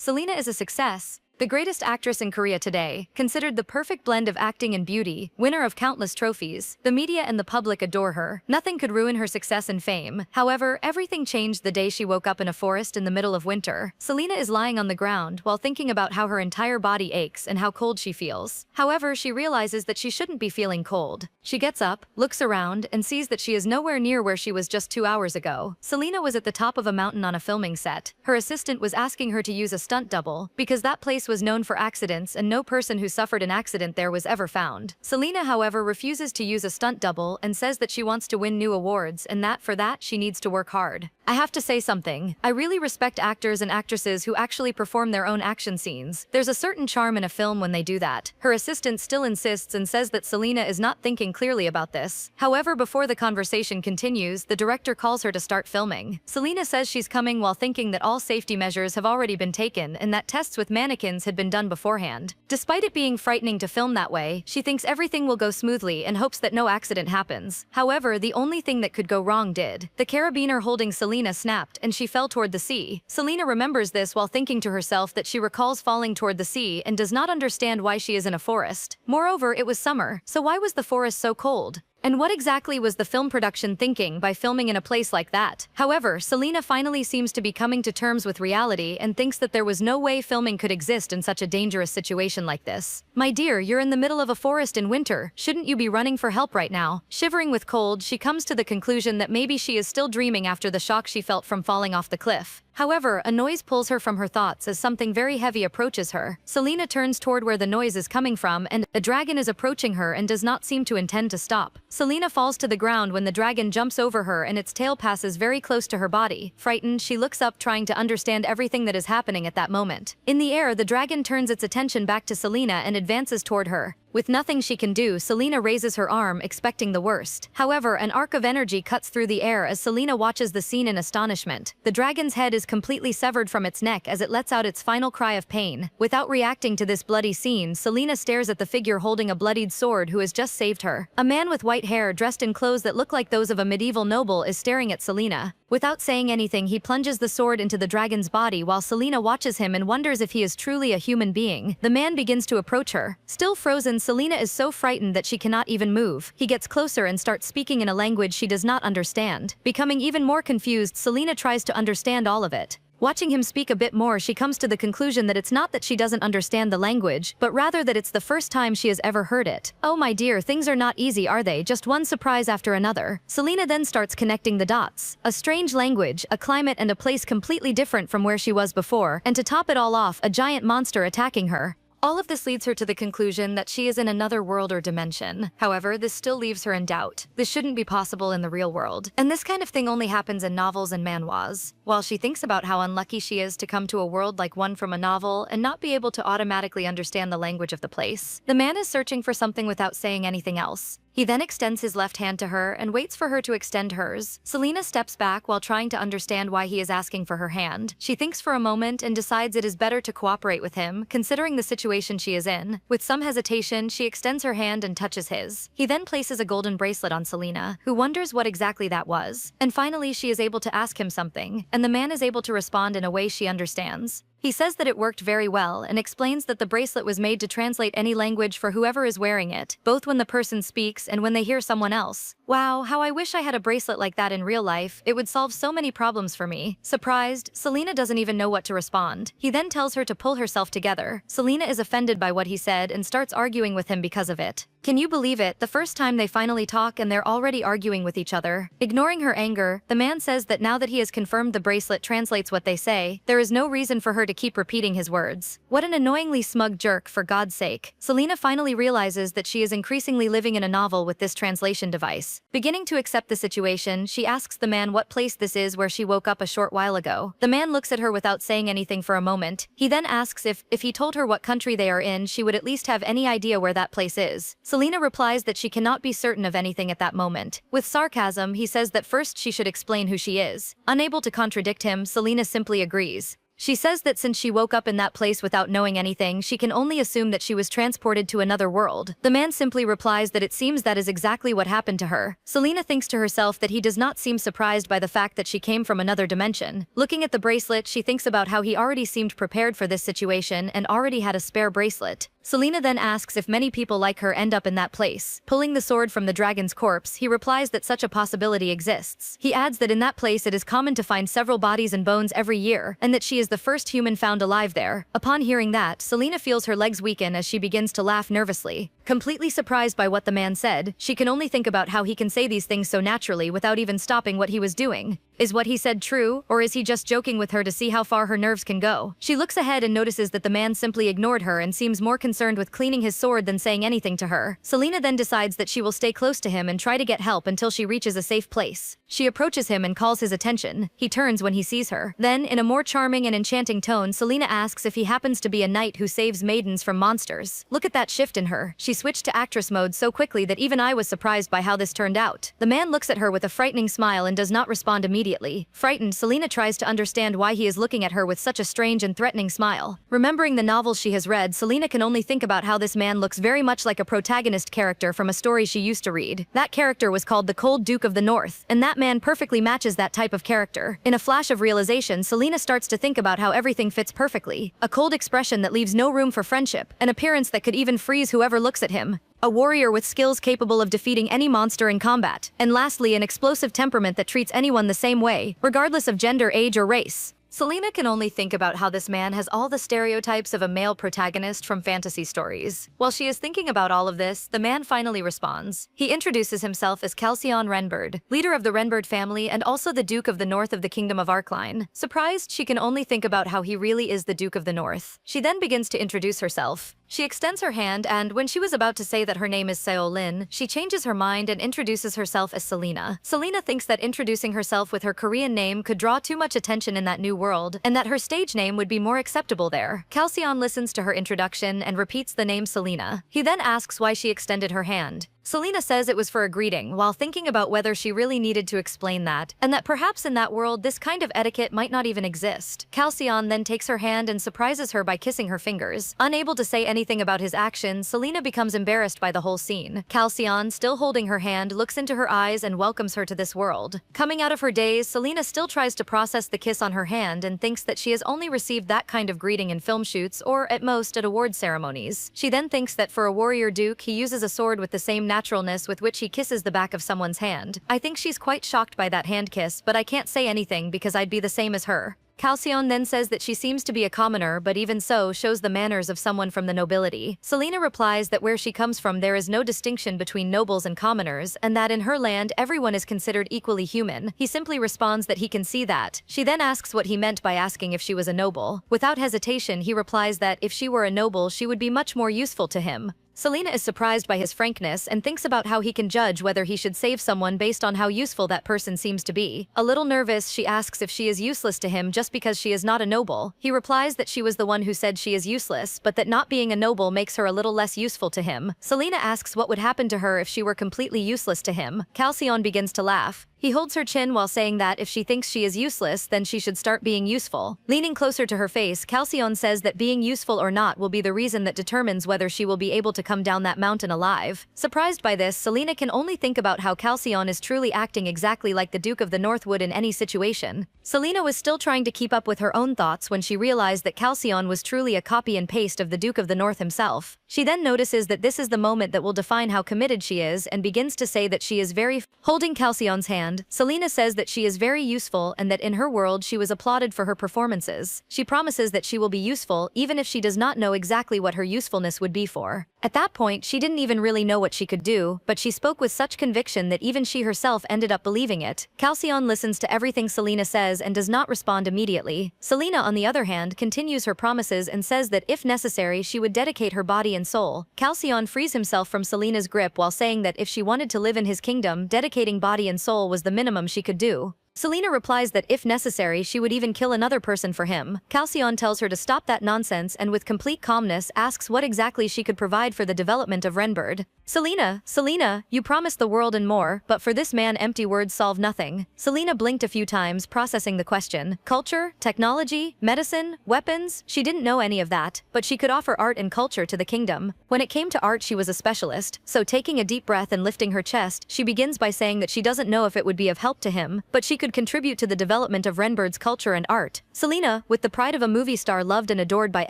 Selena is a success. The greatest actress in Korea today, considered the perfect blend of acting and beauty, winner of countless trophies. The media and the public adore her. Nothing could ruin her success and fame. However, everything changed the day she woke up in a forest in the middle of winter. Selena is lying on the ground while thinking about how her entire body aches and how cold she feels. However, she realizes that she shouldn't be feeling cold. She gets up, looks around, and sees that she is nowhere near where she was just 2 hours ago. Selena was at the top of a mountain on a filming set. Her assistant was asking her to use a stunt double because that place was known for accidents and no person who suffered an accident there was ever found. Selena, however, refuses to use a stunt double and says that she wants to win new awards and that for that she needs to work hard. I have to say something. I really respect actors and actresses who actually perform their own action scenes. There's a certain charm in a film when they do that. Her assistant still insists and says that Selena is not thinking clearly about this. However, before the conversation continues, the director calls her to start filming. Selena says she's coming while thinking that all safety measures have already been taken and that tests with mannequins had been done beforehand. Despite it being frightening to film that way, she thinks everything will go smoothly and hopes that no accident happens. However, the only thing that could go wrong did. The carabiner holding Selena snapped and she fell toward the sea. Selena remembers this while thinking to herself that she recalls falling toward the sea and does not understand why she is in a forest. Moreover, it was summer, so why was the forest so cold? And what exactly was the film production thinking by filming in a place like that? However, Selena finally seems to be coming to terms with reality and thinks that there was no way filming could exist in such a dangerous situation like this. My dear, you're in the middle of a forest in winter. Shouldn't you be running for help right now? Shivering with cold, she comes to the conclusion that maybe she is still dreaming after the shock she felt from falling off the cliff. However, a noise pulls her from her thoughts as something very heavy approaches her. Selena turns toward where the noise is coming from and a dragon is approaching her and does not seem to intend to stop. Selena falls to the ground when the dragon jumps over her and its tail passes very close to her body. Frightened, she looks up trying to understand everything that is happening at that moment. In the air, the dragon turns its attention back to Selena and advances toward her. With nothing she can do, Selena raises her arm, expecting the worst. However, an arc of energy cuts through the air as Selena watches the scene in astonishment. The dragon's head is completely severed from its neck as it lets out its final cry of pain. Without reacting to this bloody scene, Selena stares at the figure holding a bloodied sword who has just saved her. A man with white hair, dressed in clothes that look like those of a medieval noble, is staring at Selena. Without saying anything, he plunges the sword into the dragon's body while Selena watches him and wonders if he is truly a human being. The man begins to approach her. Still frozen, Selena is so frightened that she cannot even move. He gets closer and starts speaking in a language she does not understand. Becoming even more confused, Selena tries to understand all of it. Watching him speak a bit more, she comes to the conclusion that it's not that she doesn't understand the language, but rather that it's the first time she has ever heard it. Oh my dear, things are not easy, are they? Just one surprise after another. Selena then starts connecting the dots. A strange language, a climate and a place completely different from where she was before, and to top it all off, a giant monster attacking her. All of this leads her to the conclusion that she is in another world or dimension. However, this still leaves her in doubt. This shouldn't be possible in the real world. And this kind of thing only happens in novels and manhwas. While she thinks about how unlucky she is to come to a world like one from a novel and not be able to automatically understand the language of the place, the man is searching for something without saying anything else. He then extends his left hand to her and waits for her to extend hers. Selena steps back while trying to understand why he is asking for her hand. She thinks for a moment and decides it is better to cooperate with him, considering the situation she is in. With some hesitation, she extends her hand and touches his. He then places a golden bracelet on Selena, who wonders what exactly that was. And finally, she is able to ask him something, and the man is able to respond in a way she understands. He says that it worked very well and explains that the bracelet was made to translate any language for whoever is wearing it, both when the person speaks and when they hear someone else. Wow, how I wish I had a bracelet like that in real life. It would solve so many problems for me. Surprised, Selena doesn't even know what to respond. He then tells her to pull herself together. Selena is offended by what he said and starts arguing with him because of it. Can you believe it? The first time they finally talk and they're already arguing with each other. Ignoring her anger, the man says that now that he has confirmed the bracelet translates what they say, there is no reason for her to keep repeating his words. What an annoyingly smug jerk, for God's sake. Selena finally realizes that she is increasingly living in a novel with this translation device. Beginning to accept the situation, she asks the man what place this is where she woke up a short while ago. The man looks at her without saying anything for a moment. He then asks if he told her what country they are in, she would at least have any idea where that place is. Selena replies that she cannot be certain of anything at that moment. With sarcasm, he says that first she should explain who she is. Unable to contradict him, Selena simply agrees. She says that since she woke up in that place without knowing anything, she can only assume that she was transported to another world. The man simply replies that it seems that is exactly what happened to her. Selena thinks to herself that he does not seem surprised by the fact that she came from another dimension. Looking at the bracelet, she thinks about how he already seemed prepared for this situation and already had a spare bracelet. Selena then asks if many people like her end up in that place. Pulling the sword from the dragon's corpse, he replies that such a possibility exists. He adds that in that place it is common to find several bodies and bones every year, and that she is the first human found alive there. Upon hearing that, Selena feels her legs weaken as she begins to laugh nervously. Completely surprised by what the man said, she can only think about how he can say these things so naturally without even stopping what he was doing. Is what he said true, or is he just joking with her to see how far her nerves can go? She looks ahead and notices that the man simply ignored her and seems more concerned with cleaning his sword than saying anything to her. Selena then decides that she will stay close to him and try to get help until she reaches a safe place. She approaches him and calls his attention. He turns when he sees her. Then, in a more charming and enchanting tone, Selena asks if he happens to be a knight who saves maidens from monsters. Look at that shift in her. She switched to actress mode so quickly that even I was surprised by how this turned out. The man looks at her with a frightening smile and does not respond immediately. Frightened, Selena tries to understand why he is looking at her with such a strange and threatening smile. Remembering the novels she has read, Selena can only think about how this man looks very much like a protagonist character from a story she used to read. That character was called the Cold Duke of the North, and that man perfectly matches that type of character. In a flash of realization, Selena starts to think about how everything fits perfectly. A cold expression that leaves no room for friendship, an appearance that could even freeze whoever looks at him. A warrior with skills capable of defeating any monster in combat. And lastly, an explosive temperament that treats anyone the same way, regardless of gender, age, or race. Selena can only think about how this man has all the stereotypes of a male protagonist from fantasy stories. While she is thinking about all of this, the man finally responds. He introduces himself as Calcion Renbird, leader of the Renbird family and also the Duke of the North of the Kingdom of Arkline. Surprised, she can only think about how he really is the Duke of the North. She then begins to introduce herself. She extends her hand, and when she was about to say that her name is Seo Lin, she changes her mind and introduces herself as Selena. Selena thinks that introducing herself with her Korean name could draw too much attention in that new world, and that her stage name would be more acceptable there. Calcion listens to her introduction and repeats the name Selena. He then asks why she extended her hand. Selena says it was for a greeting, while thinking about whether she really needed to explain that, and that perhaps in that world this kind of etiquette might not even exist. Calcion then takes her hand and surprises her by kissing her fingers. Unable to say anything about his actions, Selena becomes embarrassed by the whole scene. Calcion, still holding her hand, looks into her eyes and welcomes her to this world. Coming out of her daze, Selena still tries to process the kiss on her hand and thinks that she has only received that kind of greeting in film shoots or, at most, at award ceremonies. She then thinks that for a warrior duke, he uses a sword with the same naturalness with which he kisses the back of someone's hand. I think she's quite shocked by that hand kiss, but I can't say anything because I'd be the same as her. Calcion then says that she seems to be a commoner, but even so shows the manners of someone from the nobility. Selena replies that where she comes from there is no distinction between nobles and commoners, and that in her land everyone is considered equally human. He simply responds that he can see that. She then asks what he meant by asking if she was a noble. Without hesitation, he replies that if she were a noble, she would be much more useful to him. Selena is surprised by his frankness and thinks about how he can judge whether he should save someone based on how useful that person seems to be. A little nervous, she asks if she is useless to him just because she is not a noble. He replies that she was the one who said she is useless, but that not being a noble makes her a little less useful to him. Selena asks what would happen to her if she were completely useless to him. Calcion begins to laugh. He holds her chin while saying that if she thinks she is useless, then she should start being useful. Leaning closer to her face, Calcion says that being useful or not will be the reason that determines whether she will be able to come down that mountain alive. Surprised by this, Selena can only think about how Calcion is truly acting exactly like the Duke of the North would in any situation. Selena was still trying to keep up with her own thoughts when she realized that Calcion was truly a copy and paste of the Duke of the North himself. She then notices that this is the moment that will define how committed she is and begins to say that she is holding Calcion's hand. Selena says that she is very useful and that in her world she was applauded for her performances. She promises that she will be useful even if she does not know exactly what her usefulness would be for. At that point, she didn't even really know what she could do, but she spoke with such conviction that even she herself ended up believing it. Calcion listens to everything Selena says and does not respond immediately. Selena, on the other hand, continues her promises and says that if necessary, she would dedicate her body and soul. Calcion frees himself from Selena's grip while saying that if she wanted to live in his kingdom, dedicating body and soul was the minimum she could do. Selena replies that if necessary, she would even kill another person for him. Calcion tells her to stop that nonsense and with complete calmness asks what exactly she could provide for the development of Renbird. Selena, Selena, you promised the world and more, but for this man empty words solve nothing. Selena blinked a few times, processing the question. Culture, technology, medicine, weapons, she didn't know any of that, but she could offer art and culture to the kingdom. When it came to art she was a specialist, so taking a deep breath and lifting her chest, she begins by saying that she doesn't know if it would be of help to him, but she could contribute to the development of Renbird's culture and art. Selena, with the pride of a movie star loved and adored by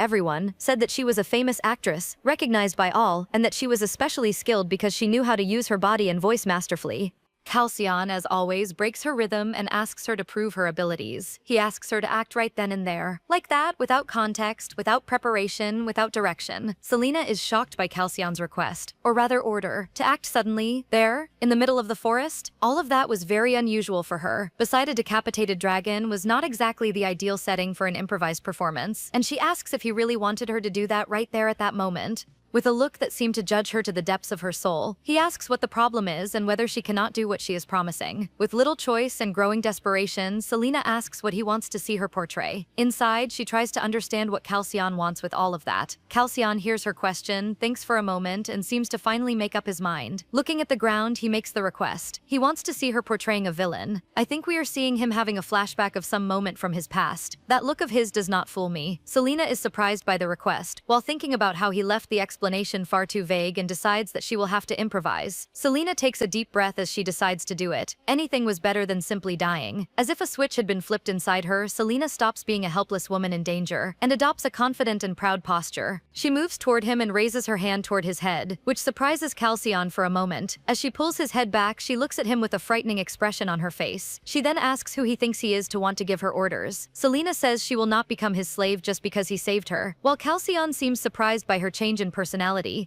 everyone, said that she was a famous actress, recognized by all, and that she was especially skilled because she knew how to use her body and voice masterfully. Halcyon, as always, breaks her rhythm and asks her to prove her abilities. He asks her to act right then and there. Like that, without context, without preparation, without direction. Selena is shocked by Halcyon's request, or rather order, to act suddenly, there, in the middle of the forest. All of that was very unusual for her. Beside a decapitated dragon was not exactly the ideal setting for an improvised performance, and she asks if he really wanted her to do that right there at that moment. With a look that seemed to judge her to the depths of her soul, he asks what the problem is and whether she cannot do what she is promising. With little choice and growing desperation, Selena asks what he wants to see her portray. Inside, she tries to understand what Halcyon wants with all of that. Halcyon hears her question, thinks for a moment, and seems to finally make up his mind. Looking at the ground, he makes the request. He wants to see her portraying a villain. I think we are seeing him having a flashback of some moment from his past. That look of his does not fool me. Selena is surprised by the request, while thinking about how he left the explanation far too vague and decides that she will have to improvise. Selena takes a deep breath as she decides to do it. Anything was better than simply dying. As if a switch had been flipped inside her, Selena stops being a helpless woman in danger and adopts a confident and proud posture. She moves toward him and raises her hand toward his head, which surprises Halcyon for a moment. As she pulls his head back, she looks at him with a frightening expression on her face. She then asks who he thinks he is to want to give her orders. Selena says she will not become his slave just because he saved her. While Halcyon seems surprised by her change in personality,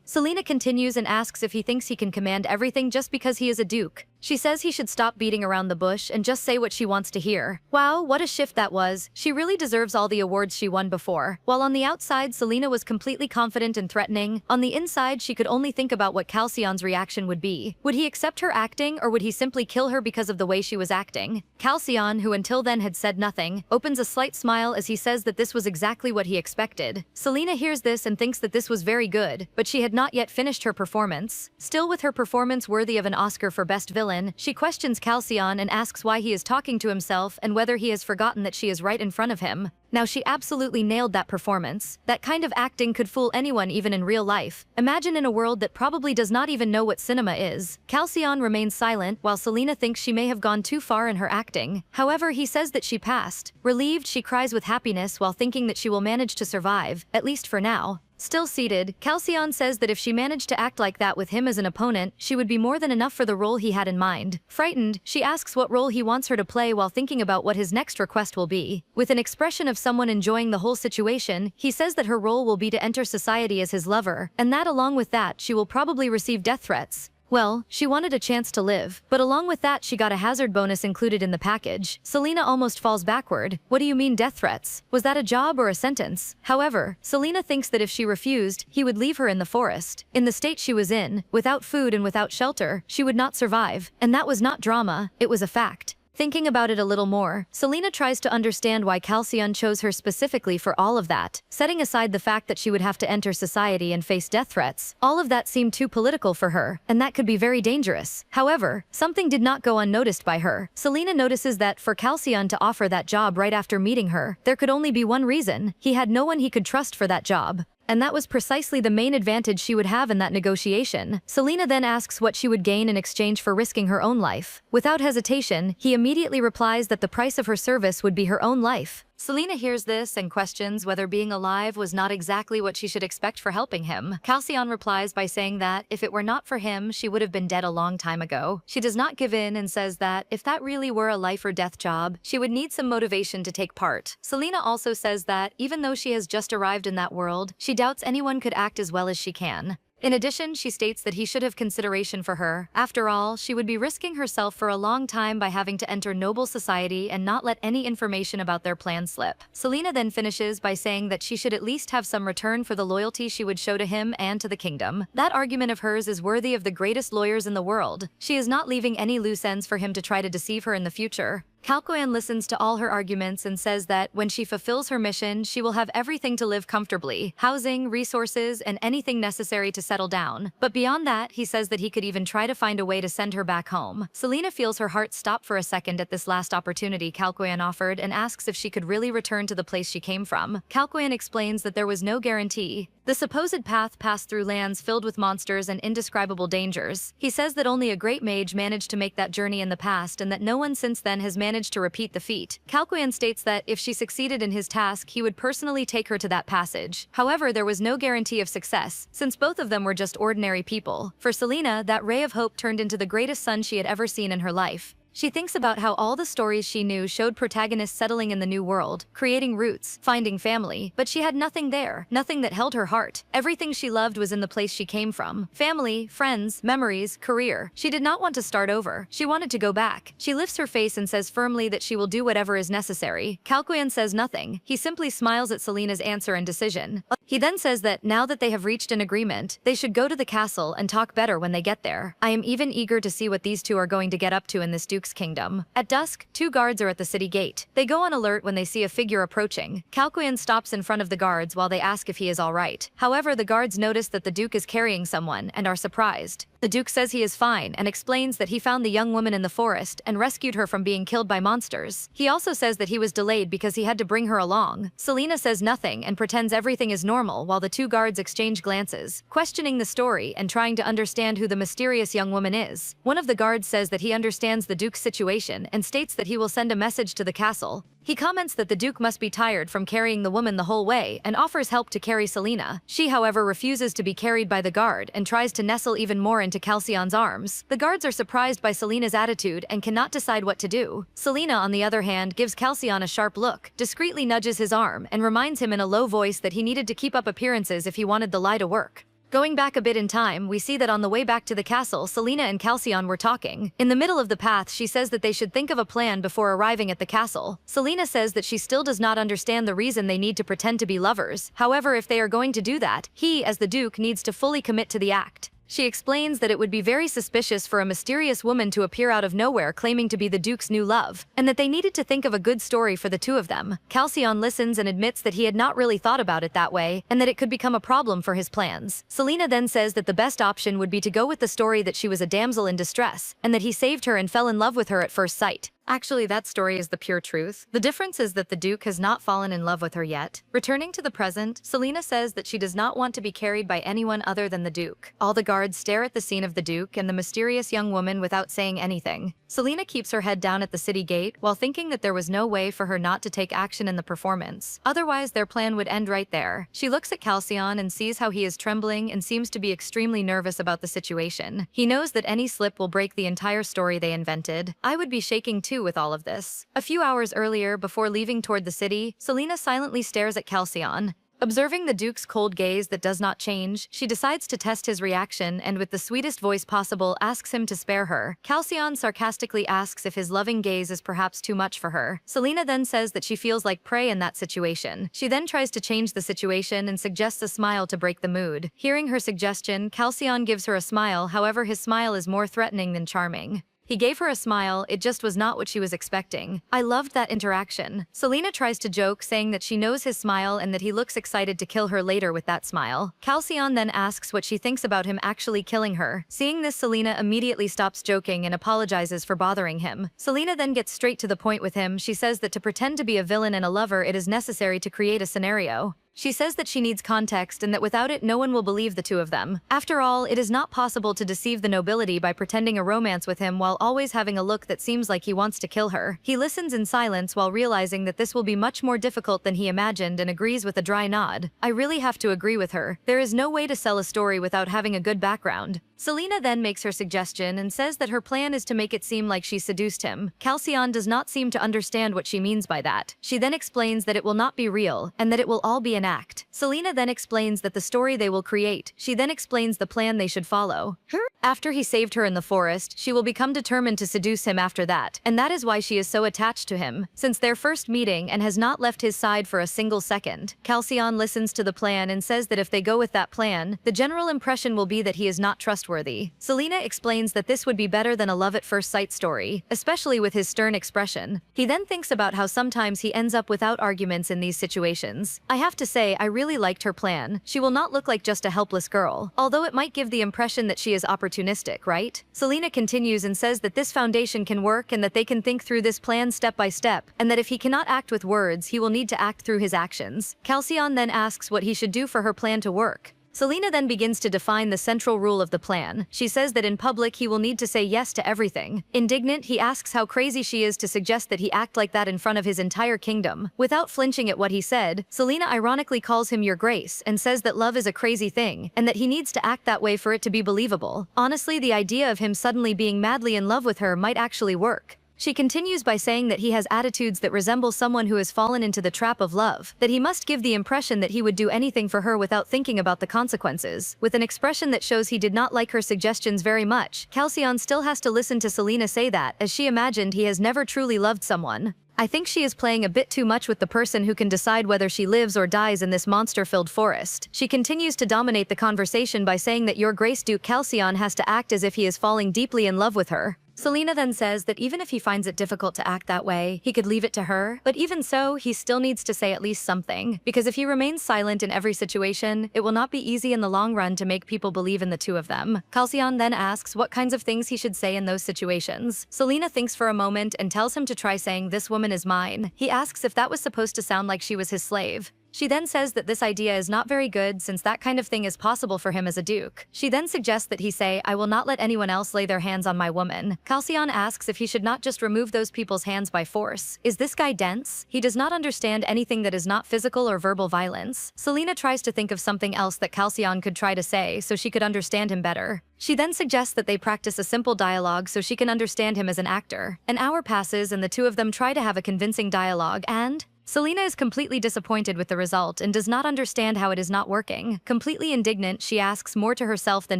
Selena continues and asks if he thinks he can command everything just because he is a duke. She says he should stop beating around the bush and just say what she wants to hear. Wow, what a shift that was. She really deserves all the awards she won before. While on the outside, Selena was completely confident and threatening, on the inside, she could only think about what Halcyon's reaction would be. Would he accept her acting, or would he simply kill her because of the way she was acting? Halcyon, who until then had said nothing, opens a slight smile as he says that this was exactly what he expected. Selena hears this and thinks that this was very good, but she had not yet finished her performance. Still with her performance worthy of an Oscar for Best Villain, she questions Halcyon and asks why he is talking to himself and whether he has forgotten that she is right in front of him. Now she absolutely nailed that performance. That kind of acting could fool anyone even in real life. Imagine in a world that probably does not even know what cinema is. Halcyon remains silent while Selena thinks she may have gone too far in her acting. However, he says that she passed. Relieved, she cries with happiness while thinking that she will manage to survive, at least for now. Still seated, Halcyon says that if she managed to act like that with him as an opponent, she would be more than enough for the role he had in mind. Frightened, she asks what role he wants her to play while thinking about what his next request will be. With an expression of someone enjoying the whole situation, he says that her role will be to enter society as his lover, and that along with that, she will probably receive death threats. Well, she wanted a chance to live, but along with that she got a hazard bonus included in the package. Selena almost falls backward. What do you mean death threats? Was that a job or a sentence? However, Selena thinks that if she refused, he would leave her in the forest. In the state she was in, without food and without shelter, she would not survive. And that was not drama, it was a fact. Thinking about it a little more, Selena tries to understand why Halcyon chose her specifically for all of that. Setting aside the fact that she would have to enter society and face death threats, all of that seemed too political for her, and that could be very dangerous. However, something did not go unnoticed by her. Selena notices that for Halcyon to offer that job right after meeting her, there could only be one reason: he had no one he could trust for that job. And that was precisely the main advantage she would have in that negotiation. Selena then asks what she would gain in exchange for risking her own life. Without hesitation, he immediately replies that the price of her service would be her own life. Selena hears this and questions whether being alive was not exactly what she should expect for helping him. Halcyon replies by saying that if it were not for him, she would have been dead a long time ago. She does not give in and says that if that really were a life or death job, she would need some motivation to take part. Selena also says that even though she has just arrived in that world, she doubts anyone could act as well as she can. In addition, she states that he should have consideration for her. After all, she would be risking herself for a long time by having to enter noble society and not let any information about their plan slip. Selena then finishes by saying that she should at least have some return for the loyalty she would show to him and to the kingdom. That argument of hers is worthy of the greatest lawyers in the world. She is not leaving any loose ends for him to try to deceive her in the future. Kalkoyan listens to all her arguments and says that when she fulfills her mission, she will have everything to live comfortably, housing, resources, and anything necessary to settle down. But beyond that, he says that he could even try to find a way to send her back home. Selena feels her heart stop for a second at this last opportunity Kalkoyan offered and asks if she could really return to the place she came from. Kalkoyan explains that there was no guarantee. The supposed path passed through lands filled with monsters and indescribable dangers. He says that only a great mage managed to make that journey in the past and that no one since then has managed to repeat the feat. Kalkoyan states that if she succeeded in his task, he would personally take her to that passage. However, there was no guarantee of success, since both of them were just ordinary people. For Selena, that ray of hope turned into the greatest sun she had ever seen in her life. She thinks about how all the stories she knew showed protagonists settling in the new world, creating roots, finding family, but she had nothing there, nothing that held her heart. Everything she loved was in the place she came from. Family, friends, memories, career. She did not want to start over. She wanted to go back. She lifts her face and says firmly that she will do whatever is necessary. Kalkoyan says nothing. He simply smiles at Selena's answer and decision. He then says that now that they have reached an agreement, they should go to the castle and talk better when they get there. I am even eager to see what these two are going to get up to in this Duke's kingdom. At dusk, two guards are at the city gate. They go on alert when they see a figure approaching. Kalkoyan stops in front of the guards while they ask if he is all right. However, the guards notice that the Duke is carrying someone and are surprised. The Duke says he is fine and explains that he found the young woman in the forest and rescued her from being killed by monsters. He also says that he was delayed because he had to bring her along. Selena says nothing and pretends everything is normal while the two guards exchange glances, questioning the story and trying to understand who the mysterious young woman is. One of the guards says that he understands the Duke's situation and states that he will send a message to the castle. He comments that the Duke must be tired from carrying the woman the whole way and offers help to carry Selena. She, however, refuses to be carried by the guard and tries to nestle even more into Calcion's arms. The guards are surprised by Selena's attitude and cannot decide what to do. Selena, on the other hand, gives Calcion a sharp look, discreetly nudges his arm, and reminds him in a low voice that he needed to keep up appearances if he wanted the lie to work. Going back a bit in time, we see that on the way back to the castle, Selena and Calcion were talking. In the middle of the path, she says that they should think of a plan before arriving at the castle. Selena says that she still does not understand the reason they need to pretend to be lovers. However, if they are going to do that, he, as the Duke, needs to fully commit to the act. She explains that it would be very suspicious for a mysterious woman to appear out of nowhere claiming to be the Duke's new love, and that they needed to think of a good story for the two of them. Calcion listens and admits that he had not really thought about it that way, and that it could become a problem for his plans. Selena then says that the best option would be to go with the story that she was a damsel in distress, and that he saved her and fell in love with her at first sight. Actually, that story is the pure truth. The difference is that the Duke has not fallen in love with her yet. Returning to the present, Selena says that she does not want to be carried by anyone other than the Duke. All the guards stare at the scene of the Duke and the mysterious young woman without saying anything. Selena keeps her head down at the city gate while thinking that there was no way for her not to take action in the performance. Otherwise, their plan would end right there. She looks at Calcion and sees how he is trembling and seems to be extremely nervous about the situation. He knows that any slip will break the entire story they invented. I would be shaking too with all of this. A few hours earlier, before leaving toward the city, Selena silently stares at Calcion. Observing the Duke's cold gaze that does not change, she decides to test his reaction and with the sweetest voice possible asks him to spare her. Calcion sarcastically asks if his loving gaze is perhaps too much for her. Selena then says that she feels like prey in that situation. She then tries to change the situation and suggests a smile to break the mood. Hearing her suggestion, Calcion gives her a smile, however his smile is more threatening than charming. He gave her a smile, it just was not what she was expecting. I loved that interaction. Selena tries to joke, saying that she knows his smile and that he looks excited to kill her later with that smile. Calcion then asks what she thinks about him actually killing her. Seeing this, Selena immediately stops joking and apologizes for bothering him. Selena then gets straight to the point with him. She says that to pretend to be a villain and a lover, it is necessary to create a scenario. She says that she needs context and that without it no one will believe the two of them. After all, it is not possible to deceive the nobility by pretending a romance with him while always having a look that seems like he wants to kill her. He listens in silence while realizing that this will be much more difficult than he imagined and agrees with a dry nod. I really have to agree with her. There is no way to sell a story without having a good background. Selena then makes her suggestion and says that her plan is to make it seem like she seduced him. Calcion does not seem to understand what she means by that. She then explains that it will not be real and that it will all be an enact. Selena then explains that the story they will create. She then explains the plan they should follow. After he saved her in the forest, she will become determined to seduce him after that, and that is why she is so attached to him, since their first meeting, and has not left his side for a single second. Halcyon listens to the plan and says that if they go with that plan, the general impression will be that he is not trustworthy. Selena explains that this would be better than a love-at-first-sight story, especially with his stern expression. He then thinks about how sometimes he ends up without arguments in these situations. I have to say, I really liked her plan. She will not look like just a helpless girl, although it might give the impression that she is opportunistic, right? Selena continues and says that this foundation can work and that they can think through this plan step by step, and that if he cannot act with words, he will need to act through his actions. Halcyon then asks what he should do for her plan to work. Selena then begins to define the central rule of the plan. She says that in public he will need to say yes to everything. Indignant, he asks how crazy she is to suggest that he act like that in front of his entire kingdom. Without flinching at what he said, Selena ironically calls him Your Grace and says that love is a crazy thing, and that he needs to act that way for it to be believable. Honestly, the idea of him suddenly being madly in love with her might actually work. She continues by saying that he has attitudes that resemble someone who has fallen into the trap of love, that he must give the impression that he would do anything for her without thinking about the consequences. With an expression that shows he did not like her suggestions very much, Halcyon still has to listen to Selena say that, as she imagined he has never truly loved someone. I think she is playing a bit too much with the person who can decide whether she lives or dies in this monster-filled forest. She continues to dominate the conversation by saying that Your Grace Duke Halcyon has to act as if he is falling deeply in love with her. Selena then says that even if he finds it difficult to act that way, he could leave it to her, but even so, he still needs to say at least something, because if he remains silent in every situation, it will not be easy in the long run to make people believe in the two of them. Halcyon then asks what kinds of things he should say in those situations. Selena thinks for a moment and tells him to try saying, "This woman is mine." He asks if that was supposed to sound like she was his slave. She then says that this idea is not very good since that kind of thing is possible for him as a duke. She then suggests that he say, "I will not let anyone else lay their hands on my woman." Halcyon asks if he should not just remove those people's hands by force. Is this guy dense? He does not understand anything that is not physical or verbal violence. Selena tries to think of something else that Halcyon could try to say so she could understand him better. She then suggests that they practice a simple dialogue so she can understand him as an actor. An hour passes and the two of them try to have a convincing dialogue, and Selena is completely disappointed with the result and does not understand how it is not working. Completely indignant, she asks more to herself than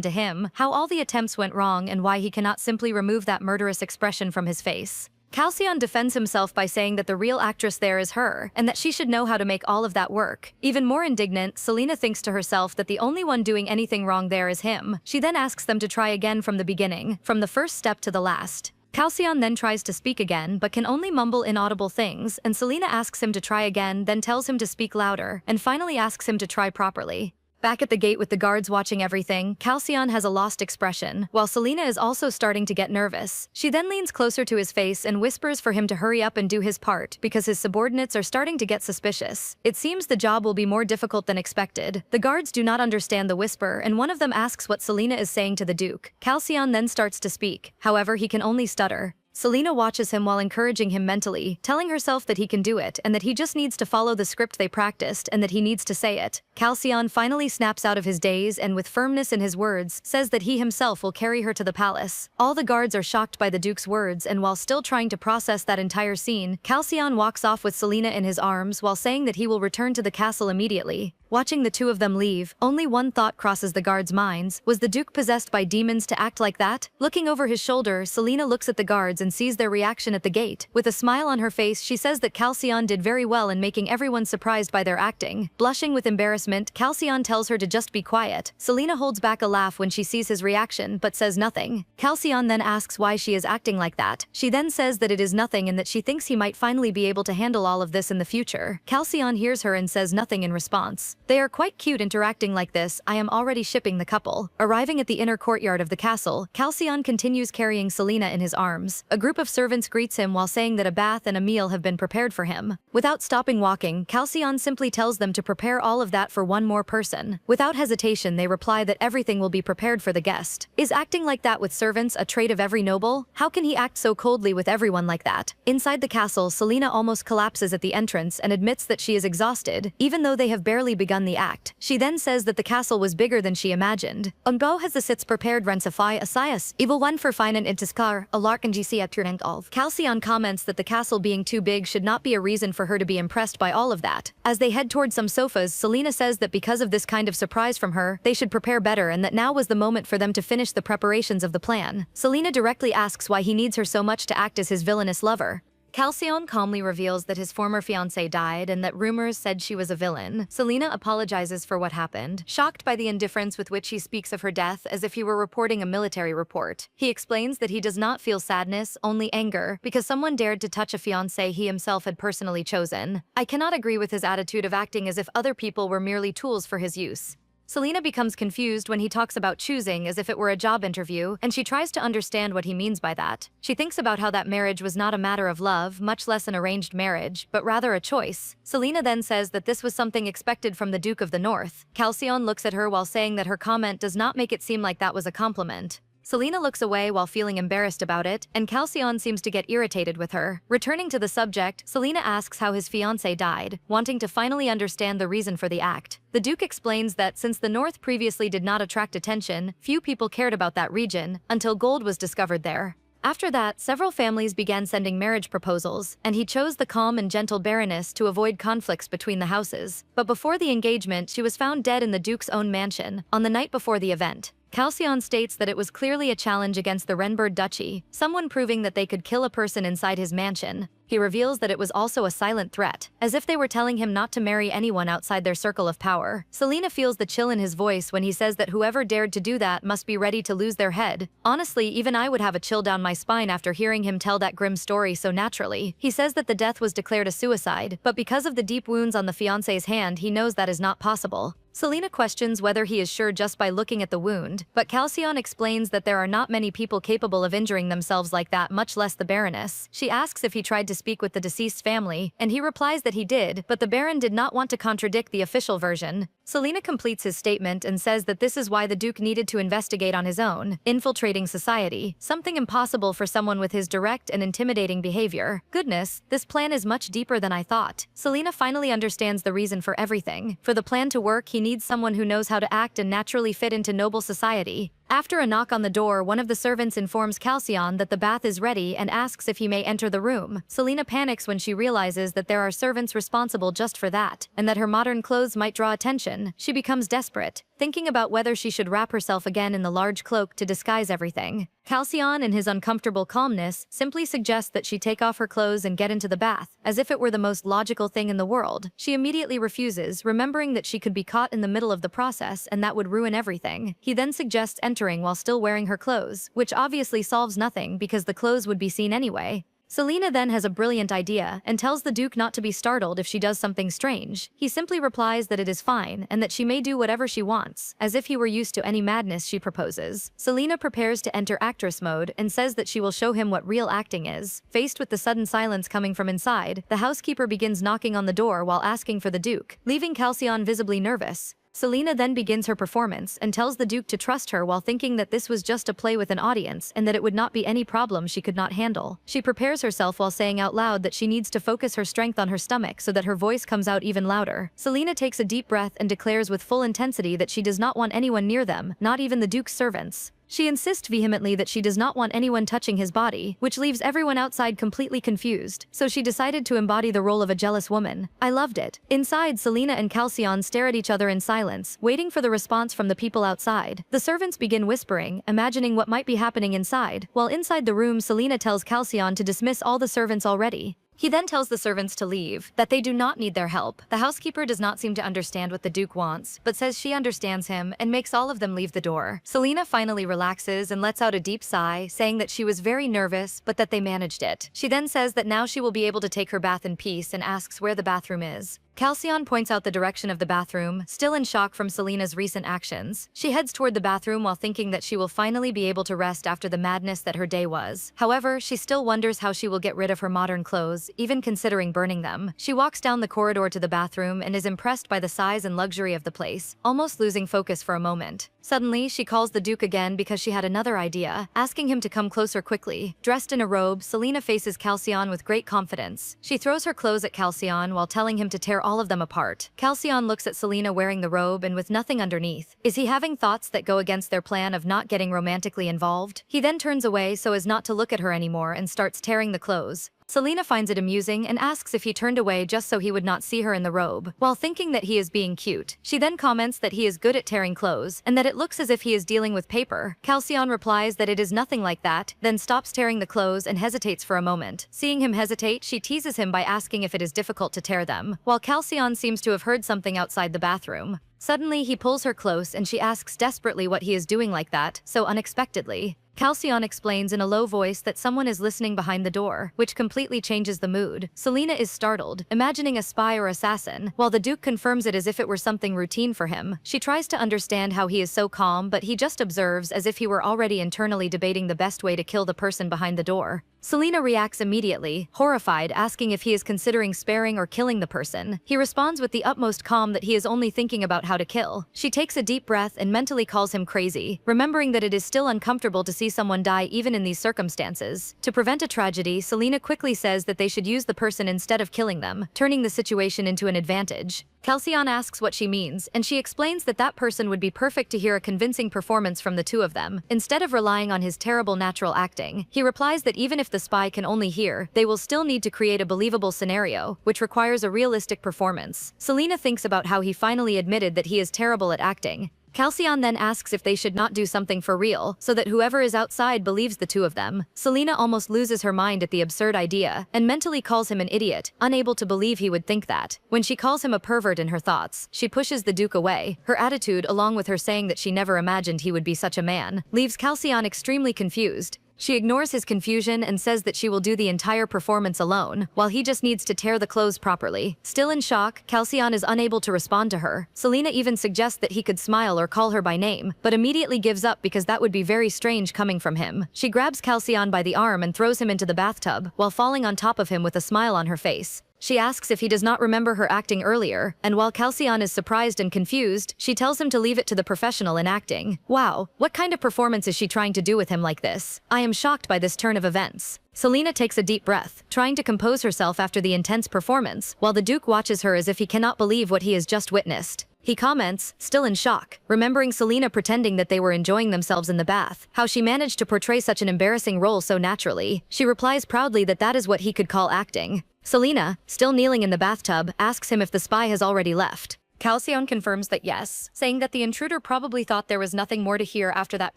to him, how all the attempts went wrong and why he cannot simply remove that murderous expression from his face. Halcyon defends himself by saying that the real actress there is her, and that she should know how to make all of that work. Even more indignant, Selena thinks to herself that the only one doing anything wrong there is him. She then asks them to try again from the beginning, from the first step to the last. Halcyon then tries to speak again, but can only mumble inaudible things, and Selena asks him to try again, then tells him to speak louder, and finally asks him to try properly. Back at the gate with the guards watching everything, Halcyon has a lost expression, while Selena is also starting to get nervous. She then leans closer to his face and whispers for him to hurry up and do his part, because his subordinates are starting to get suspicious. It seems the job will be more difficult than expected. The guards do not understand the whisper, and one of them asks what Selena is saying to the Duke. Halcyon then starts to speak, however he can only stutter. Selena watches him while encouraging him mentally, telling herself that he can do it and that he just needs to follow the script they practiced and that he needs to say it. Halcyon finally snaps out of his daze and with firmness in his words, says that he himself will carry her to the palace. All the guards are shocked by the Duke's words, and while still trying to process that entire scene, Halcyon walks off with Selena in his arms while saying that he will return to the castle immediately. Watching the two of them leave, only one thought crosses the guards' minds. Was the Duke possessed by demons to act like that? Looking over his shoulder, Selena looks at the guards and sees their reaction at the gate. With a smile on her face, she says that Halcyon did very well in making everyone surprised by their acting. Blushing with embarrassment, Halcyon tells her to just be quiet. Selena holds back a laugh when she sees his reaction, but says nothing. Halcyon then asks why she is acting like that. She then says that it is nothing and that she thinks he might finally be able to handle all of this in the future. Halcyon hears her and says nothing in response. They are quite cute interacting like this. I am already shipping the couple. Arriving at the inner courtyard of the castle, Halcyon continues carrying Selena in his arms. A group of servants greets him while saying that a bath and a meal have been prepared for him. Without stopping walking, Halcyon simply tells them to prepare all of that for one more person. Without hesitation, they reply that everything will be prepared for the guest. Is acting like that with servants a trait of every noble? How can he act so coldly with everyone like that? Inside the castle, Selena almost collapses at the entrance and admits that she is exhausted, even though they have barely begun the act. She then says that the castle was bigger than she imagined. Unbo has the sits prepared Rensify Asias, evil one for fine and intiskar, a lark and GC at of. Calcion comments that the castle being too big should not be a reason for her to be impressed by all of that. As they head towards some sofas, Selena says that because of this kind of surprise from her, they should prepare better and that now was the moment for them to finish the preparations of the plan. Selena directly asks why he needs her so much to act as his villainous lover. Calcion calmly reveals that his former fiancé died and that rumors said she was a villain. Selena apologizes for what happened, shocked by the indifference with which he speaks of her death as if he were reporting a military report. He explains that he does not feel sadness, only anger, because someone dared to touch a fiancé he himself had personally chosen. I cannot agree with his attitude of acting as if other people were merely tools for his use. Selena becomes confused when he talks about choosing as if it were a job interview, and she tries to understand what he means by that. She thinks about how that marriage was not a matter of love, much less an arranged marriage, but rather a choice. Selena then says that this was something expected from the Duke of the North. Calcion looks at her while saying that her comment does not make it seem like that was a compliment. Selena looks away while feeling embarrassed about it, and Calcion seems to get irritated with her. Returning to the subject, Selena asks how his fiancé died, wanting to finally understand the reason for the act. The Duke explains that since the North previously did not attract attention, few people cared about that region, until gold was discovered there. After that, several families began sending marriage proposals, and he chose the calm and gentle Baroness to avoid conflicts between the houses. But before the engagement, she was found dead in the Duke's own mansion, on the night before the event. Calcion states that it was clearly a challenge against the Renberg Duchy, someone proving that they could kill a person inside his mansion. He reveals that it was also a silent threat, as if they were telling him not to marry anyone outside their circle of power. Selena feels the chill in his voice when he says that whoever dared to do that must be ready to lose their head. Honestly, even I would have a chill down my spine after hearing him tell that grim story so naturally. He says that the death was declared a suicide, but because of the deep wounds on the fiancé's hand, he knows that is not possible. Selena questions whether he is sure just by looking at the wound, but Calcion explains that there are not many people capable of injuring themselves like that, much less the Baroness. She asks if he tried to speak with the deceased's family, and he replies that he did, but the Baron did not want to contradict the official version. Selena completes his statement and says that this is why the Duke needed to investigate on his own, infiltrating society, something impossible for someone with his direct and intimidating behavior. Goodness, this plan is much deeper than I thought. Selena finally understands the reason for everything. For the plan to work, he needs someone who knows how to act and naturally fit into noble society. After a knock on the door, one of the servants informs Calcion that the bath is ready and asks if he may enter the room. Selena panics when she realizes that there are servants responsible just for that, and that her modern clothes might draw attention. She becomes desperate, thinking about whether she should wrap herself again in the large cloak to disguise everything. Calcion, in his uncomfortable calmness, simply suggests that she take off her clothes and get into the bath, as if it were the most logical thing in the world. She immediately refuses, remembering that she could be caught in the middle of the process and that would ruin everything. He then suggests entering while still wearing her clothes, which obviously solves nothing because the clothes would be seen anyway. Selena then has a brilliant idea and tells the Duke not to be startled if she does something strange. He simply replies that it is fine and that she may do whatever she wants, as if he were used to any madness she proposes. Selena prepares to enter actress mode and says that she will show him what real acting is. Faced with the sudden silence coming from inside, the housekeeper begins knocking on the door while asking for the Duke, leaving Calcion visibly nervous. Selena then begins her performance and tells the Duke to trust her while thinking that this was just a play with an audience and that it would not be any problem she could not handle. She prepares herself while saying out loud that she needs to focus her strength on her stomach so that her voice comes out even louder. Selena takes a deep breath and declares with full intensity that she does not want anyone near them, not even the Duke's servants. She insists vehemently that she does not want anyone touching his body, which leaves everyone outside completely confused, so she decided to embody the role of a jealous woman. I loved it. Inside, Selena and Calcion stare at each other in silence, waiting for the response from the people outside. The servants begin whispering, imagining what might be happening inside, while inside the room Selena tells Calcion to dismiss all the servants already. He then tells the servants to leave, that they do not need their help. The housekeeper does not seem to understand what the Duke wants, but says she understands him and makes all of them leave the door. Selena finally relaxes and lets out a deep sigh, saying that she was very nervous, but that they managed it. She then says that now she will be able to take her bath in peace and asks where the bathroom is. Calcion points out the direction of the bathroom, still in shock from Selena's recent actions. She heads toward the bathroom while thinking that she will finally be able to rest after the madness that her day was. However, she still wonders how she will get rid of her modern clothes, even considering burning them. She walks down the corridor to the bathroom and is impressed by the size and luxury of the place, almost losing focus for a moment. Suddenly, she calls the Duke again because she had another idea, asking him to come closer quickly. Dressed in a robe, Selena faces Calcion with great confidence. She throws her clothes at Calcion while telling him to tear all of them apart. Calcion looks at Selena wearing the robe and with nothing underneath. Is he having thoughts that go against their plan of not getting romantically involved? He then turns away so as not to look at her anymore and starts tearing the clothes. Selena finds it amusing and asks if he turned away just so he would not see her in the robe. While thinking that he is being cute, she then comments that he is good at tearing clothes and that it looks as if he is dealing with paper. Calcion replies that it is nothing like that, then stops tearing the clothes and hesitates for a moment. Seeing him hesitate, she teases him by asking if it is difficult to tear them, while Calcion seems to have heard something outside the bathroom. Suddenly, he pulls her close and she asks desperately what he is doing like that, so unexpectedly. Calcion explains in a low voice that someone is listening behind the door, which completely changes the mood. Selena is startled, imagining a spy or assassin, while the Duke confirms it as if it were something routine for him. She tries to understand how he is so calm, but he just observes as if he were already internally debating the best way to kill the person behind the door. Selena reacts immediately, horrified, asking if he is considering sparing or killing the person. He responds with the utmost calm that he is only thinking about how to kill. She takes a deep breath and mentally calls him crazy, remembering that it is still uncomfortable to see someone die even in these circumstances. To prevent a tragedy, Selena quickly says that they should use the person instead of killing them, turning the situation into an advantage. Calcion asks what she means, and she explains that that person would be perfect to hear a convincing performance from the two of them, instead of relying on his terrible natural acting. He replies that even if the spy can only hear, they will still need to create a believable scenario, which requires a realistic performance. Selena thinks about how he finally admitted that he is terrible at acting. Calcion then asks if they should not do something for real, so that whoever is outside believes the two of them. Selena almost loses her mind at the absurd idea, and mentally calls him an idiot, unable to believe he would think that. When she calls him a pervert in her thoughts, she pushes the Duke away. Her attitude, along with her saying that she never imagined he would be such a man, leaves Calcion extremely confused. She ignores his confusion and says that she will do the entire performance alone, while he just needs to tear the clothes properly. Still in shock, Calcion is unable to respond to her. Selena even suggests that he could smile or call her by name, but immediately gives up because that would be very strange coming from him. She grabs Calcion by the arm and throws him into the bathtub, while falling on top of him with a smile on her face. She asks if he does not remember her acting earlier, and while Calcion is surprised and confused, she tells him to leave it to the professional in acting. Wow, what kind of performance is she trying to do with him like this? I am shocked by this turn of events. Selena takes a deep breath, trying to compose herself after the intense performance, while the Duke watches her as if he cannot believe what he has just witnessed. He comments, still in shock, remembering Selena pretending that they were enjoying themselves in the bath, how she managed to portray such an embarrassing role so naturally. She replies proudly that that is what he could call acting. Selena, still kneeling in the bathtub, asks him if the spy has already left. Calcion confirms that yes, saying that the intruder probably thought there was nothing more to hear after that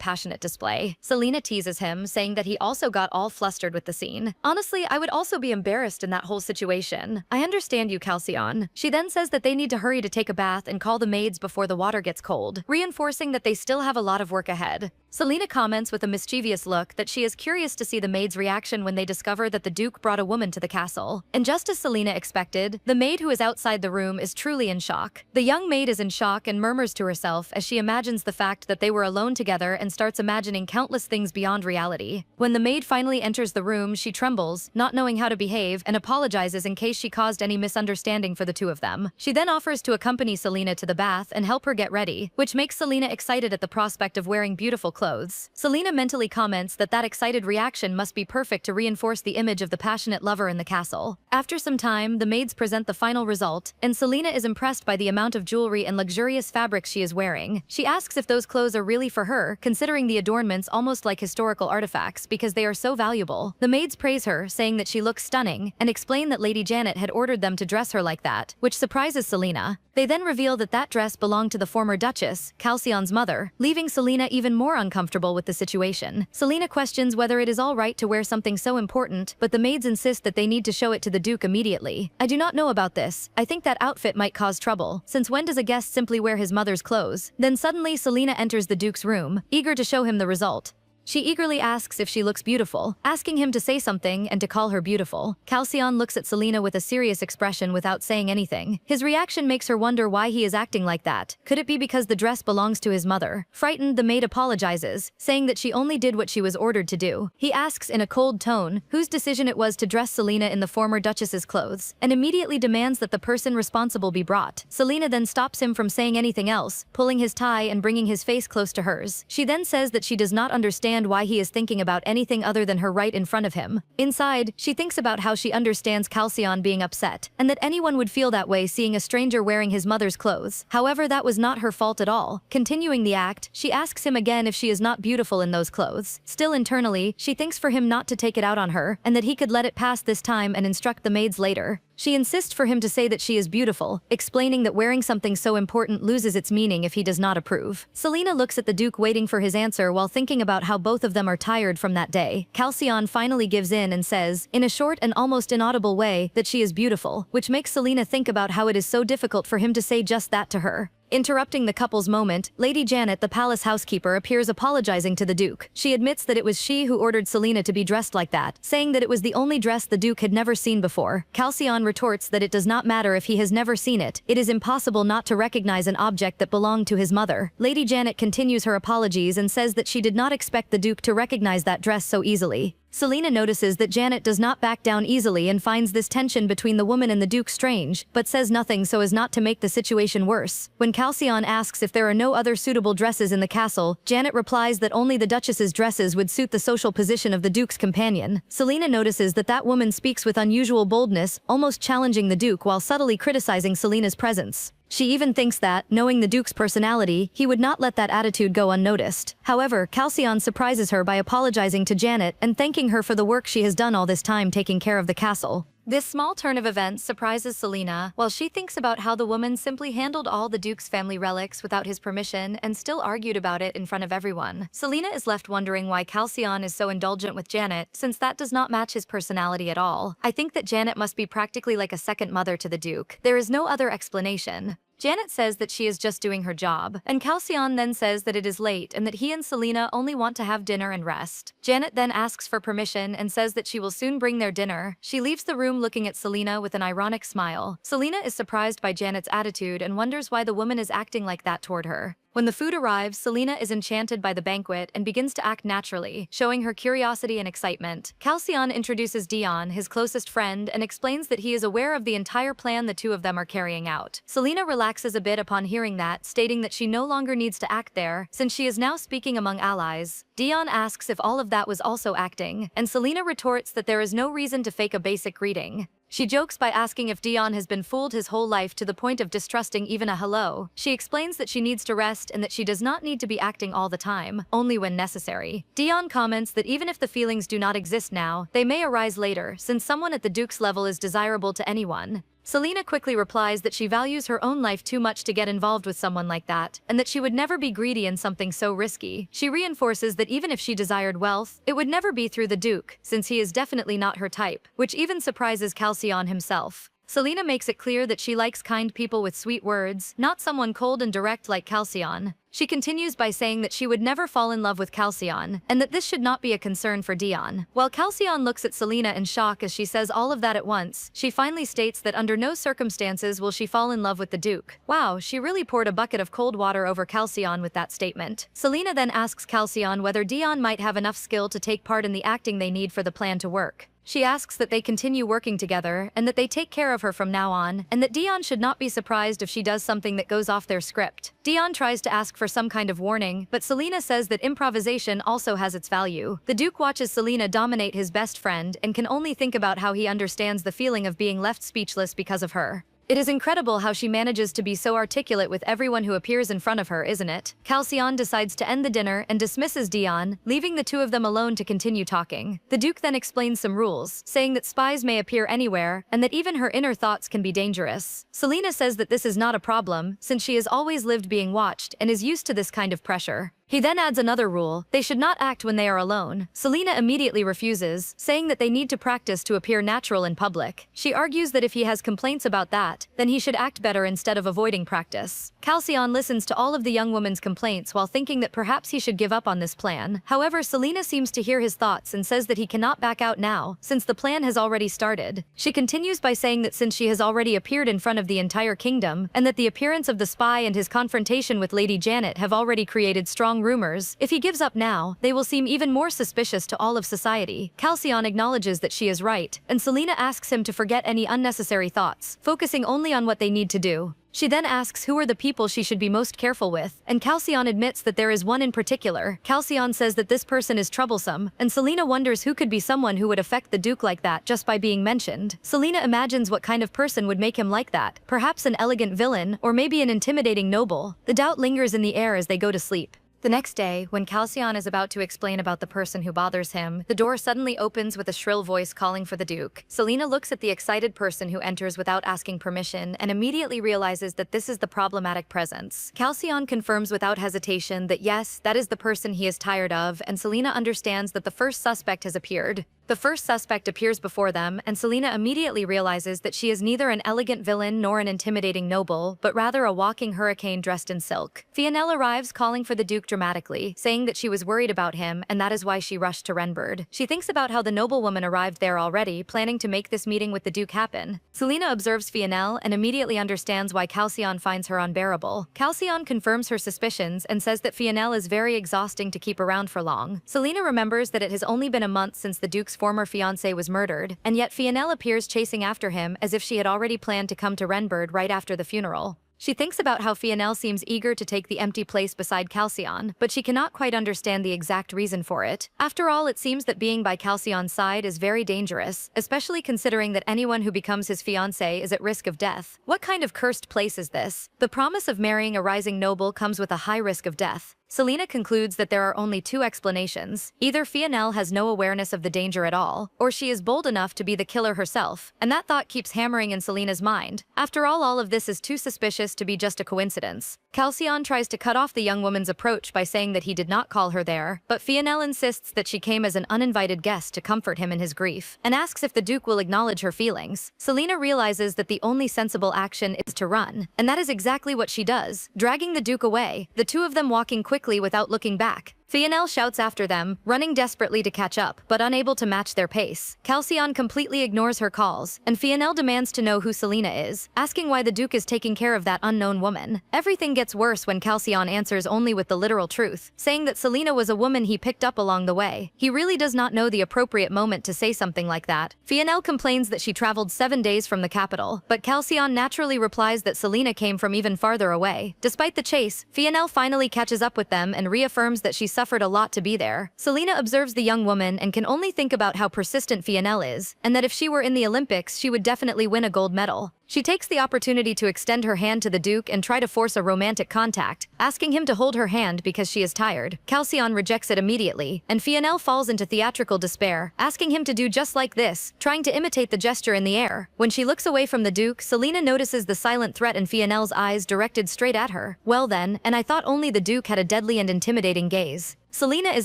passionate display. Selena teases him, saying that he also got all flustered with the scene. Honestly, I would also be embarrassed in that whole situation. I understand you, Calcion. She then says that they need to hurry to take a bath and call the maids before the water gets cold, reinforcing that they still have a lot of work ahead. Selena comments with a mischievous look that she is curious to see the maid's reaction when they discover that the Duke brought a woman to the castle. And just as Selena expected, the maid who is outside the room is truly in shock. The young maid is in shock and murmurs to herself as she imagines the fact that they were alone together and starts imagining countless things beyond reality. When the maid finally enters the room, she trembles, not knowing how to behave, and apologizes in case she caused any misunderstanding for the two of them. She then offers to accompany Selena to the bath and help her get ready, which makes Selena excited at the prospect of wearing beautiful clothes. Selena mentally comments that that excited reaction must be perfect to reinforce the image of the passionate lover in the castle. After some time, the maids present the final result, and Selena is impressed by the amount of jewelry and luxurious fabrics she is wearing. She asks if those clothes are really for her, considering the adornments almost like historical artifacts because they are so valuable. The maids praise her, saying that she looks stunning, and explain that Lady Janet had ordered them to dress her like that, which surprises Selena. They then reveal that that dress belonged to the former Duchess, Calcion's mother, leaving Selena even more uncomfortable with the situation. Selena questions whether it is all right to wear something so important, but the maids insist that they need to show it to the Duke immediately. I do not know about this. I think that outfit might cause trouble, since when does a guest simply wear his mother's clothes? Then suddenly Selena enters the Duke's room, eager to show him the result. She eagerly asks if she looks beautiful, asking him to say something and to call her beautiful. Calcion looks at Selena with a serious expression without saying anything. His reaction makes her wonder why he is acting like that. Could it be because the dress belongs to his mother? Frightened, the maid apologizes, saying that she only did what she was ordered to do. He asks in a cold tone whose decision it was to dress Selena in the former duchess's clothes, and immediately demands that the person responsible be brought. Selena then stops him from saying anything else, pulling his tie and bringing his face close to hers. She then says that she does not understand why he is thinking about anything other than her right in front of him. Inside, she thinks about how she understands Calcion being upset, and that anyone would feel that way seeing a stranger wearing his mother's clothes. However, that was not her fault at all. Continuing the act, she asks him again if she is not beautiful in those clothes. Still internally, she thinks for him not to take it out on her, and that he could let it pass this time and instruct the maids later. She insists for him to say that she is beautiful, explaining that wearing something so important loses its meaning if he does not approve. Selena looks at the Duke waiting for his answer while thinking about how both of them are tired from that day. Calcion finally gives in and says, in a short and almost inaudible way, that she is beautiful, which makes Selena think about how it is so difficult for him to say just that to her. Interrupting the couple's moment, Lady Janet, the palace housekeeper, appears apologizing to the Duke. She admits that it was she who ordered Selena to be dressed like that, saying that it was the only dress the Duke had never seen before. Calcion retorts that it does not matter if he has never seen it. It is impossible not to recognize an object that belonged to his mother. Lady Janet continues her apologies and says that she did not expect the Duke to recognize that dress so easily. Selena notices that Janet does not back down easily and finds this tension between the woman and the Duke strange, but says nothing so as not to make the situation worse. When Calcion asks if there are no other suitable dresses in the castle, Janet replies that only the Duchess's dresses would suit the social position of the Duke's companion. Selena notices that that woman speaks with unusual boldness, almost challenging the Duke while subtly criticizing Selena's presence. She even thinks that, knowing the Duke's personality, he would not let that attitude go unnoticed. However, Calcion surprises her by apologizing to Janet and thanking her for the work she has done all this time taking care of the castle. This small turn of events surprises Selena, while she thinks about how the woman simply handled all the Duke's family relics without his permission and still argued about it in front of everyone. Selena is left wondering why Calcion is so indulgent with Janet, since that does not match his personality at all. I think that Janet must be practically like a second mother to the Duke. There is no other explanation. Janet says that she is just doing her job, and Calcion then says that it is late and that he and Selena only want to have dinner and rest. Janet then asks for permission and says that she will soon bring their dinner. She leaves the room looking at Selena with an ironic smile. Selena is surprised by Janet's attitude and wonders why the woman is acting like that toward her. When the food arrives, Selena is enchanted by the banquet and begins to act naturally, showing her curiosity and excitement. Calcion introduces Dion, his closest friend, and explains that he is aware of the entire plan the two of them are carrying out. Selena relaxes a bit upon hearing that, stating that she no longer needs to act there, since she is now speaking among allies. Dion asks if all of that was also acting, and Selena retorts that there is no reason to fake a basic greeting. She jokes by asking if Dion has been fooled his whole life to the point of distrusting even a hello. She explains that she needs to rest and that she does not need to be acting all the time, only when necessary. Dion comments that even if the feelings do not exist now, they may arise later, since someone at the Duke's level is desirable to anyone. Selena quickly replies that she values her own life too much to get involved with someone like that, and that she would never be greedy in something so risky. She reinforces that even if she desired wealth, it would never be through the Duke, since he is definitely not her type, which even surprises Calcion himself. Selena makes it clear that she likes kind people with sweet words, not someone cold and direct like Calcion. She continues by saying that she would never fall in love with Calcion, and that this should not be a concern for Dion. While Calcion looks at Selena in shock as she says all of that at once, she finally states that under no circumstances will she fall in love with the Duke. Wow, she really poured a bucket of cold water over Calcion with that statement. Selena then asks Calcion whether Dion might have enough skill to take part in the acting they need for the plan to work. She asks that they continue working together, and that they take care of her from now on, and that Dion should not be surprised if she does something that goes off their script. Dion tries to ask for some kind of warning, but Selena says that improvisation also has its value. The Duke watches Selena dominate his best friend and can only think about how he understands the feeling of being left speechless because of her. It is incredible how she manages to be so articulate with everyone who appears in front of her, isn't it? Calcion decides to end the dinner and dismisses Dion, leaving the two of them alone to continue talking. The Duke then explains some rules, saying that spies may appear anywhere, and that even her inner thoughts can be dangerous. Selena says that this is not a problem, since she has always lived being watched and is used to this kind of pressure. He then adds another rule: they should not act when they are alone. Selena immediately refuses, saying that they need to practice to appear natural in public. She argues that if he has complaints about that, then he should act better instead of avoiding practice. Halcyon listens to all of the young woman's complaints while thinking that perhaps he should give up on this plan. However, Selena seems to hear his thoughts and says that he cannot back out now, since the plan has already started. She continues by saying that since she has already appeared in front of the entire kingdom, and that the appearance of the spy and his confrontation with Lady Janet have already created strong rumors, if he gives up now, they will seem even more suspicious to all of society. Halcyon acknowledges that she is right, and Selena asks him to forget any unnecessary thoughts, focusing only on what they need to do. She then asks who are the people she should be most careful with, and Halcyon admits that there is one in particular. Halcyon says that this person is troublesome, and Selena wonders who could be someone who would affect the Duke like that just by being mentioned. Selena imagines what kind of person would make him like that, perhaps an elegant villain, or maybe an intimidating noble. The doubt lingers in the air as they go to sleep. The next day, when Halcyon is about to explain about the person who bothers him, the door suddenly opens with a shrill voice calling for the Duke. Selena looks at the excited person who enters without asking permission and immediately realizes that this is the problematic presence. Halcyon confirms without hesitation that yes, that is the person he is tired of, and Selena understands that the first suspect has appeared. The first suspect appears before them, and Selena immediately realizes that she is neither an elegant villain nor an intimidating noble, but rather a walking hurricane dressed in silk. Fionelle arrives calling for the Duke dramatically, saying that she was worried about him, and that is why she rushed to Renbird. She thinks about how the noblewoman arrived there already, planning to make this meeting with the Duke happen. Selena observes Fionelle and immediately understands why Halcyon finds her unbearable. Halcyon confirms her suspicions and says that Fionelle is very exhausting to keep around for long. Selena remembers that it has only been a month since the Duke's former fiancé was murdered, and yet Fionelle appears chasing after him as if she had already planned to come to Renbird right after the funeral. She thinks about how Fionelle seems eager to take the empty place beside Halcyon, but she cannot quite understand the exact reason for it. After all, it seems that being by Halcyon's side is very dangerous, especially considering that anyone who becomes his fiancé is at risk of death. What kind of cursed place is this? The promise of marrying a rising noble comes with a high risk of death. Selena concludes that there are only two explanations. Either Fionelle has no awareness of the danger at all, or she is bold enough to be the killer herself, and that thought keeps hammering in Selena's mind. After all of this is too suspicious to be just a coincidence. Halcyon tries to cut off the young woman's approach by saying that he did not call her there, but Fionelle insists that she came as an uninvited guest to comfort him in his grief, and asks if the Duke will acknowledge her feelings. Selena realizes that the only sensible action is to run, and that is exactly what she does, dragging the Duke away, the two of them walking quickly without looking back. Fionelle shouts after them, running desperately to catch up, but unable to match their pace. Halcyon completely ignores her calls, and Fionelle demands to know who Selena is, asking why the Duke is taking care of that unknown woman. Everything gets worse when Halcyon answers only with the literal truth, saying that Selena was a woman he picked up along the way. He really does not know the appropriate moment to say something like that. Fionelle complains that she traveled 7 days from the capital, but Halcyon naturally replies that Selena came from even farther away. Despite the chase, Fionelle finally catches up with them and reaffirms that she suffered a lot to be there. Selena observes the young woman and can only think about how persistent Fionelle is, and that if she were in the Olympics, she would definitely win a gold medal. She takes the opportunity to extend her hand to the Duke and try to force a romantic contact, asking him to hold her hand because she is tired. Halcyon rejects it immediately, and Fionelle falls into theatrical despair, asking him to do just like this, trying to imitate the gesture in the air. When she looks away from the Duke, Selena notices the silent threat in Fionelle's eyes directed straight at her. Well then, and I thought only the Duke had a deadly and intimidating gaze. Selena is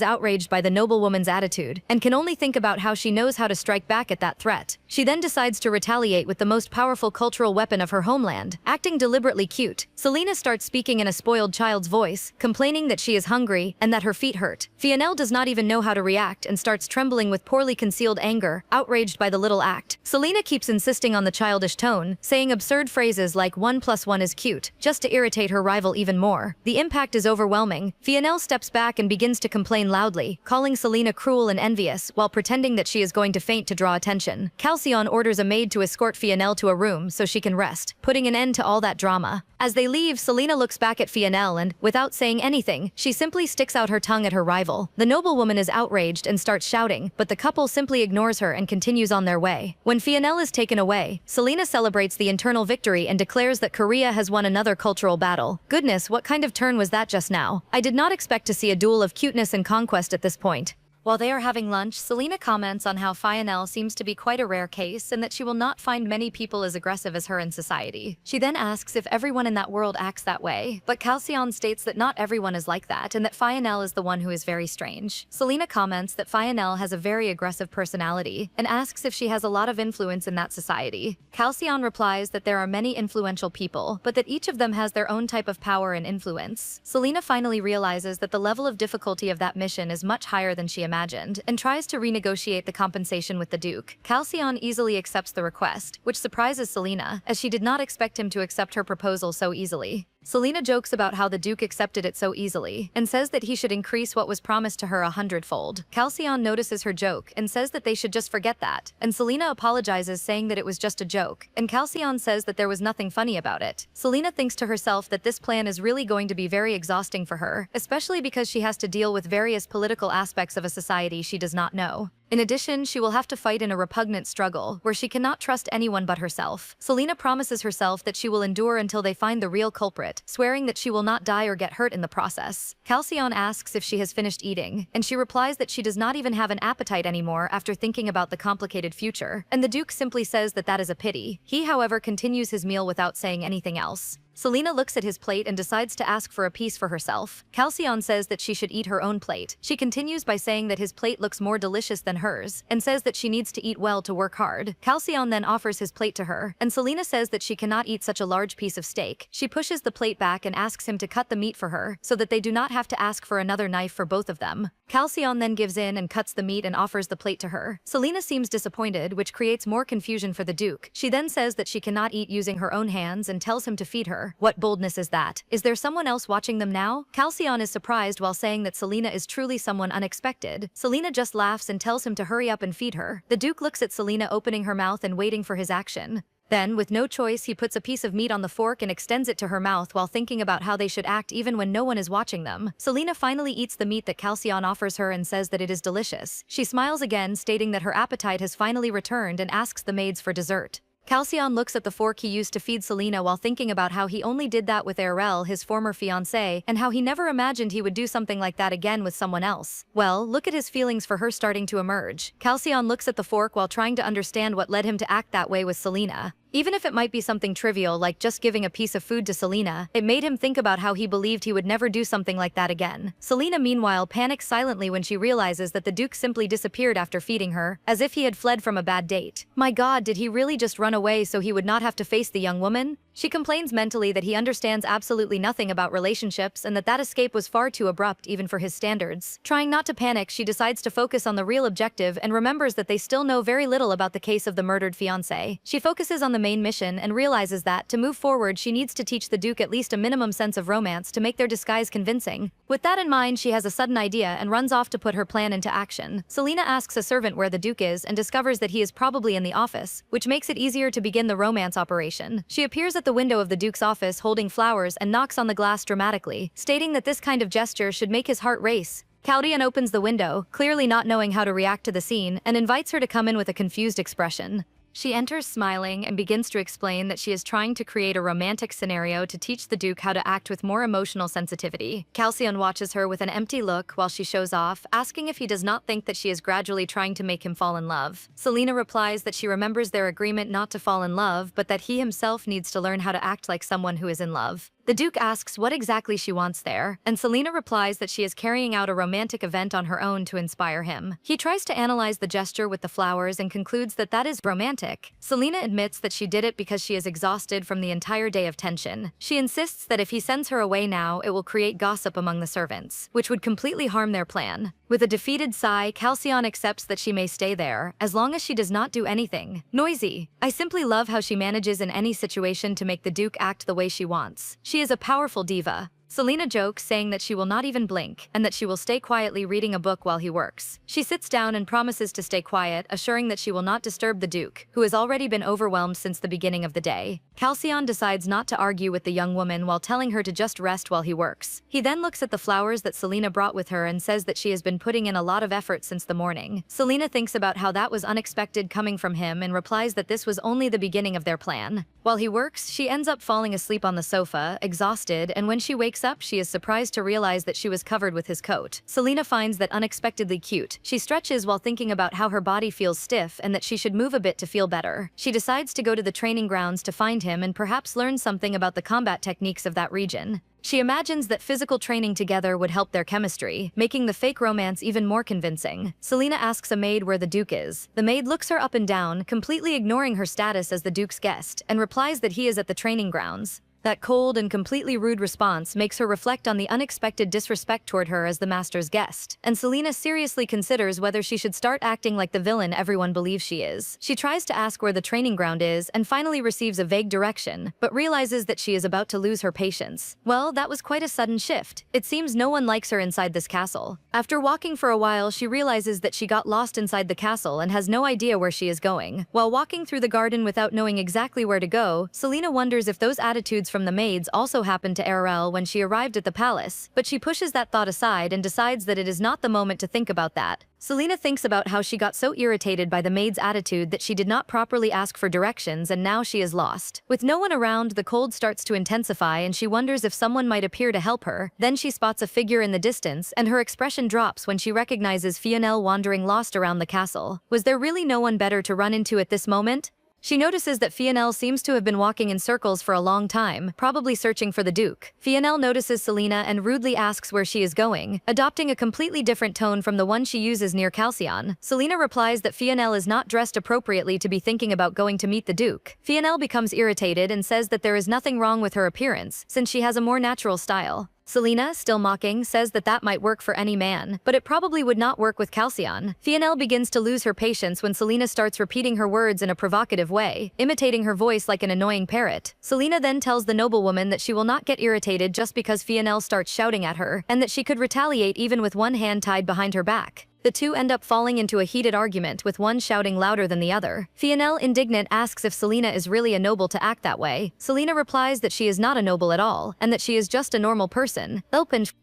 outraged by the noblewoman's attitude, and can only think about how she knows how to strike back at that threat. She then decides to retaliate with the most powerful cultural weapon of her homeland. Acting deliberately cute, Selena starts speaking in a spoiled child's voice, complaining that she is hungry and that her feet hurt. Fionelle does not even know how to react and starts trembling with poorly concealed anger, outraged by the little act. Selena keeps insisting on the childish tone, saying absurd phrases like 1 + 1 is cute, just to irritate her rival even more. The impact is overwhelming. Fionelle steps back and begins to complain loudly, calling Selena cruel and envious while pretending that she is going to faint to draw attention. Halcyon orders a maid to escort Fionelle to a room so she can rest, putting an end to all that drama. As they leave, Selena looks back at Fionelle and, without saying anything, she simply sticks out her tongue at her rival. The noblewoman is outraged and starts shouting, but the couple simply ignores her and continues on their way. When Fionelle is taken away, Selena celebrates the internal victory and declares that Korea has won another cultural battle. Goodness, what kind of turn was that just now? I did not expect to see a duel of cuteness and conquest at this point. While they are having lunch, Selena comments on how Fionel seems to be quite a rare case and that she will not find many people as aggressive as her in society. She then asks if everyone in that world acts that way, but Calcion states that not everyone is like that and that Fionel is the one who is very strange. Selena comments that Fionel has a very aggressive personality and asks if she has a lot of influence in that society. Calcion replies that there are many influential people, but that each of them has their own type of power and influence. Selena finally realizes that the level of difficulty of that mission is much higher than she imagined and tries to renegotiate the compensation with the Duke. Calcion easily accepts the request, which surprises Selena, as she did not expect him to accept her proposal so easily. Selena jokes about how the Duke accepted it so easily, and says that he should increase what was promised to her 100-fold. Calcion notices her joke and says that they should just forget that, and Selena apologizes saying that it was just a joke, and Calcion says that there was nothing funny about it. Selena thinks to herself that this plan is really going to be very exhausting for her, especially because she has to deal with various political aspects of a society she does not know. In addition, she will have to fight in a repugnant struggle, where she cannot trust anyone but herself. Selena promises herself that she will endure until they find the real culprit, swearing that she will not die or get hurt in the process. Calcion asks if she has finished eating, and she replies that she does not even have an appetite anymore after thinking about the complicated future, and the Duke simply says that that is a pity. He, however, continues his meal without saying anything else. Selena looks at his plate and decides to ask for a piece for herself. Calcion says that she should eat her own plate. She continues by saying that his plate looks more delicious than hers, and says that she needs to eat well to work hard. Calcion then offers his plate to her, and Selena says that she cannot eat such a large piece of steak. She pushes the plate back and asks him to cut the meat for her, so that they do not have to ask for another knife for both of them. Calcion then gives in and cuts the meat and offers the plate to her. Selena seems disappointed, which creates more confusion for the Duke. She then says that she cannot eat using her own hands and tells him to feed her. What boldness is that? Is there someone else watching them now? Calcion is surprised while saying that Selena is truly someone unexpected. Selena just laughs and tells him to hurry up and feed her. The Duke looks at Selena opening her mouth and waiting for his action. Then, with no choice, he puts a piece of meat on the fork and extends it to her mouth while thinking about how they should act even when no one is watching them. Selena finally eats the meat that Calcion offers her and says that it is delicious. She smiles again, stating that her appetite has finally returned, and asks the maids for dessert. Calcion looks at the fork he used to feed Selena while thinking about how he only did that with Arel, his former fiancée, and how he never imagined he would do something like that again with someone else. Well, look at his feelings for her starting to emerge. Calcion looks at the fork while trying to understand what led him to act that way with Selena. Even if it might be something trivial like just giving a piece of food to Selena, it made him think about how he believed he would never do something like that again. Selena, meanwhile, panics silently when she realizes that the Duke simply disappeared after feeding her, as if he had fled from a bad date. My God, did he really just run away so he would not have to face the young woman? She complains mentally that he understands absolutely nothing about relationships and that that escape was far too abrupt even for his standards. Trying not to panic, she decides to focus on the real objective and remembers that they still know very little about the case of the murdered fiancé. She focuses on the main mission and realizes that, to move forward, she needs to teach the Duke at least a minimum sense of romance to make their disguise convincing. With that in mind, she has a sudden idea and runs off to put her plan into action. Selena asks a servant where the Duke is and discovers that he is probably in the office, which makes it easier to begin the romance operation. She appears at the window of the Duke's office holding flowers and knocks on the glass dramatically, stating that this kind of gesture should make his heart race. Caldian opens the window, clearly not knowing how to react to the scene, and invites her to come in with a confused expression. She enters smiling and begins to explain that she is trying to create a romantic scenario to teach the Duke how to act with more emotional sensitivity. Calcion watches her with an empty look while she shows off, asking if he does not think that she is gradually trying to make him fall in love. Selena replies that she remembers their agreement not to fall in love, but that he himself needs to learn how to act like someone who is in love. The Duke asks what exactly she wants there, and Selena replies that she is carrying out a romantic event on her own to inspire him. He tries to analyze the gesture with the flowers and concludes that that is romantic. Selena admits that she did it because she is exhausted from the entire day of tension. She insists that if he sends her away now, it will create gossip among the servants, which would completely harm their plan. With a defeated sigh, Calcion accepts that she may stay there, as long as she does not do anything noisy. I simply love how she manages in any situation to make the Duke act the way she wants. She is a powerful diva. Selena jokes, saying that she will not even blink, and that she will stay quietly reading a book while he works. She sits down and promises to stay quiet, assuring that she will not disturb the Duke, who has already been overwhelmed since the beginning of the day. Calcion decides not to argue with the young woman while telling her to just rest while he works. He then looks at the flowers that Selena brought with her and says that she has been putting in a lot of effort since the morning. Selena thinks about how that was unexpected coming from him and replies that this was only the beginning of their plan. While he works, she ends up falling asleep on the sofa, exhausted, and when she wakes looks up, she is surprised to realize that she was covered with his coat. Selena finds that unexpectedly cute. She stretches while thinking about how her body feels stiff and that she should move a bit to feel better. She decides to go to the training grounds to find him and perhaps learn something about the combat techniques of that region. She imagines that physical training together would help their chemistry, making the fake romance even more convincing. Selena asks a maid where the Duke is. The maid looks her up and down, completely ignoring her status as the Duke's guest, and replies that he is at the training grounds. That cold and completely rude response makes her reflect on the unexpected disrespect toward her as the master's guest, and Selena seriously considers whether she should start acting like the villain everyone believes she is. She tries to ask where the training ground is and finally receives a vague direction, but realizes that she is about to lose her patience. Well, that was quite a sudden shift. It seems no one likes her inside this castle. After walking for a while, she realizes that she got lost inside the castle and has no idea where she is going. While walking through the garden without knowing exactly where to go, Selena wonders if those attitudes from the maids also happened to Arel when she arrived at the palace, but she pushes that thought aside and decides that it is not the moment to think about that. Selena thinks about how she got so irritated by the maid's attitude that she did not properly ask for directions and now she is lost. With no one around, the cold starts to intensify and she wonders if someone might appear to help her. Then she spots a figure in the distance and her expression drops when she recognizes Fionel wandering lost around the castle. Was there really no one better to run into at this moment? She notices that Fionel seems to have been walking in circles for a long time, probably searching for the Duke. Fionel notices Selena and rudely asks where she is going, adopting a completely different tone from the one she uses near Calcion. Selena replies that Fionel is not dressed appropriately to be thinking about going to meet the Duke. Fionel becomes irritated and says that there is nothing wrong with her appearance, since she has a more natural style. Selena, still mocking, says that that might work for any man, but it probably would not work with Calcion. Fionel begins to lose her patience when Selena starts repeating her words in a provocative way, imitating her voice like an annoying parrot. Selena then tells the noblewoman that she will not get irritated just because Fionel starts shouting at her, and that she could retaliate even with one hand tied behind her back. The two end up falling into a heated argument with one shouting louder than the other. Fionel, indignant, asks if Selena is really a noble to act that way. Selena replies that she is not a noble at all, and that she is just a normal person.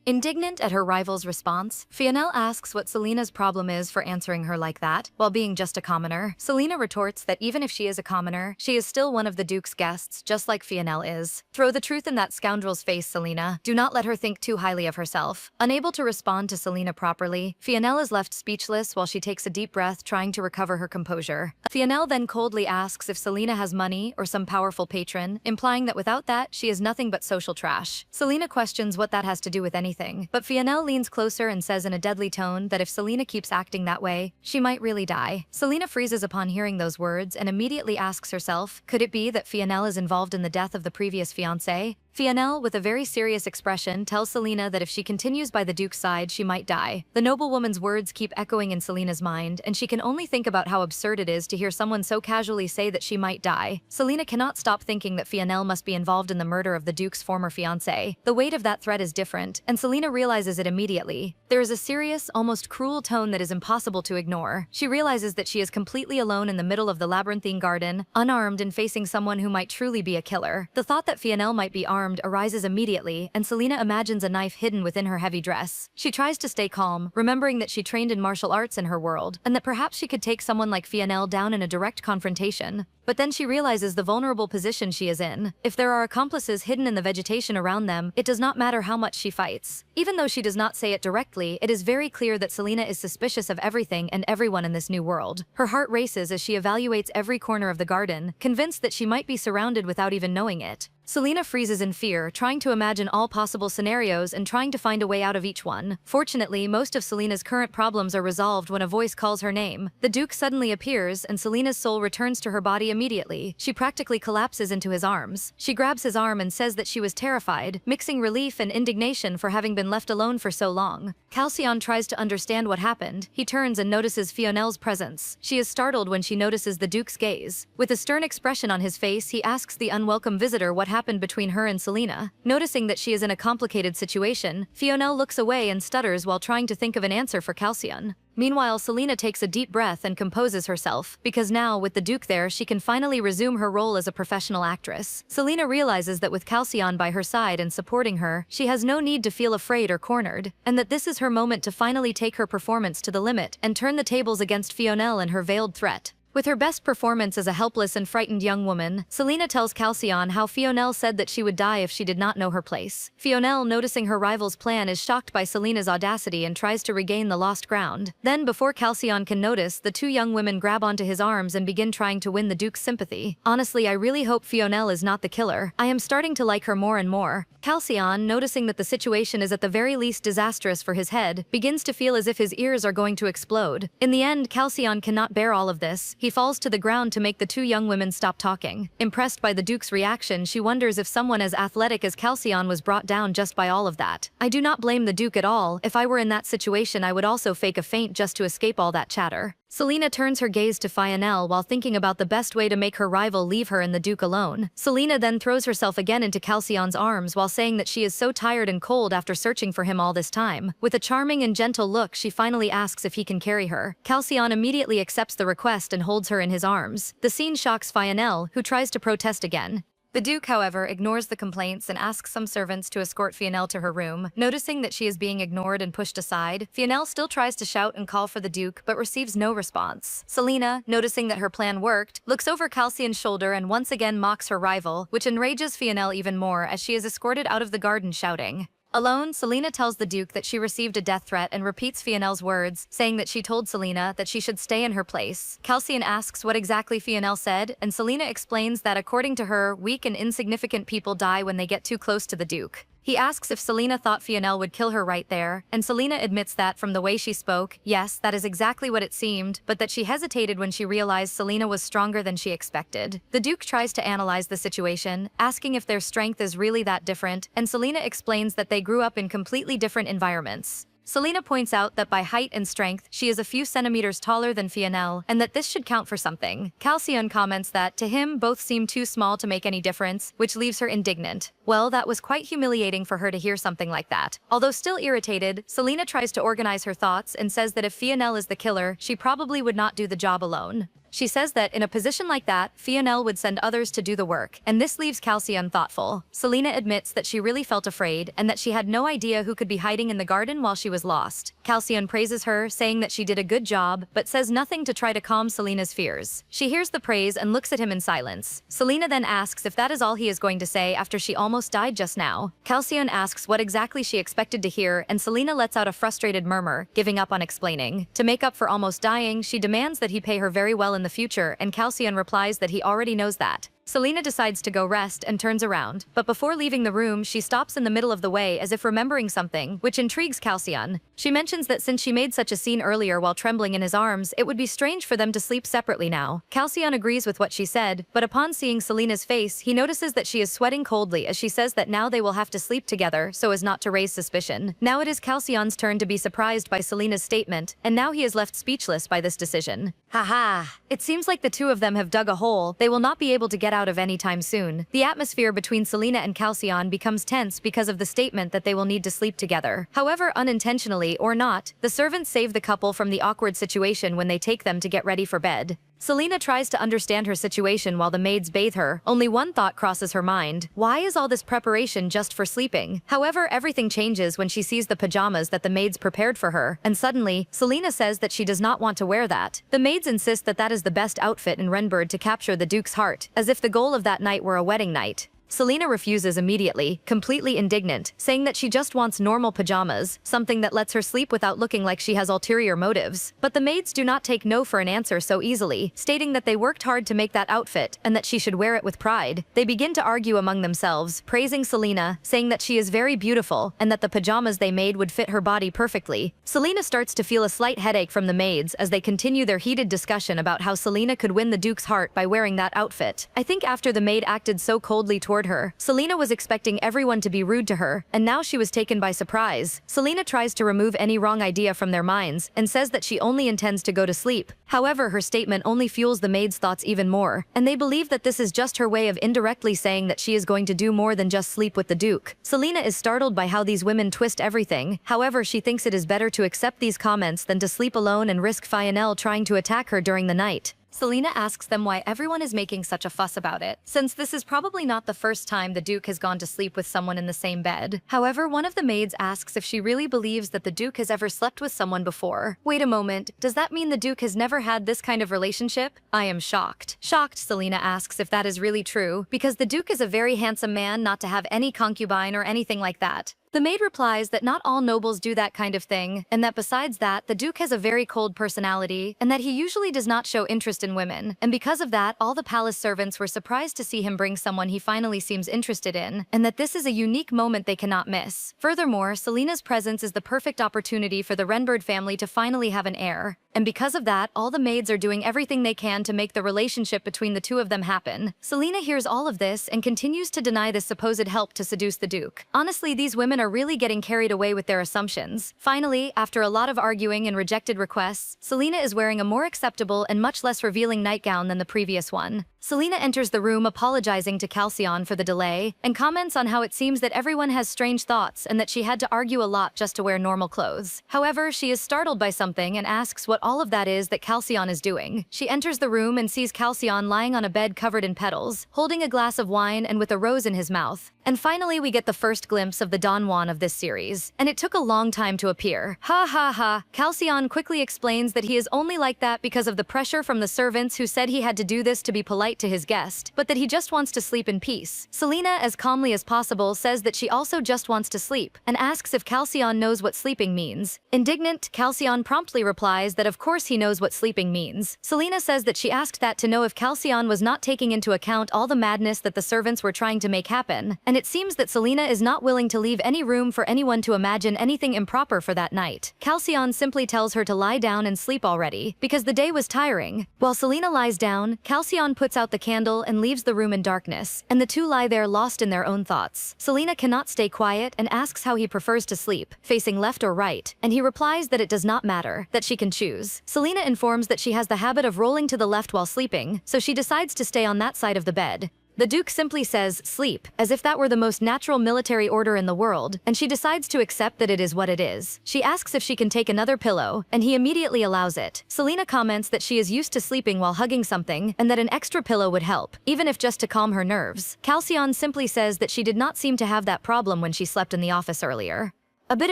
Indignant at her rival's response, Fionel asks what Selena's problem is for answering her like that, while being just a commoner. Selena retorts that even if she is a commoner, she is still one of the Duke's guests, just like Fionel is. Throw the truth in that scoundrel's face, Selena. Do not let her think too highly of herself. Unable to respond to Selena properly, Fionel is left speechless while she takes a deep breath, trying to recover her composure. Fionel then coldly asks if Selena has money or some powerful patron, implying that without that, she is nothing but social trash. Selena questions what that has to do with anything, but Fionel leans closer and says in a deadly tone that if Selena keeps acting that way, she might really die. Selena freezes upon hearing those words and immediately asks herself, could it be that Fionel is involved in the death of the previous fiancé? Fionel, with a very serious expression, tells Selena that if she continues by the Duke's side, she might die. The noblewoman's words keep echoing in Selena's mind, and she can only think about how absurd it is to hear someone so casually say that she might die. Selena cannot stop thinking that Fionel must be involved in the murder of the Duke's former fiancé. The weight of that threat is different, and Selena realizes it immediately. There is a serious, almost cruel tone that is impossible to ignore. She realizes that she is completely alone in the middle of the labyrinthine garden, unarmed and facing someone who might truly be a killer. The thought that Fionel might be armed arises immediately, and Selena imagines a knife hidden within her heavy dress. She tries to stay calm, remembering that she trained in martial arts in her world, and that perhaps she could take someone like Fionel down in a direct confrontation. But then she realizes the vulnerable position she is in. If there are accomplices hidden in the vegetation around them, it does not matter how much she fights. Even though she does not say it directly, it is very clear that Selena is suspicious of everything and everyone in this new world. Her heart races as she evaluates every corner of the garden, convinced that she might be surrounded without even knowing it. Selena freezes in fear, trying to imagine all possible scenarios and trying to find a way out of each one. Fortunately, most of Selena's current problems are resolved when a voice calls her name. The Duke suddenly appears, and Selena's soul returns to her body immediately. She practically collapses into his arms. She grabs his arm and says that she was terrified, mixing relief and indignation for having been left alone for so long. Calcion tries to understand what happened. He turns and notices Fionel's presence. She is startled when she notices the Duke's gaze. With a stern expression on his face, he asks the unwelcome visitor what happened between her and Selena. Noticing that she is in a complicated situation, Fionel looks away and stutters while trying to think of an answer for Calcion. Meanwhile, Selena takes a deep breath and composes herself, because now, with the Duke there, she can finally resume her role as a professional actress. Selena realizes that with Calcion by her side and supporting her, she has no need to feel afraid or cornered, and that this is her moment to finally take her performance to the limit and turn the tables against Fionel and her veiled threat. With her best performance as a helpless and frightened young woman, Selena tells Calcion how Fionel said that she would die if she did not know her place. Fionel, noticing her rival's plan, is shocked by Selena's audacity and tries to regain the lost ground. Then, before Calcion can notice, the two young women grab onto his arms and begin trying to win the Duke's sympathy. Honestly, I really hope Fionel is not the killer. I am starting to like her more and more. Calcion, noticing that the situation is at the very least disastrous for his head, begins to feel as if his ears are going to explode. In the end, Calcion cannot bear all of this. He falls to the ground to make the two young women stop talking. Impressed by the Duke's reaction, she wonders if someone as athletic as Calcion was brought down just by all of that. I do not blame the Duke at all. If I were in that situation, I would also fake a faint just to escape all that chatter. Selena turns her gaze to Fionel while thinking about the best way to make her rival leave her and the Duke alone. Selena then throws herself again into Calcion's arms while saying that she is so tired and cold after searching for him all this time. With a charming and gentle look, she finally asks if he can carry her. Calcion immediately accepts the request and holds her in his arms. The scene shocks Fionel, who tries to protest again. The Duke, however, ignores the complaints and asks some servants to escort Fionel to her room. Noticing that she is being ignored and pushed aside, Fionel still tries to shout and call for the Duke, but receives no response. Selena, noticing that her plan worked, looks over Calcion's shoulder and once again mocks her rival, which enrages Fionel even more as she is escorted out of the garden shouting. Alone, Selena tells the Duke that she received a death threat and repeats Fionel's words, saying that she told Selena that she should stay in her place. Calcion asks what exactly Fionel said, and Selena explains that according to her, weak and insignificant people die when they get too close to the Duke. He asks if Selena thought Fionel would kill her right there, and Selena admits that from the way she spoke, yes, that is exactly what it seemed, but that she hesitated when she realized Selena was stronger than she expected. The Duke tries to analyze the situation, asking if their strength is really that different, and Selena explains that they grew up in completely different environments. Selena points out that by height and strength, she is a few centimeters taller than Fionel, and that this should count for something. Calcion comments that, to him, both seem too small to make any difference, which leaves her indignant. Well, that was quite humiliating for her to hear something like that. Although still irritated, Selena tries to organize her thoughts and says that if Fionel is the killer, she probably would not do the job alone. She says that in a position like that, Fionel would send others to do the work, and this leaves Calcion thoughtful. Selena admits that she really felt afraid and that she had no idea who could be hiding in the garden while she was lost. Calcion praises her, saying that she did a good job, but says nothing to try to calm Selena's fears. She hears the praise and looks at him in silence. Selena then asks if that is all he is going to say after she almost died just now. Calcion asks what exactly she expected to hear, and Selena lets out a frustrated murmur, giving up on explaining. To make up for almost dying, she demands that he pay her very well in the future, and Calcion replies that he already knows that. Selena decides to go rest and turns around, but before leaving the room, she stops in the middle of the way as if remembering something, which intrigues Calcion. She mentions that since she made such a scene earlier while trembling in his arms, it would be strange for them to sleep separately now. Calcion agrees with what she said, but upon seeing Selena's face, he notices that she is sweating coldly as she says that now they will have to sleep together so as not to raise suspicion. Now it is Calcion's turn to be surprised by Selena's statement, and now he is left speechless by this decision. Haha! It seems like the two of them have dug a hole they will not be able to get out of anytime soon. The atmosphere between Selena and Calcion becomes tense because of the statement that they will need to sleep together. However, unintentionally or not, the servants save the couple from the awkward situation when they take them to get ready for bed. Selena tries to understand her situation while the maids bathe her. Only one thought crosses her mind. Why is all this preparation just for sleeping? However, everything changes when she sees the pajamas that the maids prepared for her, and suddenly, Selena says that she does not want to wear that. The maids insist that that is the best outfit in Renbird to capture the Duke's heart, as if the goal of that night were a wedding night. Selena refuses immediately, completely indignant, saying that she just wants normal pajamas, something that lets her sleep without looking like she has ulterior motives. But the maids do not take no for an answer so easily, stating that they worked hard to make that outfit and that she should wear it with pride. They begin to argue among themselves, praising Selena, saying that she is very beautiful and that the pajamas they made would fit her body perfectly. Selena starts to feel a slight headache from the maids as they continue their heated discussion about how Selena could win the Duke's heart by wearing that outfit. I think after the maid acted so coldly toward her, Selena was expecting everyone to be rude to her, and now she was taken by surprise. Selena tries to remove any wrong idea from their minds and says that she only intends to go to sleep. However, her statement only fuels the maids' thoughts even more, and they believe that this is just her way of indirectly saying that she is going to do more than just sleep with the Duke. Selena is startled by how these women twist everything. However, she thinks it is better to accept these comments than to sleep alone and risk Fionel trying to attack her during the night. Selena asks them why everyone is making such a fuss about it, since this is probably not the first time the Duke has gone to sleep with someone in the same bed. However, one of the maids asks if she really believes that the Duke has ever slept with someone before. Wait a moment, does that mean the Duke has never had this kind of relationship? I am shocked. Shocked, Selena asks if that is really true, because the Duke is a very handsome man not to have any concubine or anything like that. The maid replies that not all nobles do that kind of thing, and that besides that, the Duke has a very cold personality, and that he usually does not show interest in women, and because of that, all the palace servants were surprised to see him bring someone he finally seems interested in, and that this is a unique moment they cannot miss. Furthermore, Selena's presence is the perfect opportunity for the Renbird family to finally have an heir, and because of that, all the maids are doing everything they can to make the relationship between the two of them happen. Selena hears all of this and continues to deny this supposed help to seduce the Duke. Honestly, these women are really getting carried away with their assumptions. Finally, after a lot of arguing and rejected requests, Selena is wearing a more acceptable and much less revealing nightgown than the previous one. Selena enters the room apologizing to Calcion for the delay, and comments on how it seems that everyone has strange thoughts and that she had to argue a lot just to wear normal clothes. However, she is startled by something and asks what all of that is that Calcion is doing. She enters the room and sees Calcion lying on a bed covered in petals, holding a glass of wine and with a rose in his mouth. And finally, we get the first glimpse of the Don Juan of this series, and it took a long time to appear. Ha ha ha. Calcion quickly explains that he is only like that because of the pressure from the servants who said he had to do this to be polite to his guest, but that he just wants to sleep in peace. Selena, as calmly as possible, says that she also just wants to sleep, and asks if Calcion knows what sleeping means. Indignant, Calcion promptly replies that of course he knows what sleeping means. Selena says that she asked that to know if Calcion was not taking into account all the madness that the servants were trying to make happen, and it seems that Selena is not willing to leave any room for anyone to imagine anything improper for that night. Calcion simply tells her to lie down and sleep already, because the day was tiring. While Selena lies down, Calcion puts out the candle and leaves the room in darkness, and the two lie there lost in their own thoughts. Selena cannot stay quiet and asks how he prefers to sleep, facing left or right, and he replies that it does not matter, that she can choose. Selena informs that she has the habit of rolling to the left while sleeping, so she decides to stay on that side of the bed. The Duke simply says, sleep, as if that were the most natural military order in the world, and she decides to accept that it is what it is. She asks if she can take another pillow, and he immediately allows it. Selena comments that she is used to sleeping while hugging something, and that an extra pillow would help, even if just to calm her nerves. Calcion simply says that she did not seem to have that problem when she slept in the office earlier. A bit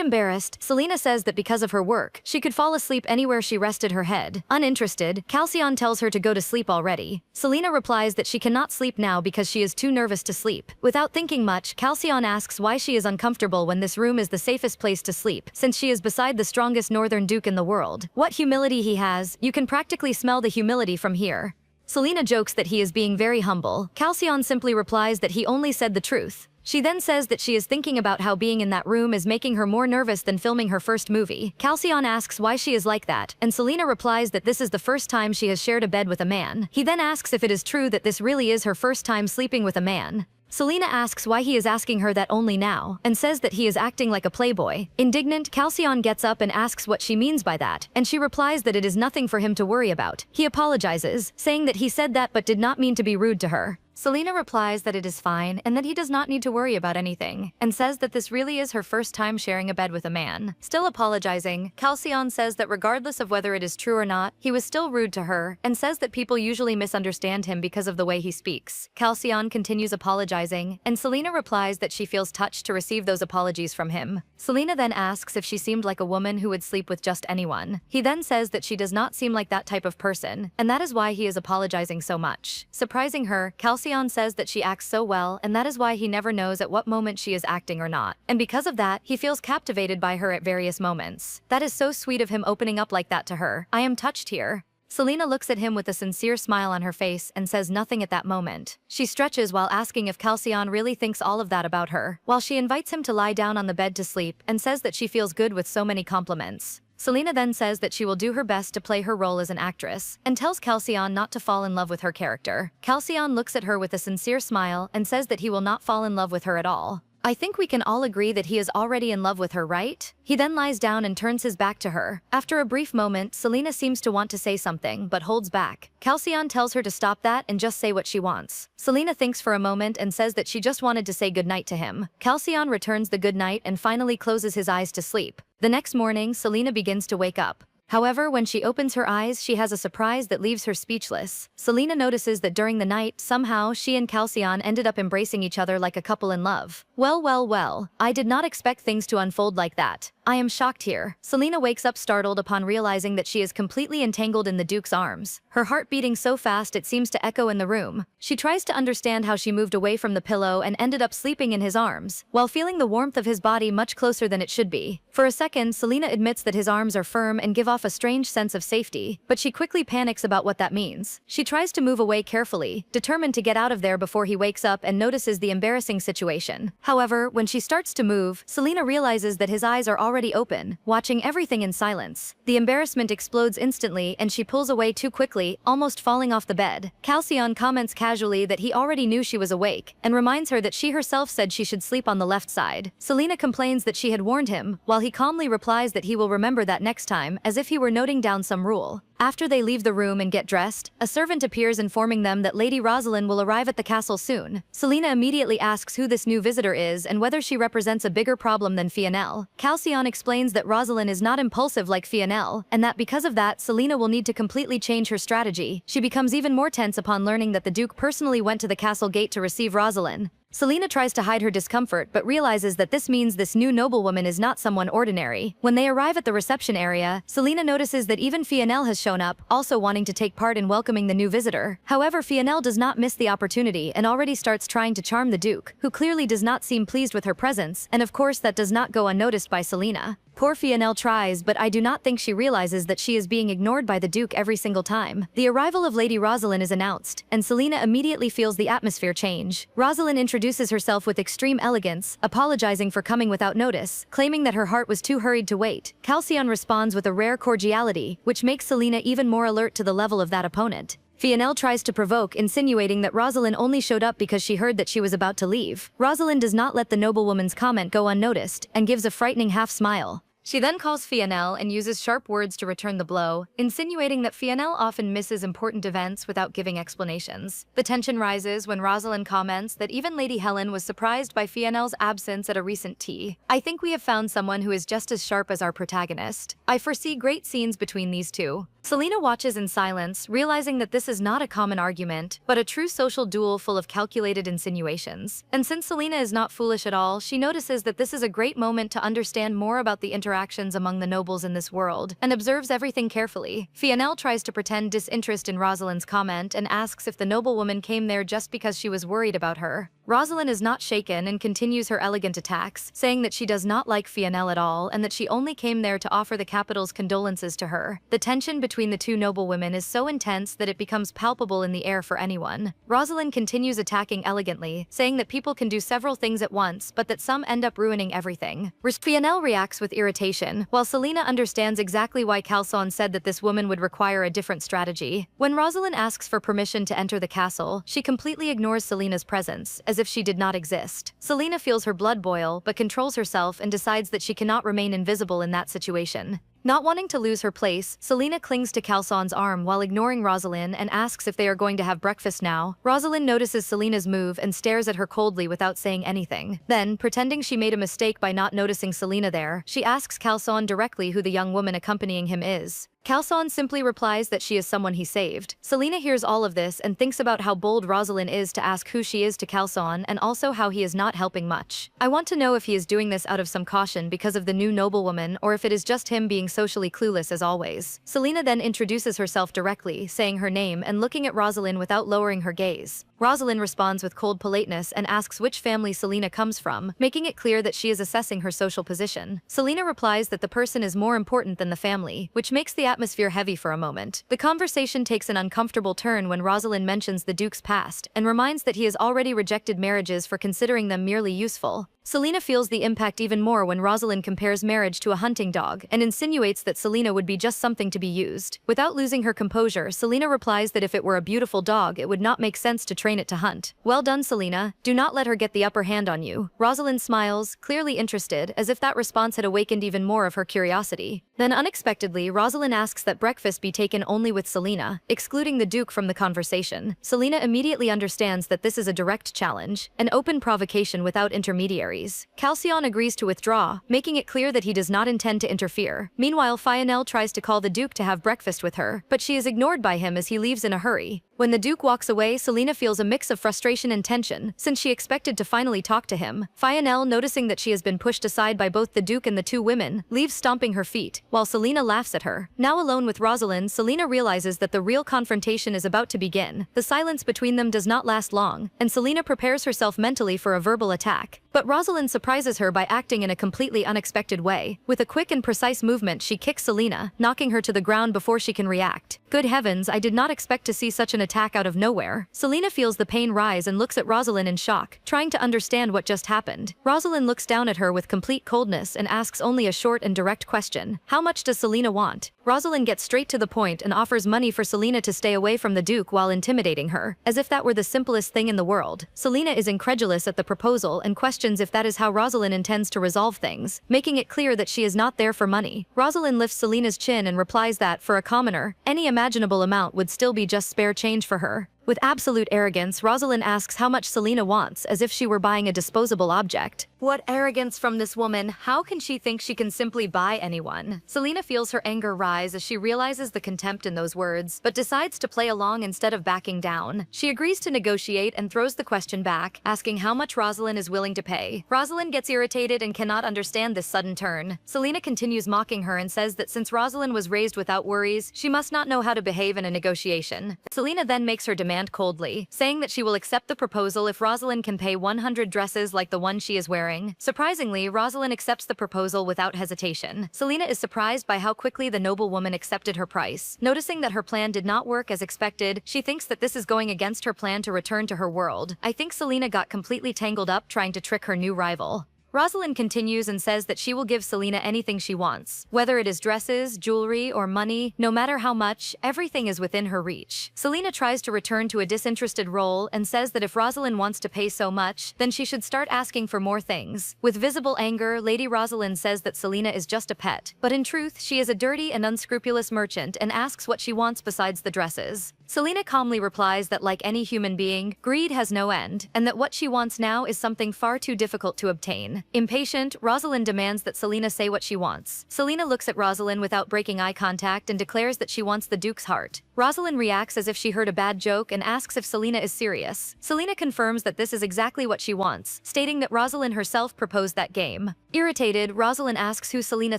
embarrassed, Selena says that because of her work, she could fall asleep anywhere she rested her head. Uninterested, Calcion tells her to go to sleep already. Selena replies that she cannot sleep now because she is too nervous to sleep. Without thinking much, Calcion asks why she is uncomfortable when this room is the safest place to sleep, since she is beside the strongest northern duke in the world. What humility he has, you can practically smell the humility from here. Selena jokes that he is being very humble. Calcion simply replies that he only said the truth. She then says that she is thinking about how being in that room is making her more nervous than filming her first movie. Calcion asks why she is like that, and Selena replies that this is the first time she has shared a bed with a man. He then asks if it is true that this really is her first time sleeping with a man. Selena asks why he is asking her that only now, and says that he is acting like a playboy. Indignant, Calcion gets up and asks what she means by that, and she replies that it is nothing for him to worry about. He apologizes, saying that he said that but did not mean to be rude to her. Selena replies that it is fine and that he does not need to worry about anything, and says that this really is her first time sharing a bed with a man. Still apologizing, Calcion says that regardless of whether it is true or not, he was still rude to her, and says that people usually misunderstand him because of the way he speaks. Calcion continues apologizing, and Selena replies that she feels touched to receive those apologies from him. Selena then asks if she seemed like a woman who would sleep with just anyone. He then says that she does not seem like that type of person, and that is why he is apologizing so much. Surprising her, Calcion says that she acts so well, and that is why he never knows at what moment she is acting or not. And because of that, he feels captivated by her at various moments. That is so sweet of him opening up like that to her. I am touched here. Selena looks at him with a sincere smile on her face and says nothing at that moment. She stretches while asking if Calcion really thinks all of that about her, while she invites him to lie down on the bed to sleep and says that she feels good with so many compliments. Selena then says that she will do her best to play her role as an actress, and tells Calcion not to fall in love with her character. Calcion looks at her with a sincere smile and says that he will not fall in love with her at all. I think we can all agree that he is already in love with her, right? He then lies down and turns his back to her. After a brief moment, Selena seems to want to say something, but holds back. Calcion tells her to stop that and just say what she wants. Selena thinks for a moment and says that she just wanted to say goodnight to him. Calcion returns the goodnight and finally closes his eyes to sleep. The next morning, Selena begins to wake up. However, when she opens her eyes, she has a surprise that leaves her speechless. Selena notices that during the night, somehow she and Calcion ended up embracing each other like a couple in love. Well, I did not expect things to unfold like that. I am shocked here. Selena wakes up startled upon realizing that she is completely entangled in the Duke's arms, her heart beating so fast it seems to echo in the room. She tries to understand how she moved away from the pillow and ended up sleeping in his arms, while feeling the warmth of his body much closer than it should be. For a second, Selena admits that his arms are firm and give off a strange sense of safety, but she quickly panics about what that means. She tries to move away carefully, determined to get out of there before he wakes up and notices the embarrassing situation. However, when she starts to move, Selena realizes that his eyes are already open, watching everything in silence. The embarrassment explodes instantly and she pulls away too quickly, almost falling off the bed. Calcion comments casually that he already knew she was awake, and reminds her that she herself said she should sleep on the left side. Selena complains that she had warned him, while he calmly replies that he will remember that next time, as if he were noting down some rule. After they leave the room and get dressed, a servant appears informing them that Lady Rosalind will arrive at the castle soon. Selena immediately asks who this new visitor is and whether she represents a bigger problem than Fionel. Calcion explains that Rosalind is not impulsive like Fionel, and that because of that, Selena will need to completely change her strategy. She becomes even more tense upon learning that the Duke personally went to the castle gate to receive Rosalind. Selena tries to hide her discomfort but realizes that this means this new noblewoman is not someone ordinary. When they arrive at the reception area, Selena notices that even Fionel has shown up, also wanting to take part in welcoming the new visitor. However, Fionel does not miss the opportunity and already starts trying to charm the Duke, who clearly does not seem pleased with her presence, and of course that does not go unnoticed by Selena. Poor Fionel tries, but I do not think she realizes that she is being ignored by the Duke every single time. The arrival of Lady Rosalind is announced, and Selena immediately feels the atmosphere change. Rosalind introduces herself with extreme elegance, apologizing for coming without notice, claiming that her heart was too hurried to wait. Calcion responds with a rare cordiality, which makes Selena even more alert to the level of that opponent. Fionel tries to provoke, insinuating that Rosalind only showed up because she heard that she was about to leave. Rosalind does not let the noblewoman's comment go unnoticed, and gives a frightening half-smile. She then calls Fionel and uses sharp words to return the blow, insinuating that Fionel often misses important events without giving explanations. The tension rises when Rosalind comments that even Lady Helen was surprised by Fionel's absence at a recent tea. I think we have found someone who is just as sharp as our protagonist. I foresee great scenes between these two. Selena watches in silence, realizing that this is not a common argument, but a true social duel full of calculated insinuations. And since Selena is not foolish at all, she notices that this is a great moment to understand more about the interactions among the nobles in this world, and observes everything carefully. Fionel tries to pretend disinterest in Rosalind's comment and asks if the noblewoman came there just because she was worried about her. Rosalind is not shaken and continues her elegant attacks, saying that she does not like Fionel at all and that she only came there to offer the capital's condolences to her. The tension between the two noblewomen is so intense that it becomes palpable in the air for anyone. Rosalind continues attacking elegantly, saying that people can do several things at once, but that some end up ruining everything. Fionel reacts with irritation, while Selena understands exactly why Calcion said that this woman would require a different strategy. When Rosalind asks for permission to enter the castle, she completely ignores Selena's presence, as if she did not exist. Selena feels her blood boil, but controls herself and decides that she cannot remain invisible in that situation. Not wanting to lose her place, Selena clings to Calcion's arm while ignoring Rosalind and asks if they are going to have breakfast now. Rosalind notices Selena's move and stares at her coldly without saying anything. Then, pretending she made a mistake by not noticing Selena there, she asks Calcion directly who the young woman accompanying him is. Calcion simply replies that she is someone he saved. Selena hears all of this and thinks about how bold Rosalind is to ask who she is to Calcion, and also how he is not helping much. I want to know if he is doing this out of some caution because of the new noblewoman, or if it is just him being socially clueless as always. Selena then introduces herself directly, saying her name and looking at Rosalind without lowering her gaze. Rosalind responds with cold politeness and asks which family Selena comes from, making it clear that she is assessing her social position. Selena replies that the person is more important than the family, which makes the atmosphere heavy for a moment. The conversation takes an uncomfortable turn when Rosalind mentions the Duke's past, and reminds that he has already rejected marriages for considering them merely useful. Selena feels the impact even more when Rosalind compares marriage to a hunting dog, and insinuates that Selena would be just something to be used. Without losing her composure, Selena replies that if it were a beautiful dog, it would not make sense to train train it to hunt. Well done, Selena. Do not let her get the upper hand on you. Rosalind smiles, clearly interested, as if that response had awakened even more of her curiosity. Then unexpectedly, Rosalind asks that breakfast be taken only with Selena, excluding the Duke from the conversation. Selena immediately understands that this is a direct challenge, an open provocation without intermediaries. Calcion agrees to withdraw, making it clear that he does not intend to interfere. Meanwhile, Fionel tries to call the Duke to have breakfast with her, but she is ignored by him as he leaves in a hurry. When the Duke walks away, Selena feels a mix of frustration and tension, since she expected to finally talk to him. Fionel, noticing that she has been pushed aside by both the Duke and the two women, leaves stomping her feet, while Selena laughs at her. Now alone with Rosalind, Selena realizes that the real confrontation is about to begin. The silence between them does not last long, and Selena prepares herself mentally for a verbal attack. But Rosalind surprises her by acting in a completely unexpected way. With a quick and precise movement, she kicks Selena, knocking her to the ground before she can react. Good heavens, I did not expect to see such an attack out of nowhere. Selena feels the pain rise and looks at Rosalind in shock, trying to understand what just happened. Rosalind looks down at her with complete coldness and asks only a short and direct question. How much does Selena want? Rosalind gets straight to the point and offers money for Selena to stay away from the Duke while intimidating her, as if that were the simplest thing in the world. Selena is incredulous at the proposal and questions if that is how Rosalind intends to resolve things, making it clear that she is not there for money. Rosalind lifts Selena's chin and replies that, for a commoner, any imaginable amount would still be just spare change for her. With absolute arrogance, Rosalind asks how much Selena wants, as if she were buying a disposable object. What arrogance from this woman! How can she think she can simply buy anyone? Selena feels her anger rise as she realizes the contempt in those words, but decides to play along instead of backing down. She agrees to negotiate and throws the question back, asking how much Rosalind is willing to pay. Rosalind gets irritated and cannot understand this sudden turn. Selena continues mocking her and says that since Rosalind was raised without worries, she must not know how to behave in a negotiation. Selena then makes her demand coldly, saying that she will accept the proposal if Rosalind can pay 100 dresses like the one she is wearing. Surprisingly, Rosalind accepts the proposal without hesitation. Selena is surprised by how quickly the noblewoman accepted her price. Noticing that her plan did not work as expected, she thinks that this is going against her plan to return to her world. I think Selena got completely tangled up trying to trick her new rival. Rosalind continues and says that she will give Selena anything she wants. Whether it is dresses, jewelry, or money, no matter how much, everything is within her reach. Selena tries to return to a disinterested role and says that if Rosalind wants to pay so much, then she should start asking for more things. With visible anger, Lady Rosalind says that Selena is just a pet. But in truth, she is a dirty and unscrupulous merchant and asks what she wants besides the dresses. Selena calmly replies that like any human being, greed has no end, and that what she wants now is something far too difficult to obtain. Impatient, Rosalind demands that Selena say what she wants. Selena looks at Rosalind without breaking eye contact and declares that she wants the Duke's heart. Rosalind reacts as if she heard a bad joke and asks if Selena is serious. Selena confirms that this is exactly what she wants, stating that Rosalind herself proposed that game. Irritated, Rosalind asks who Selena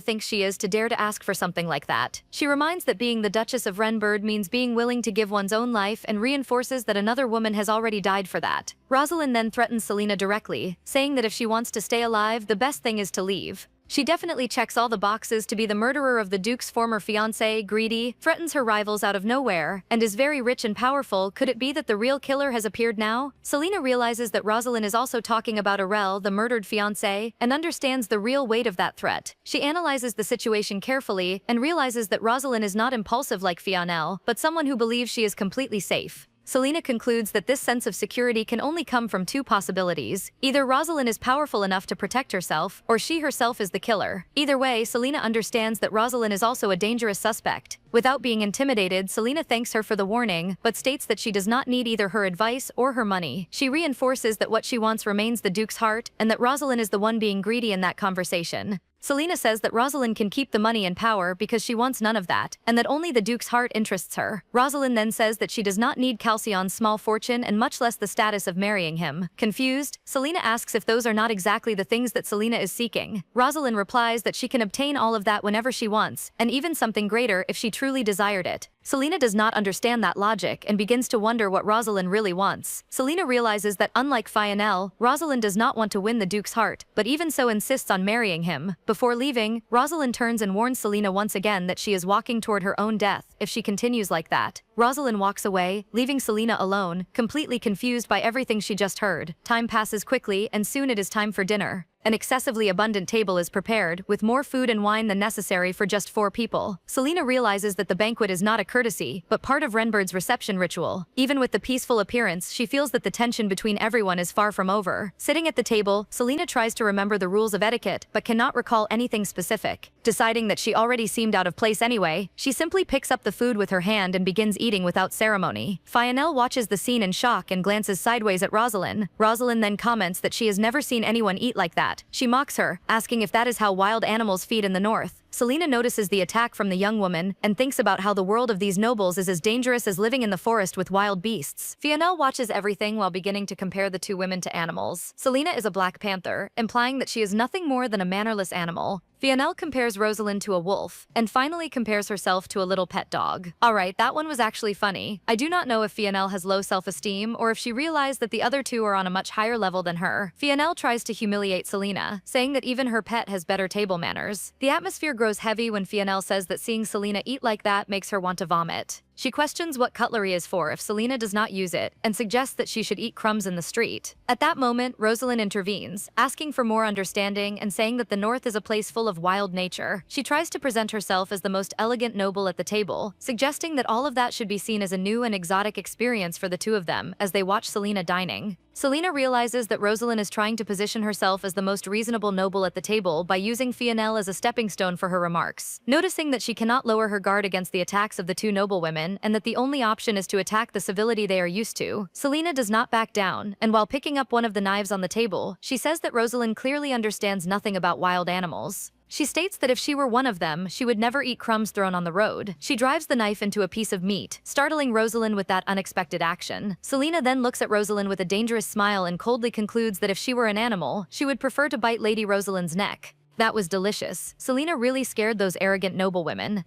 thinks she is to dare to ask for something like that. She reminds that being the Duchess of Renbird means being willing to give one's own life and reinforces that another woman has already died for that. Rosalind then threatens Selena directly, saying that if she wants to stay alive, the best thing is to leave. She definitely checks all the boxes to be the murderer of the Duke's former fiancé, greedy, threatens her rivals out of nowhere, and is very rich and powerful. Could it be that the real killer has appeared now? Selena realizes that Rosalind is also talking about Aurel, the murdered fiancé, and understands the real weight of that threat. She analyzes the situation carefully and realizes that Rosalind is not impulsive like Fionel, but someone who believes she is completely safe. Selena concludes that this sense of security can only come from two possibilities. Either Rosalind is powerful enough to protect herself, or she herself is the killer. Either way, Selena understands that Rosalind is also a dangerous suspect. Without being intimidated, Selena thanks her for the warning, but states that she does not need either her advice or her money. She reinforces that what she wants remains the Duke's heart, and that Rosalind is the one being greedy in that conversation. Selena says that Rosalind can keep the money and power because she wants none of that, and that only the Duke's heart interests her. Rosalind then says that she does not need Calcion's small fortune and much less the status of marrying him. Confused, Selena asks if those are not exactly the things that Selena is seeking. Rosalind replies that she can obtain all of that whenever she wants, and even something greater if she truly desired it. Selena does not understand that logic and begins to wonder what Rosalind really wants. Selena realizes that unlike Fionel, Rosalind does not want to win the Duke's heart, but even so insists on marrying him. Before leaving, Rosalind turns and warns Selena once again that she is walking toward her own death if she continues like that. Rosalind walks away, leaving Selena alone, completely confused by everything she just heard. Time passes quickly, and soon it is time for dinner. An excessively abundant table is prepared, with more food and wine than necessary for just 4 people. Selena realizes that the banquet is not a courtesy, but part of Renbird's reception ritual. Even with the peaceful appearance, she feels that the tension between everyone is far from over. Sitting at the table, Selena tries to remember the rules of etiquette, but cannot recall anything specific. Deciding that she already seemed out of place anyway, she simply picks up the food with her hand and begins eating without ceremony. Fionel watches the scene in shock and glances sideways at Rosalind. Rosalind then comments that she has never seen anyone eat like that. She mocks her, asking if that is how wild animals feed in the north. Selena notices the attack from the young woman and thinks about how the world of these nobles is as dangerous as living in the forest with wild beasts. Fionel watches everything while beginning to compare the two women to animals. Selena is a black panther, implying that she is nothing more than a mannerless animal. Fionel compares Rosalind to a wolf, and finally compares herself to a little pet dog. Alright, that one was actually funny. I do not know if Fionel has low self-esteem or if she realized that the other two are on a much higher level than her. Fionel tries to humiliate Selena, saying that even her pet has better table manners. The atmosphere grows heavy when Fionel says that seeing Selena eat like that makes her want to vomit. She questions what cutlery is for if Selena does not use it, and suggests that she should eat crumbs in the street. At that moment, Rosalind intervenes, asking for more understanding and saying that the north is a place full of wild nature. She tries to present herself as the most elegant noble at the table, suggesting that all of that should be seen as a new and exotic experience for the two of them as they watch Selena dining. Selena realizes that Rosalind is trying to position herself as the most reasonable noble at the table by using Fionel as a stepping stone for her remarks. Noticing that she cannot lower her guard against the attacks of the two noblewomen and that the only option is to attack the civility they are used to, Selena does not back down, and while picking up one of the knives on the table, she says that Rosalind clearly understands nothing about wild animals. She states that if she were one of them, she would never eat crumbs thrown on the road. She drives the knife into a piece of meat, startling Rosalind with that unexpected action. Selena then looks at Rosalind with a dangerous smile and coldly concludes that if she were an animal, she would prefer to bite Lady Rosalind's neck. That was delicious. Selena really scared those arrogant noblewomen.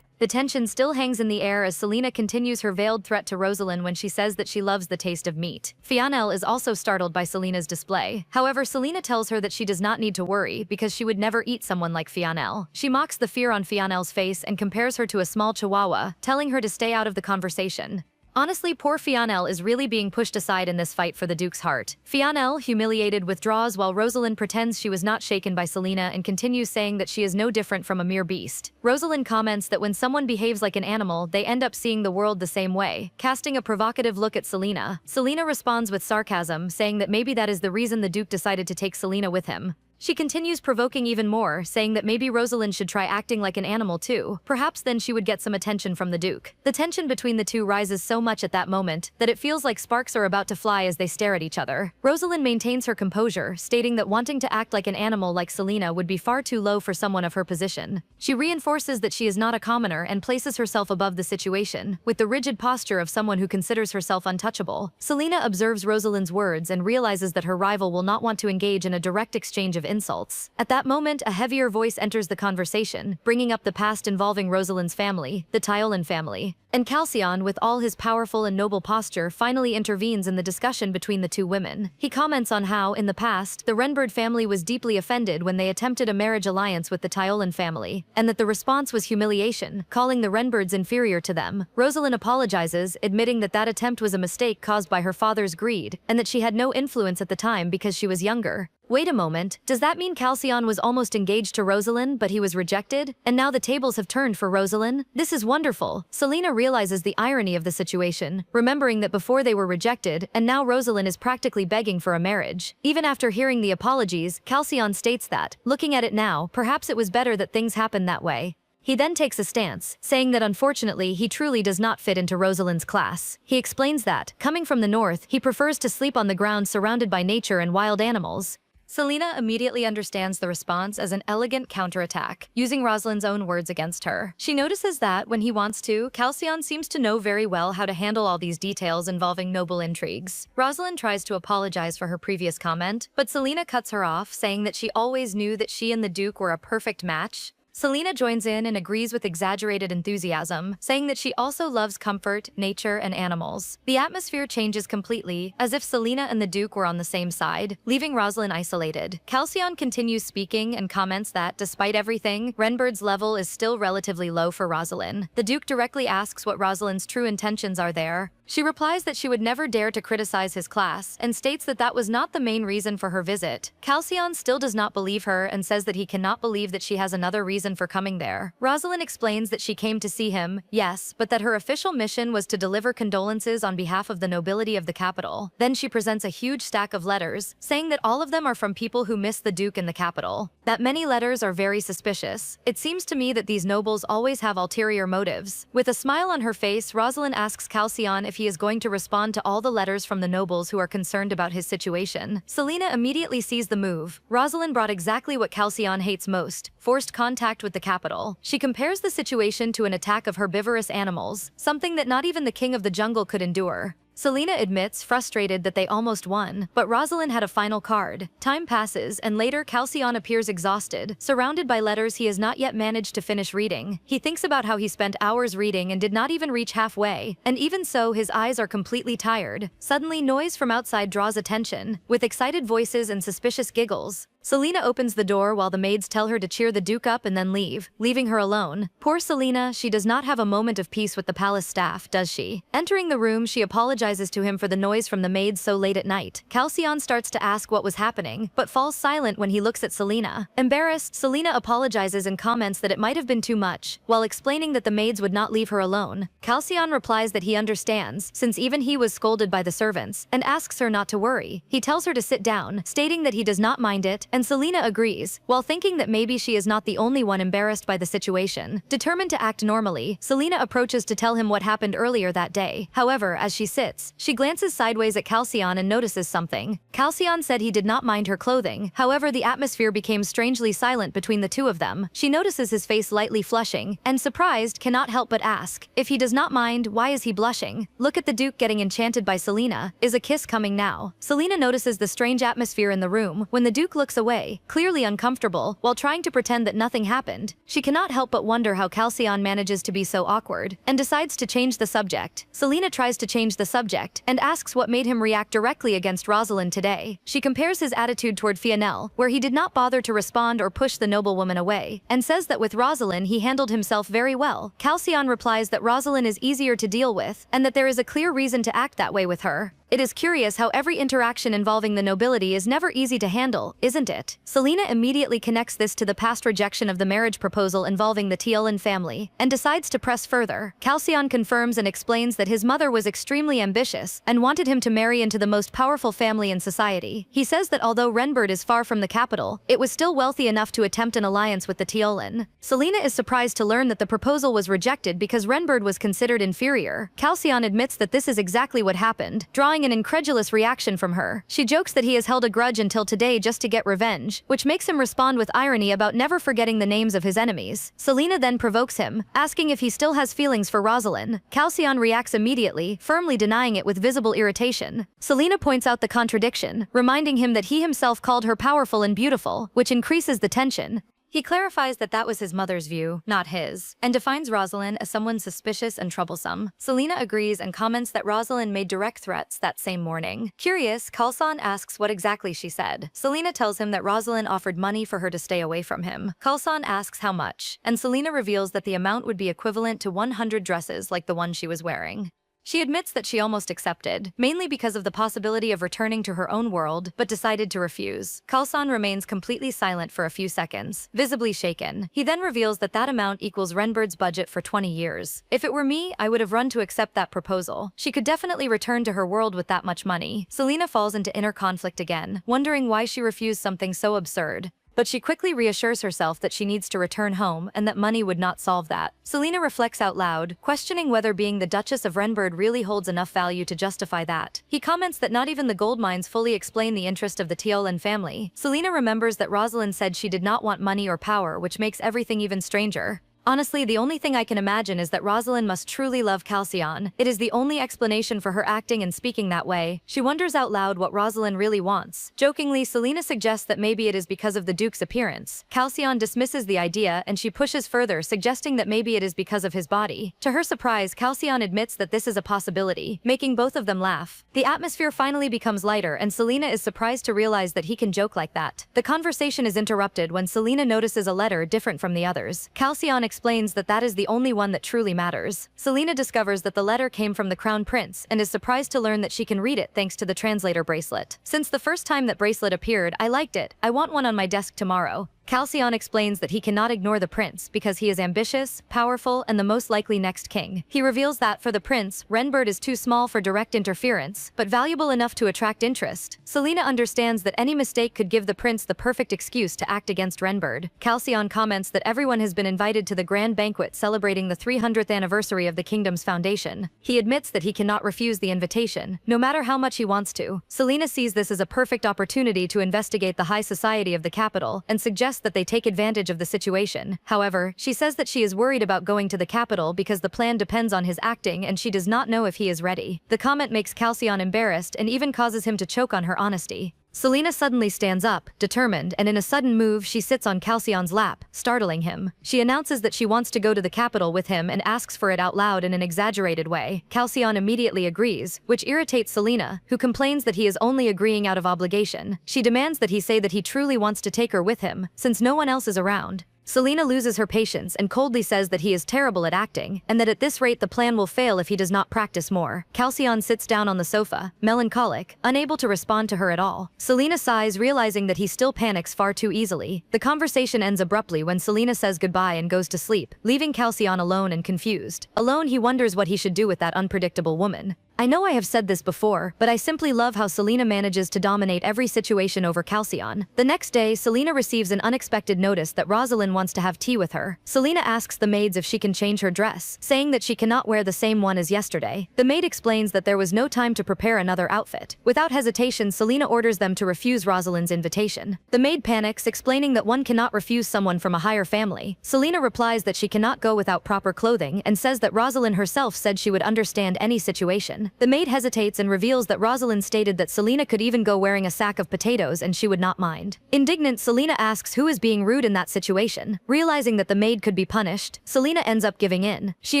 The tension still hangs in the air as Selena continues her veiled threat to Rosalind when she says that she loves the taste of meat. Fionel is also startled by Selena's display. However, Selena tells her that she does not need to worry because she would never eat someone like Fionel. She mocks the fear on Fionel's face and compares her to a small chihuahua, telling her to stay out of the conversation. Honestly, poor Fionel is really being pushed aside in this fight for the Duke's heart. Fionel, humiliated, withdraws while Rosalind pretends she was not shaken by Selena and continues saying that she is no different from a mere beast. Rosalind comments that when someone behaves like an animal, they end up seeing the world the same way, casting a provocative look at Selena. Selena responds with sarcasm, saying that maybe that is the reason the Duke decided to take Selena with him. She continues provoking even more, saying that maybe Rosalind should try acting like an animal too. Perhaps then she would get some attention from the Duke. The tension between the two rises so much at that moment that it feels like sparks are about to fly as they stare at each other. Rosalind maintains her composure, stating that wanting to act like an animal like Selena would be far too low for someone of her position. She reinforces that she is not a commoner and places herself above the situation, with the rigid posture of someone who considers herself untouchable. Selena observes Rosalind's words and realizes that her rival will not want to engage in a direct exchange of insults. At that moment, a heavier voice enters the conversation, bringing up the past involving Rosalind's family, the Tyolan family. And Calcion, with all his powerful and noble posture, finally intervenes in the discussion between the two women. He comments on how, in the past, the Renbird family was deeply offended when they attempted a marriage alliance with the Tyolan family, and that the response was humiliation, calling the Renbirds inferior to them. Rosalind apologizes, admitting that that attempt was a mistake caused by her father's greed, and that she had no influence at the time because she was younger. Wait a moment, does that mean Calcion was almost engaged to Rosalind but he was rejected? And now the tables have turned for Rosalind? This is wonderful. Selena realizes the irony of the situation, remembering that before they were rejected, and now Rosalind is practically begging for a marriage. Even after hearing the apologies, Calcion states that, looking at it now, perhaps it was better that things happened that way. He then takes a stance, saying that unfortunately he truly does not fit into Rosalind's class. He explains that, coming from the north, he prefers to sleep on the ground surrounded by nature and wild animals. Selena immediately understands the response as an elegant counterattack, using Rosalind's own words against her. She notices that, when he wants to, Calcion seems to know very well how to handle all these details involving noble intrigues. Rosalind tries to apologize for her previous comment, but Selena cuts her off, saying that she always knew that she and the Duke were a perfect match. Selena joins in and agrees with exaggerated enthusiasm, saying that she also loves comfort, nature, and animals. The atmosphere changes completely, as if Selena and the Duke were on the same side, leaving Rosalind isolated. Halcyon continues speaking and comments that, despite everything, Renbird's level is still relatively low for Rosalind. The Duke directly asks what Rosalind's true intentions are there. She replies that she would never dare to criticize his class, and states that that was not the main reason for her visit. Halcyon still does not believe her and says that he cannot believe that she has another reason for coming there. Rosalind explains that she came to see him, yes, but that her official mission was to deliver condolences on behalf of the nobility of the capital. Then she presents a huge stack of letters, saying that all of them are from people who miss the Duke in the capital. That many letters are very suspicious. It seems to me that these nobles always have ulterior motives. With a smile on her face, Rosalind asks Halcyon if he is going to respond to all the letters from the nobles who are concerned about his situation. Selena immediately sees the move. Rosalind brought exactly what Halcyon hates most: forced contact with the capital. She compares the situation to an attack of herbivorous animals, something that not even the king of the jungle could endure. Selena admits, frustrated, that they almost won, but Rosalind had a final card. Time passes, and later Halcyon appears exhausted, surrounded by letters he has not yet managed to finish reading. He thinks about how he spent hours reading and did not even reach halfway, and even so, his eyes are completely tired. Suddenly, noise from outside draws attention, with excited voices and suspicious giggles. Selena opens the door while the maids tell her to cheer the Duke up and then leave, leaving her alone. Poor Selena, she does not have a moment of peace with the palace staff, does she? Entering the room, she apologizes to him for the noise from the maids so late at night. Halcyon starts to ask what was happening, but falls silent when he looks at Selena. Embarrassed, Selena apologizes and comments that it might have been too much, while explaining that the maids would not leave her alone. Halcyon replies that he understands, since even he was scolded by the servants, and asks her not to worry. He tells her to sit down, stating that he does not mind it, and Selena agrees, while thinking that maybe she is not the only one embarrassed by the situation. Determined to act normally, Selena approaches to tell him what happened earlier that day. However, as she sits, she glances sideways at Halcyon and notices something. Halcyon said he did not mind her clothing, however the atmosphere became strangely silent between the two of them. She notices his face lightly flushing, and surprised, cannot help but ask, if he does not mind, why is he blushing? Look at the Duke getting enchanted by Selena. Is a kiss coming now? Selena notices the strange atmosphere in the room when the Duke looks away, clearly uncomfortable, while trying to pretend that nothing happened. She cannot help but wonder how Halcyon manages to be so awkward, and decides to change the subject. Selena tries to change the subject, and asks what made him react directly against Rosalind today. She compares his attitude toward Fionel, where he did not bother to respond or push the noblewoman away, and says that with Rosalind he handled himself very well. Halcyon replies that Rosalind is easier to deal with, and that there is a clear reason to act that way with her. It is curious how every interaction involving the nobility is never easy to handle, isn't it? Selena immediately connects this to the past rejection of the marriage proposal involving the Teolan family, and decides to press further. Halcyon confirms and explains that his mother was extremely ambitious, and wanted him to marry into the most powerful family in society. He says that although Renbird is far from the capital, it was still wealthy enough to attempt an alliance with the Teolan. Selena is surprised to learn that the proposal was rejected because Renbird was considered inferior. Halcyon admits that this is exactly what happened, drawing an incredulous reaction from her. She jokes that he has held a grudge until today just to get revenge, which makes him respond with irony about never forgetting the names of his enemies. Selena then provokes him, asking if he still has feelings for Rosalind. Halcyon reacts immediately, firmly denying it with visible irritation. Selena points out the contradiction, reminding him that he himself called her powerful and beautiful, which increases the tension. He clarifies that that was his mother's view, not his, and defines Rosalind as someone suspicious and troublesome. Selena agrees and comments that Rosalind made direct threats that same morning. Curious, Halcyon asks what exactly she said. Selena tells him that Rosalind offered money for her to stay away from him. Halcyon asks how much, and Selena reveals that the amount would be equivalent to 100 dresses like the one she was wearing. She admits that she almost accepted, mainly because of the possibility of returning to her own world, but decided to refuse. Halcyon remains completely silent for a few seconds, visibly shaken. He then reveals that that amount equals Renbird's budget for 20 years. If it were me, I would have run to accept that proposal. She could definitely return to her world with that much money. Selena falls into inner conflict again, wondering why she refused something so absurd. But she quickly reassures herself that she needs to return home and that money would not solve that. Selena reflects out loud, questioning whether being the Duchess of Renbird really holds enough value to justify that. He comments that not even the gold mines fully explain the interest of the Teolan family. Selena remembers that Rosalind said she did not want money or power, which makes everything even stranger. Honestly, the only thing I can imagine is that Rosalind must truly love Calcion. It is the only explanation for her acting and speaking that way. She wonders out loud what Rosalind really wants. Jokingly, Selena suggests that maybe it is because of the Duke's appearance. Calcion dismisses the idea and she pushes further, suggesting that maybe it is because of his body. To her surprise, Calcion admits that this is a possibility, making both of them laugh. The atmosphere finally becomes lighter and Selena is surprised to realize that he can joke like that. The conversation is interrupted when Selena notices a letter different from the others. Calcion explains that that is the only one that truly matters. Selena discovers that the letter came from the Crown Prince and is surprised to learn that she can read it thanks to the translator bracelet. Since the first time that bracelet appeared, I liked it. I want one on my desk tomorrow. Calcion explains that he cannot ignore the prince because he is ambitious, powerful, and the most likely next king. He reveals that, for the prince, Renbird is too small for direct interference, but valuable enough to attract interest. Selena understands that any mistake could give the prince the perfect excuse to act against Renbird. Calcion comments that everyone has been invited to the grand banquet celebrating the 300th anniversary of the kingdom's foundation. He admits that he cannot refuse the invitation, no matter how much he wants to. Selena sees this as a perfect opportunity to investigate the high society of the capital and suggests that they take advantage of the situation. However, she says that she is worried about going to the capital because the plan depends on his acting and she does not know if he is ready. The comment makes Calcion embarrassed and even causes him to choke on her honesty. Selena suddenly stands up, determined, and in a sudden move she sits on Calcion's lap, startling him. She announces that she wants to go to the capital with him and asks for it out loud in an exaggerated way. Calcion immediately agrees, which irritates Selena, who complains that he is only agreeing out of obligation. She demands that he say that he truly wants to take her with him, since no one else is around. Selena loses her patience and coldly says that he is terrible at acting, and that at this rate the plan will fail if he does not practice more. Calcion sits down on the sofa, melancholic, unable to respond to her at all. Selena sighs, realizing that he still panics far too easily. The conversation ends abruptly when Selena says goodbye and goes to sleep, leaving Calcion alone and confused. Alone, he wonders what he should do with that unpredictable woman. I know I have said this before, but I simply love how Selena manages to dominate every situation over Calcion. The next day, Selena receives an unexpected notice that Rosalind wants to have tea with her. Selena asks the maids if she can change her dress, saying that she cannot wear the same one as yesterday. The maid explains that there was no time to prepare another outfit. Without hesitation, Selena orders them to refuse Rosalind's invitation. The maid panics, explaining that one cannot refuse someone from a higher family. Selena replies that she cannot go without proper clothing and says that Rosalind herself said she would understand any situation. The maid hesitates and reveals that Rosalind stated that Selena could even go wearing a sack of potatoes and she would not mind. Indignant, Selena asks who is being rude in that situation. Realizing that the maid could be punished, Selena ends up giving in. She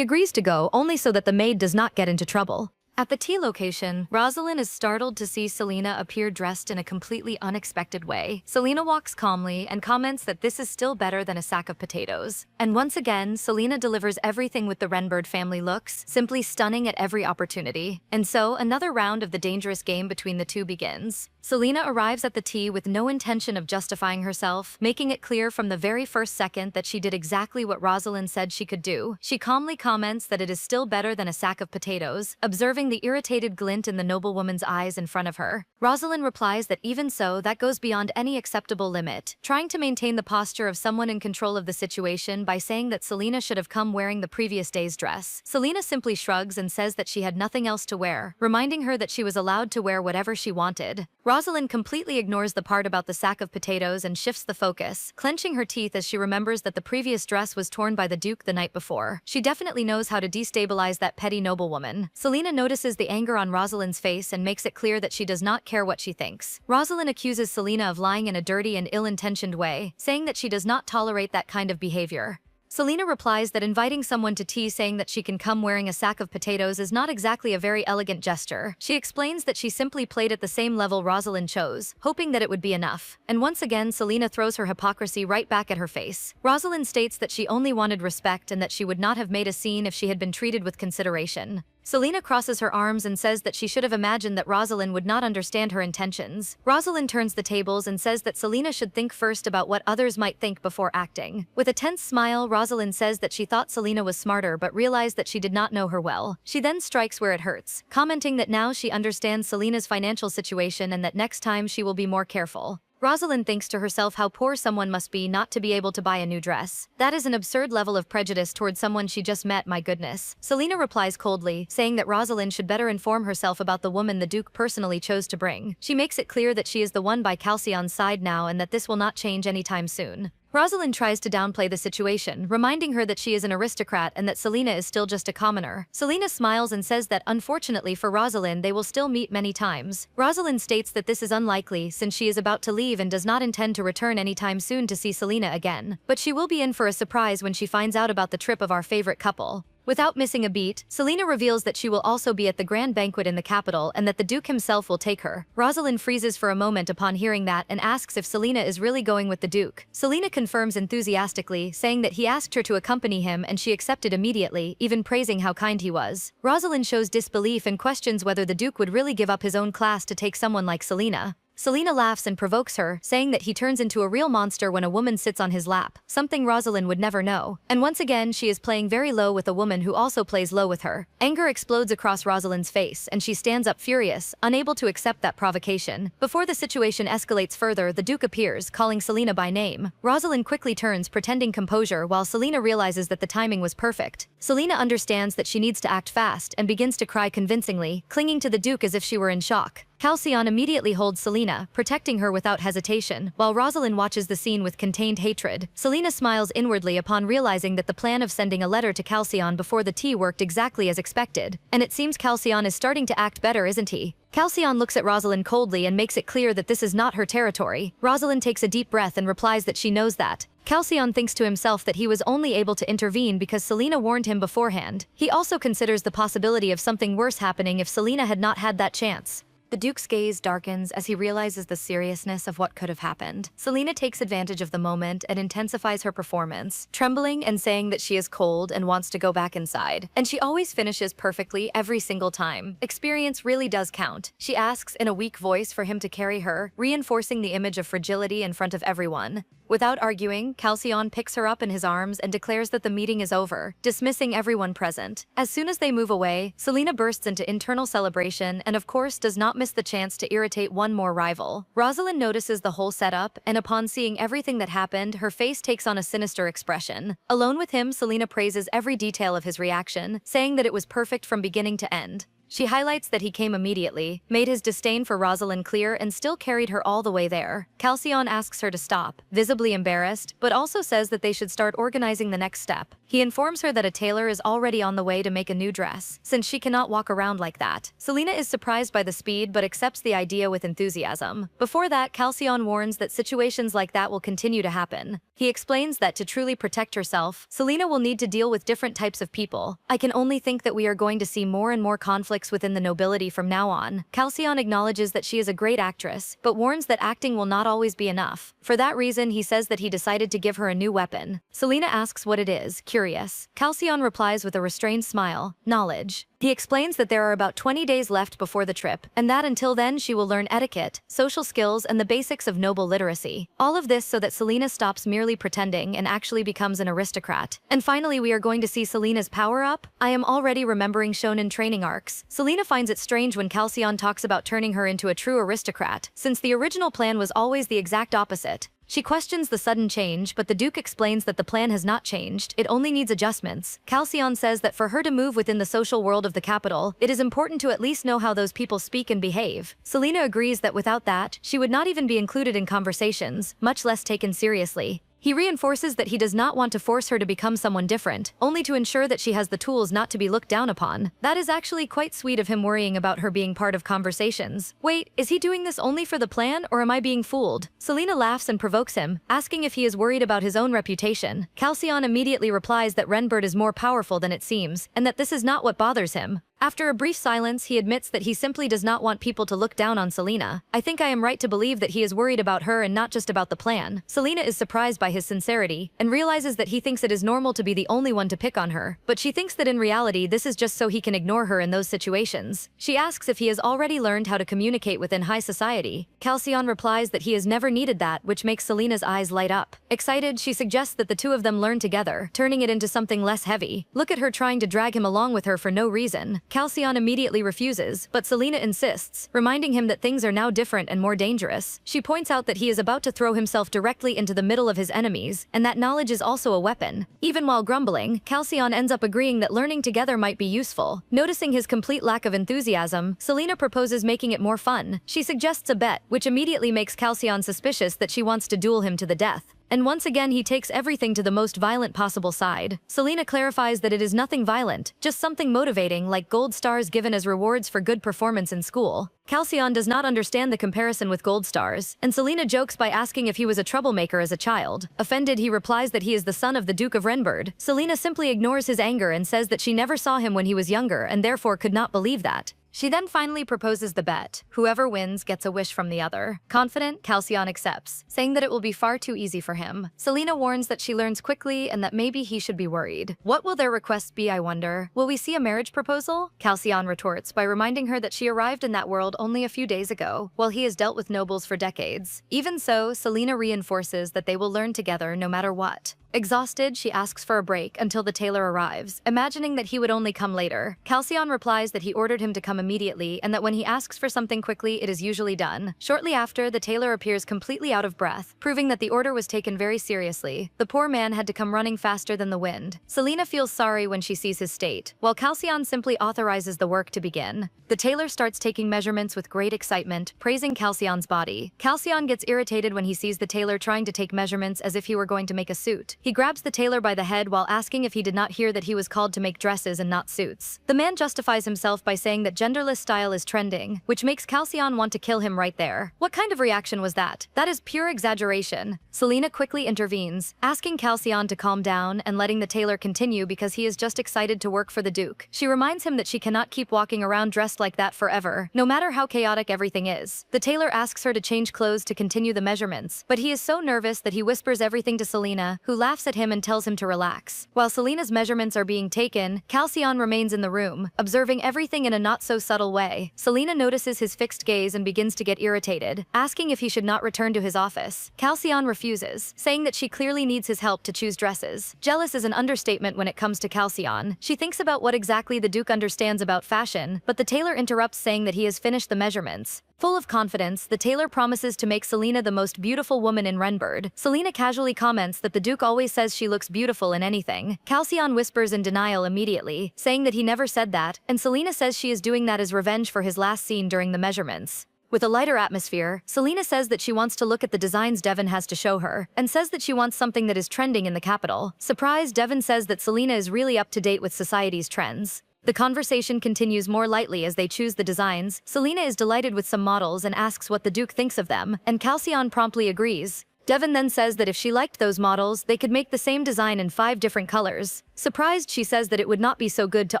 agrees to go only so that the maid does not get into trouble. At the tea location, Rosalind is startled to see Selena appear dressed in a completely unexpected way. Selena walks calmly and comments that this is still better than a sack of potatoes. And once again, Selena delivers everything with the Renbird family looks, simply stunning at every opportunity. And so, another round of the dangerous game between the two begins. Selena arrives at the tea with no intention of justifying herself, making it clear from the very first second that she did exactly what Rosalind said she could do. She calmly comments that it is still better than a sack of potatoes, observing the irritated glint in the noblewoman's eyes in front of her. Rosalind replies that even so, that goes beyond any acceptable limit, trying to maintain the posture of someone in control of the situation by saying that Selena should have come wearing the previous day's dress. Selena simply shrugs and says that she had nothing else to wear, reminding her that she was allowed to wear whatever she wanted. Rosalind completely ignores the part about the sack of potatoes and shifts the focus, clenching her teeth as she remembers that the previous dress was torn by the Duke the night before. She definitely knows how to destabilize that petty noblewoman. Selena notices the anger on Rosalind's face and makes it clear that she does not care what she thinks. Rosalind accuses Selena of lying in a dirty and ill-intentioned way, saying that she does not tolerate that kind of behavior. Selena replies that inviting someone to tea saying that she can come wearing a sack of potatoes is not exactly a very elegant gesture. She explains that she simply played at the same level Rosalind chose, hoping that it would be enough. And once again, Selena throws her hypocrisy right back at her face. Rosalind states that she only wanted respect and that she would not have made a scene if she had been treated with consideration. Selena crosses her arms and says that she should have imagined that Rosalind would not understand her intentions. Rosalind turns the tables and says that Selena should think first about what others might think before acting. With a tense smile, Rosalind says that she thought Selena was smarter but realized that she did not know her well. She then strikes where it hurts, commenting that now she understands Selena's financial situation and that next time she will be more careful. Rosalind thinks to herself how poor someone must be not to be able to buy a new dress. That is an absurd level of prejudice towards someone she just met, my goodness. Selena replies coldly, saying that Rosalind should better inform herself about the woman the Duke personally chose to bring. She makes it clear that she is the one by Calcion's side now and that this will not change anytime soon. Rosalind tries to downplay the situation, reminding her that she is an aristocrat and that Selena is still just a commoner. Selena smiles and says that unfortunately for Rosalind they will still meet many times. Rosalind states that this is unlikely since she is about to leave and does not intend to return anytime soon to see Selena again. But she will be in for a surprise when she finds out about the trip of our favorite couple. Without missing a beat, Selena reveals that she will also be at the grand banquet in the capital and that the Duke himself will take her. Rosalind freezes for a moment upon hearing that and asks if Selena is really going with the Duke. Selena confirms enthusiastically, saying that he asked her to accompany him and she accepted immediately, even praising how kind he was. Rosalind shows disbelief and questions whether the Duke would really give up his own class to take someone like Selena. Selena laughs and provokes her, saying that he turns into a real monster when a woman sits on his lap, something Rosalind would never know. And once again, she is playing very low with a woman who also plays low with her. Anger explodes across Rosalind's face, and she stands up furious, unable to accept that provocation. Before the situation escalates further, the Duke appears, calling Selena by name. Rosalind quickly turns, pretending composure, while Selena realizes that the timing was perfect. Selena understands that she needs to act fast and begins to cry convincingly, clinging to the Duke as if she were in shock. Halcyon immediately holds Selena, protecting her without hesitation, while Rosalind watches the scene with contained hatred. Selena smiles inwardly upon realizing that the plan of sending a letter to Halcyon before the tea worked exactly as expected, and it seems Halcyon is starting to act better, isn't he? Halcyon looks at Rosalind coldly and makes it clear that this is not her territory. Rosalind takes a deep breath and replies that she knows that. Halcyon thinks to himself that he was only able to intervene because Selena warned him beforehand. He also considers the possibility of something worse happening if Selena had not had that chance. The Duke's gaze darkens as he realizes the seriousness of what could have happened. Selena takes advantage of the moment and intensifies her performance, trembling and saying that she is cold and wants to go back inside. And she always finishes perfectly every single time. Experience really does count. She asks in a weak voice for him to carry her, reinforcing the image of fragility in front of everyone. Without arguing, Halcyon picks her up in his arms and declares that the meeting is over, dismissing everyone present. As soon as they move away, Selena bursts into internal celebration and of course does not miss the chance to irritate one more rival. Rosalind notices the whole setup, and upon seeing everything that happened, her face takes on a sinister expression. Alone with him, Selena praises every detail of his reaction, saying that it was perfect from beginning to end. She highlights that he came immediately, made his disdain for Rosalind clear, and still carried her all the way there. Halcyon asks her to stop, visibly embarrassed, but also says that they should start organizing the next step. He informs her that a tailor is already on the way to make a new dress, since she cannot walk around like that. Selena is surprised by the speed but accepts the idea with enthusiasm. Before that, Halcyon warns that situations like that will continue to happen. He explains that to truly protect herself, Selena will need to deal with different types of people. I can only think that we are going to see more and more conflicts within the nobility from now on. Halcyon acknowledges that she is a great actress, but warns that acting will not always be enough. For that reason, he says that he decided to give her a new weapon. Selena asks what it is, curious. Halcyon replies with a restrained smile, knowledge. He explains that there are about 20 days left before the trip, and that until then she will learn etiquette, social skills, and the basics of noble literacy. All of this so that Selena stops merely pretending and actually becomes an aristocrat. And finally, we are going to see Selena's power-up. I am already remembering shonen training arcs. Selena finds it strange when Halcyon talks about turning her into a true aristocrat, since the original plan was always the exact opposite. She questions the sudden change, but the Duke explains that the plan has not changed, it only needs adjustments. Halcyon says that for her to move within the social world of the capital, it is important to at least know how those people speak and behave. Selena agrees that without that, she would not even be included in conversations, much less taken seriously. He reinforces that he does not want to force her to become someone different, only to ensure that she has the tools not to be looked down upon. That is actually quite sweet of him, worrying about her being part of conversations. Wait, is he doing this only for the plan, or am I being fooled? Selena laughs and provokes him, asking if he is worried about his own reputation. Halcyon immediately replies that Renbird is more powerful than it seems, and that this is not what bothers him. After a brief silence, he admits that he simply does not want people to look down on Selena. I think I am right to believe that he is worried about her and not just about the plan. Selena is surprised by his sincerity, and realizes that he thinks it is normal to be the only one to pick on her, but she thinks that in reality this is just so he can ignore her in those situations. She asks if he has already learned how to communicate within high society. Halcyon replies that he has never needed that, which makes Selena's eyes light up. Excited, she suggests that the two of them learn together, turning it into something less heavy. Look at her trying to drag him along with her for no reason. Halcyon immediately refuses, but Selena insists, reminding him that things are now different and more dangerous. She points out that he is about to throw himself directly into the middle of his enemies, and that knowledge is also a weapon. Even while grumbling, Halcyon ends up agreeing that learning together might be useful. Noticing his complete lack of enthusiasm, Selena proposes making it more fun. She suggests a bet, which immediately makes Halcyon suspicious that she wants to duel him to the death. and once again he takes everything to the most violent possible side. Selena clarifies that it is nothing violent, just something motivating like gold stars given as rewards for good performance in school. Calcion does not understand the comparison with gold stars, and Selena jokes by asking if he was a troublemaker as a child. Offended, he replies that he is the son of the Duke of Renbird. Selena simply ignores his anger and says that she never saw him when he was younger and therefore could not believe that. She then finally proposes the bet. Whoever wins gets a wish from the other. Confident, Calcion accepts, saying that it will be far too easy for him. Selena warns that she learns quickly and that maybe he should be worried. What will their requests be, I wonder? Will we see a marriage proposal? Calcion retorts by reminding her that she arrived in that world only a few days ago, while he has dealt with nobles for decades. Even so, Selena reinforces that they will learn together no matter what. Exhausted, she asks for a break until the tailor arrives, imagining that he would only come later. Calcion replies that he ordered him to come immediately and that when he asks for something quickly, it is usually done. Shortly after, the tailor appears completely out of breath, proving that the order was taken very seriously. The poor man had to come running faster than the wind. Selena feels sorry when she sees his state, while Calcion simply authorizes the work to begin. The tailor starts taking measurements with great excitement, praising Calcion's body. Calcion gets irritated when he sees the tailor trying to take measurements as if he were going to make a suit. He grabs the tailor by the head while asking if he did not hear that he was called to make dresses and not suits. The man justifies himself by saying that genderless style is trending, which makes Calcion want to kill him right there. What kind of reaction was that? That is pure exaggeration. Selena quickly intervenes, asking Calcion to calm down and letting the tailor continue because he is just excited to work for the Duke. She reminds him that she cannot keep walking around dressed like that forever, no matter how chaotic everything is. The tailor asks her to change clothes to continue the measurements, but he is so nervous that he whispers everything to Selena, who laughs at him and tells him to relax. While Selena's measurements are being taken, Calcion remains in the room, observing everything in a not-so-subtle way. Selena notices his fixed gaze and begins to get irritated, asking if he should not return to his office. Calcion refuses, saying that she clearly needs his help to choose dresses. Jealous is an understatement when it comes to Calcion. She thinks about what exactly the Duke understands about fashion, but the tailor interrupts saying that he has finished the measurements. Full of confidence, the tailor promises to make Selena the most beautiful woman in Renbird. Selena casually comments that the Duke always says she looks beautiful in anything. Calcion whispers in denial immediately, saying that he never said that, and Selena says she is doing that as revenge for his last scene during the measurements. With a lighter atmosphere, Selena says that she wants to look at the designs Devon has to show her, and says that she wants something that is trending in the capital. Surprised, Devon says that Selena is really up to date with society's trends. The conversation continues more lightly as they choose the designs. Selena is delighted with some models and asks what the Duke thinks of them, and Calcion promptly agrees. Devon then says that if she liked those models, they could make the same design in 5 different colors. Surprised, she says that it would not be so good to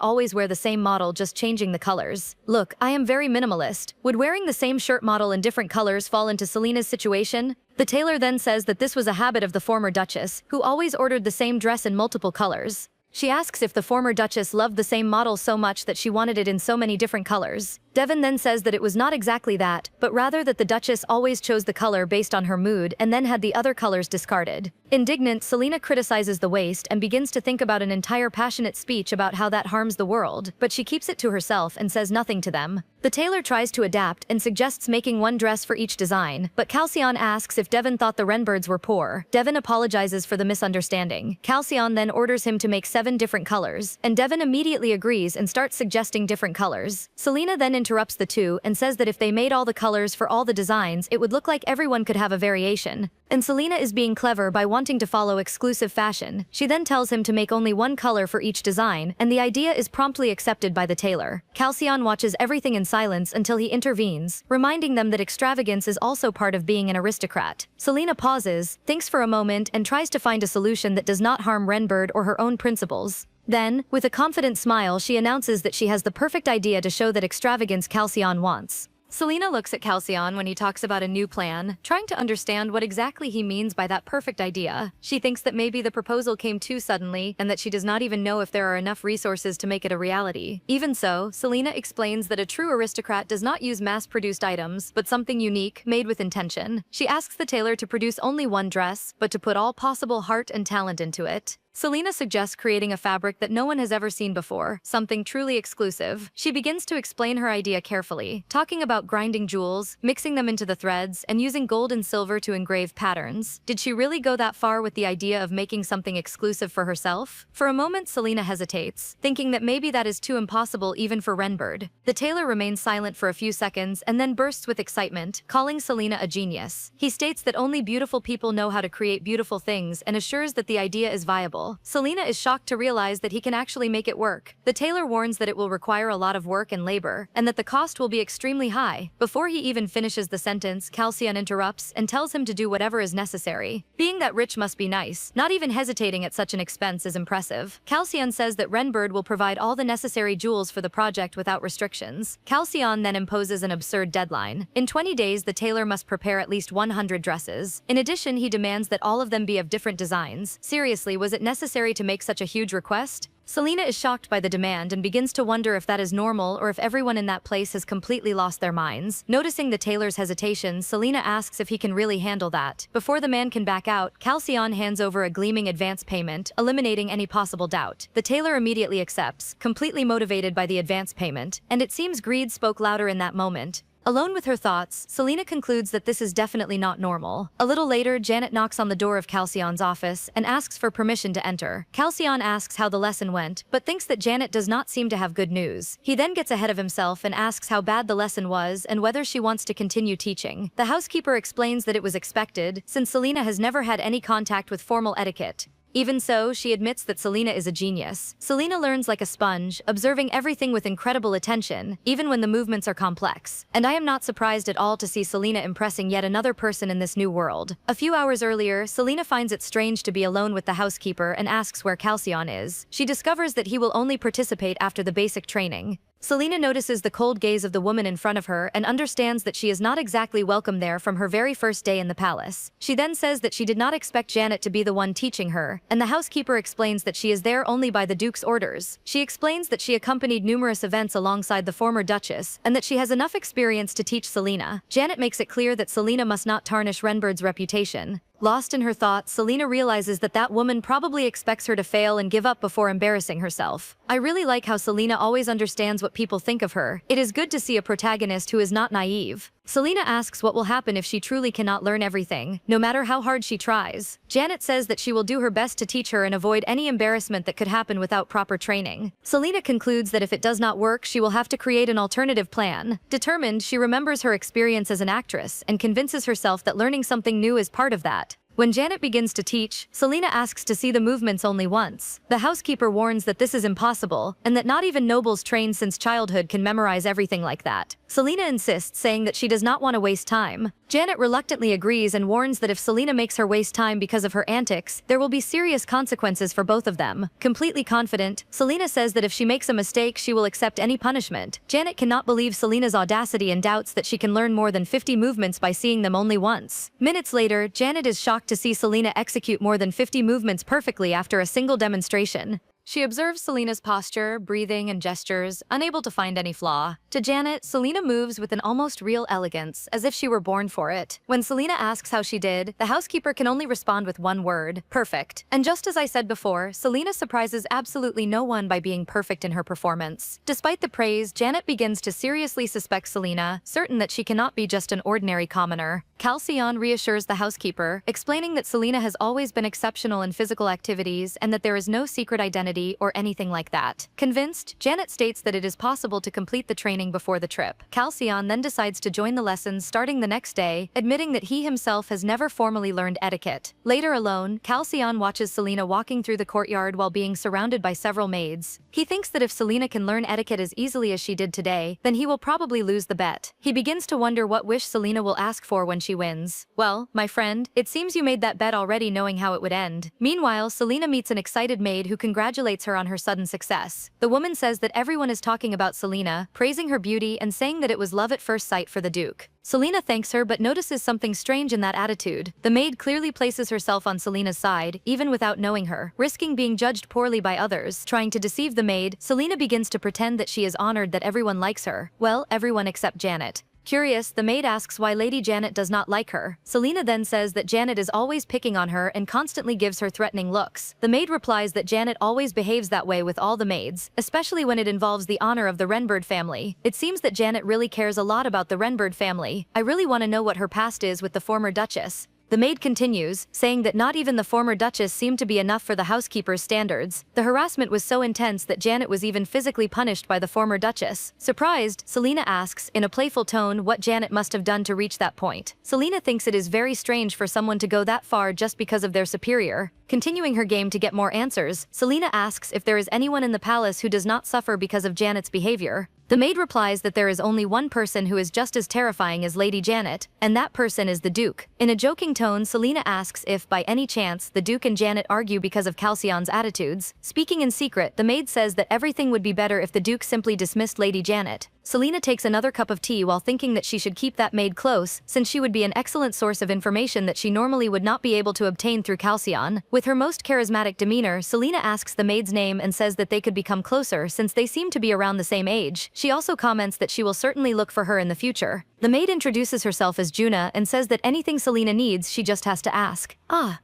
always wear the same model, just changing the colors. Look, I am very minimalist. Would wearing the same shirt model in different colors fall into Selena's situation? The tailor then says that this was a habit of the former Duchess, who always ordered the same dress in multiple colors. She asks if the former Duchess loved the same model so much that she wanted it in so many different colors. Devon then says that it was not exactly that, but rather that the Duchess always chose the color based on her mood and then had the other colors discarded. Indignant, Selena criticizes the waste and begins to think about an entire passionate speech about how that harms the world, but she keeps it to herself and says nothing to them. The tailor tries to adapt and suggests making one dress for each design, but Calcion asks if Devon thought the Renbirds were poor. Devon apologizes for the misunderstanding. Calcion then orders him to make 7 different colors, and Devon immediately agrees and starts suggesting different colors. Selena then interrupts the two and says that if they made all the colors for all the designs, it would look like everyone could have a variation. And Selena is being clever by wanting to follow exclusive fashion. She then tells him to make only one color for each design, and the idea is promptly accepted by the tailor. Calcion watches everything in silence until he intervenes, reminding them that extravagance is also part of being an aristocrat. Selena pauses, thinks for a moment, and tries to find a solution that does not harm Renbird or her own principles. Then, with a confident smile, she announces that she has the perfect idea to show that extravagance Calcion wants. Selena looks at Calcion when he talks about a new plan, trying to understand what exactly he means by that perfect idea. She thinks that maybe the proposal came too suddenly, and that she does not even know if there are enough resources to make it a reality. Even so, Selena explains that a true aristocrat does not use mass-produced items, but something unique, made with intention. She asks the tailor to produce only one dress, but to put all possible heart and talent into it. Selena suggests creating a fabric that no one has ever seen before, something truly exclusive. She begins to explain her idea carefully, talking about grinding jewels, mixing them into the threads, and using gold and silver to engrave patterns. Did she really go that far with the idea of making something exclusive for herself? For a moment, Selena hesitates, thinking that maybe that is too impossible even for Renbird. The tailor remains silent for a few seconds and then bursts with excitement, calling Selena a genius. He states that only beautiful people know how to create beautiful things and assures that the idea is viable. Selena is shocked to realize that he can actually make it work. The tailor warns that it will require a lot of work and labor, and that the cost will be extremely high. Before he even finishes the sentence, Calcion interrupts and tells him to do whatever is necessary. Being that rich must be nice, not even hesitating at such an expense is impressive. Calcion says that Renbird will provide all the necessary jewels for the project without restrictions. Calcion then imposes an absurd deadline. In 20 days, the tailor must prepare at least 100 dresses. In addition, he demands that all of them be of different designs. Seriously, was it necessary to make such a huge request? Selena is shocked by the demand and begins to wonder if that is normal or if everyone in that place has completely lost their minds. Noticing the tailor's hesitation, Selena asks if he can really handle that. Before the man can back out, Calcion hands over a gleaming advance payment, eliminating any possible doubt. The tailor immediately accepts, completely motivated by the advance payment, and it seems greed spoke louder in that moment. Alone with her thoughts, Selena concludes that this is definitely not normal. A little later, Janet knocks on the door of Calcion's office and asks for permission to enter. Calcion asks how the lesson went, but thinks that Janet does not seem to have good news. He then gets ahead of himself and asks how bad the lesson was and whether she wants to continue teaching. The housekeeper explains that it was expected, since Selena has never had any contact with formal etiquette. Even so, she admits that Selena is a genius. Selena learns like a sponge, observing everything with incredible attention, even when the movements are complex. And I am not surprised at all to see Selena impressing yet another person in this new world. A few hours earlier, Selena finds it strange to be alone with the housekeeper and asks where Calcion is. She discovers that he will only participate after the basic training. Selena notices the cold gaze of the woman in front of her and understands that she is not exactly welcome there from her very first day in the palace. She then says that she did not expect Janet to be the one teaching her, and the housekeeper explains that she is there only by the Duke's orders. She explains that she accompanied numerous events alongside the former Duchess, and that she has enough experience to teach Selena. Janet makes it clear that Selena must not tarnish Renbird's reputation. Lost in her thoughts, Selena realizes that that woman probably expects her to fail and give up before embarrassing herself. I really like how Selena always understands what people think of her. It is good to see a protagonist who is not naive. Selena asks what will happen if she truly cannot learn everything, no matter how hard she tries. Janet says that she will do her best to teach her and avoid any embarrassment that could happen without proper training. Selena concludes that if it does not work, she will have to create an alternative plan. Determined, she remembers her experience as an actress and convinces herself that learning something new is part of that. When Janet begins to teach, Selena asks to see the movements only once. The housekeeper warns that this is impossible, and that not even nobles trained since childhood can memorize everything like that. Selena insists, saying that she does not want to waste time. Janet reluctantly agrees and warns that if Selena makes her waste time because of her antics, there will be serious consequences for both of them. Completely confident, Selena says that if she makes a mistake, she will accept any punishment. Janet cannot believe Selena's audacity and doubts that she can learn more than 50 movements by seeing them only once. Minutes later, Janet is shocked to see Selena execute more than 50 movements perfectly after a single demonstration. She observes Selena's posture, breathing, and gestures, unable to find any flaw. To Janet, Selena moves with an almost real elegance, as if she were born for it. When Selena asks how she did, the housekeeper can only respond with one word: perfect. And just as I said before, Selena surprises absolutely no one by being perfect in her performance. Despite the praise, Janet begins to seriously suspect Selena, certain that she cannot be just an ordinary commoner. Calcion reassures the housekeeper, explaining that Selena has always been exceptional in physical activities and that there is no secret identity or anything like that. Convinced, Janet states that it is possible to complete the training before the trip. Calcion then decides to join the lessons starting the next day, admitting that he himself has never formally learned etiquette. Later alone, Calcion watches Selena walking through the courtyard while being surrounded by several maids. He thinks that if Selena can learn etiquette as easily as she did today, then he will probably lose the bet. He begins to wonder what wish Selena will ask for when she wins. Well, my friend, it seems you made that bet already knowing how it would end. Meanwhile, Selena meets an excited maid who congratulates her on her sudden success. The woman says that everyone is talking about Selena, praising her beauty and saying that it was love at first sight for the Duke. Selena thanks her but notices something strange in that attitude. The maid clearly places herself on Selena's side, even without knowing her, risking being judged poorly by others. Trying to deceive the maid, Selena begins to pretend that she is honored that everyone likes her. Well, everyone except Janet. Curious, the maid asks why Lady Janet does not like her. Selena then says that Janet is always picking on her and constantly gives her threatening looks. The maid replies that Janet always behaves that way with all the maids, especially when it involves the honor of the Wrenbird family. It seems that Janet really cares a lot about the Wrenbird family. I really want to know what her past is with the former Duchess. The maid continues, saying that not even the former Duchess seemed to be enough for the housekeeper's standards. The harassment was so intense that Janet was even physically punished by the former Duchess. Surprised, Selena asks, in a playful tone, what Janet must have done to reach that point. Selena thinks it is very strange for someone to go that far just because of their superior. Continuing her game to get more answers, Selena asks if there is anyone in the palace who does not suffer because of Janet's behavior. The maid replies that there is only one person who is just as terrifying as Lady Janet, and that person is the Duke. In a joking tone, Selena asks if, by any chance, the Duke and Janet argue because of Calcion's attitudes. Speaking in secret, the maid says that everything would be better if the Duke simply dismissed Lady Janet. Selena takes another cup of tea while thinking that she should keep that maid close, since she would be an excellent source of information that she normally would not be able to obtain through Calcion. With her most charismatic demeanor, Selena asks the maid's name and says that they could become closer since they seem to be around the same age. She also comments that she will certainly look for her in the future. The maid introduces herself as Juna and says that anything Selena needs, she just has to ask.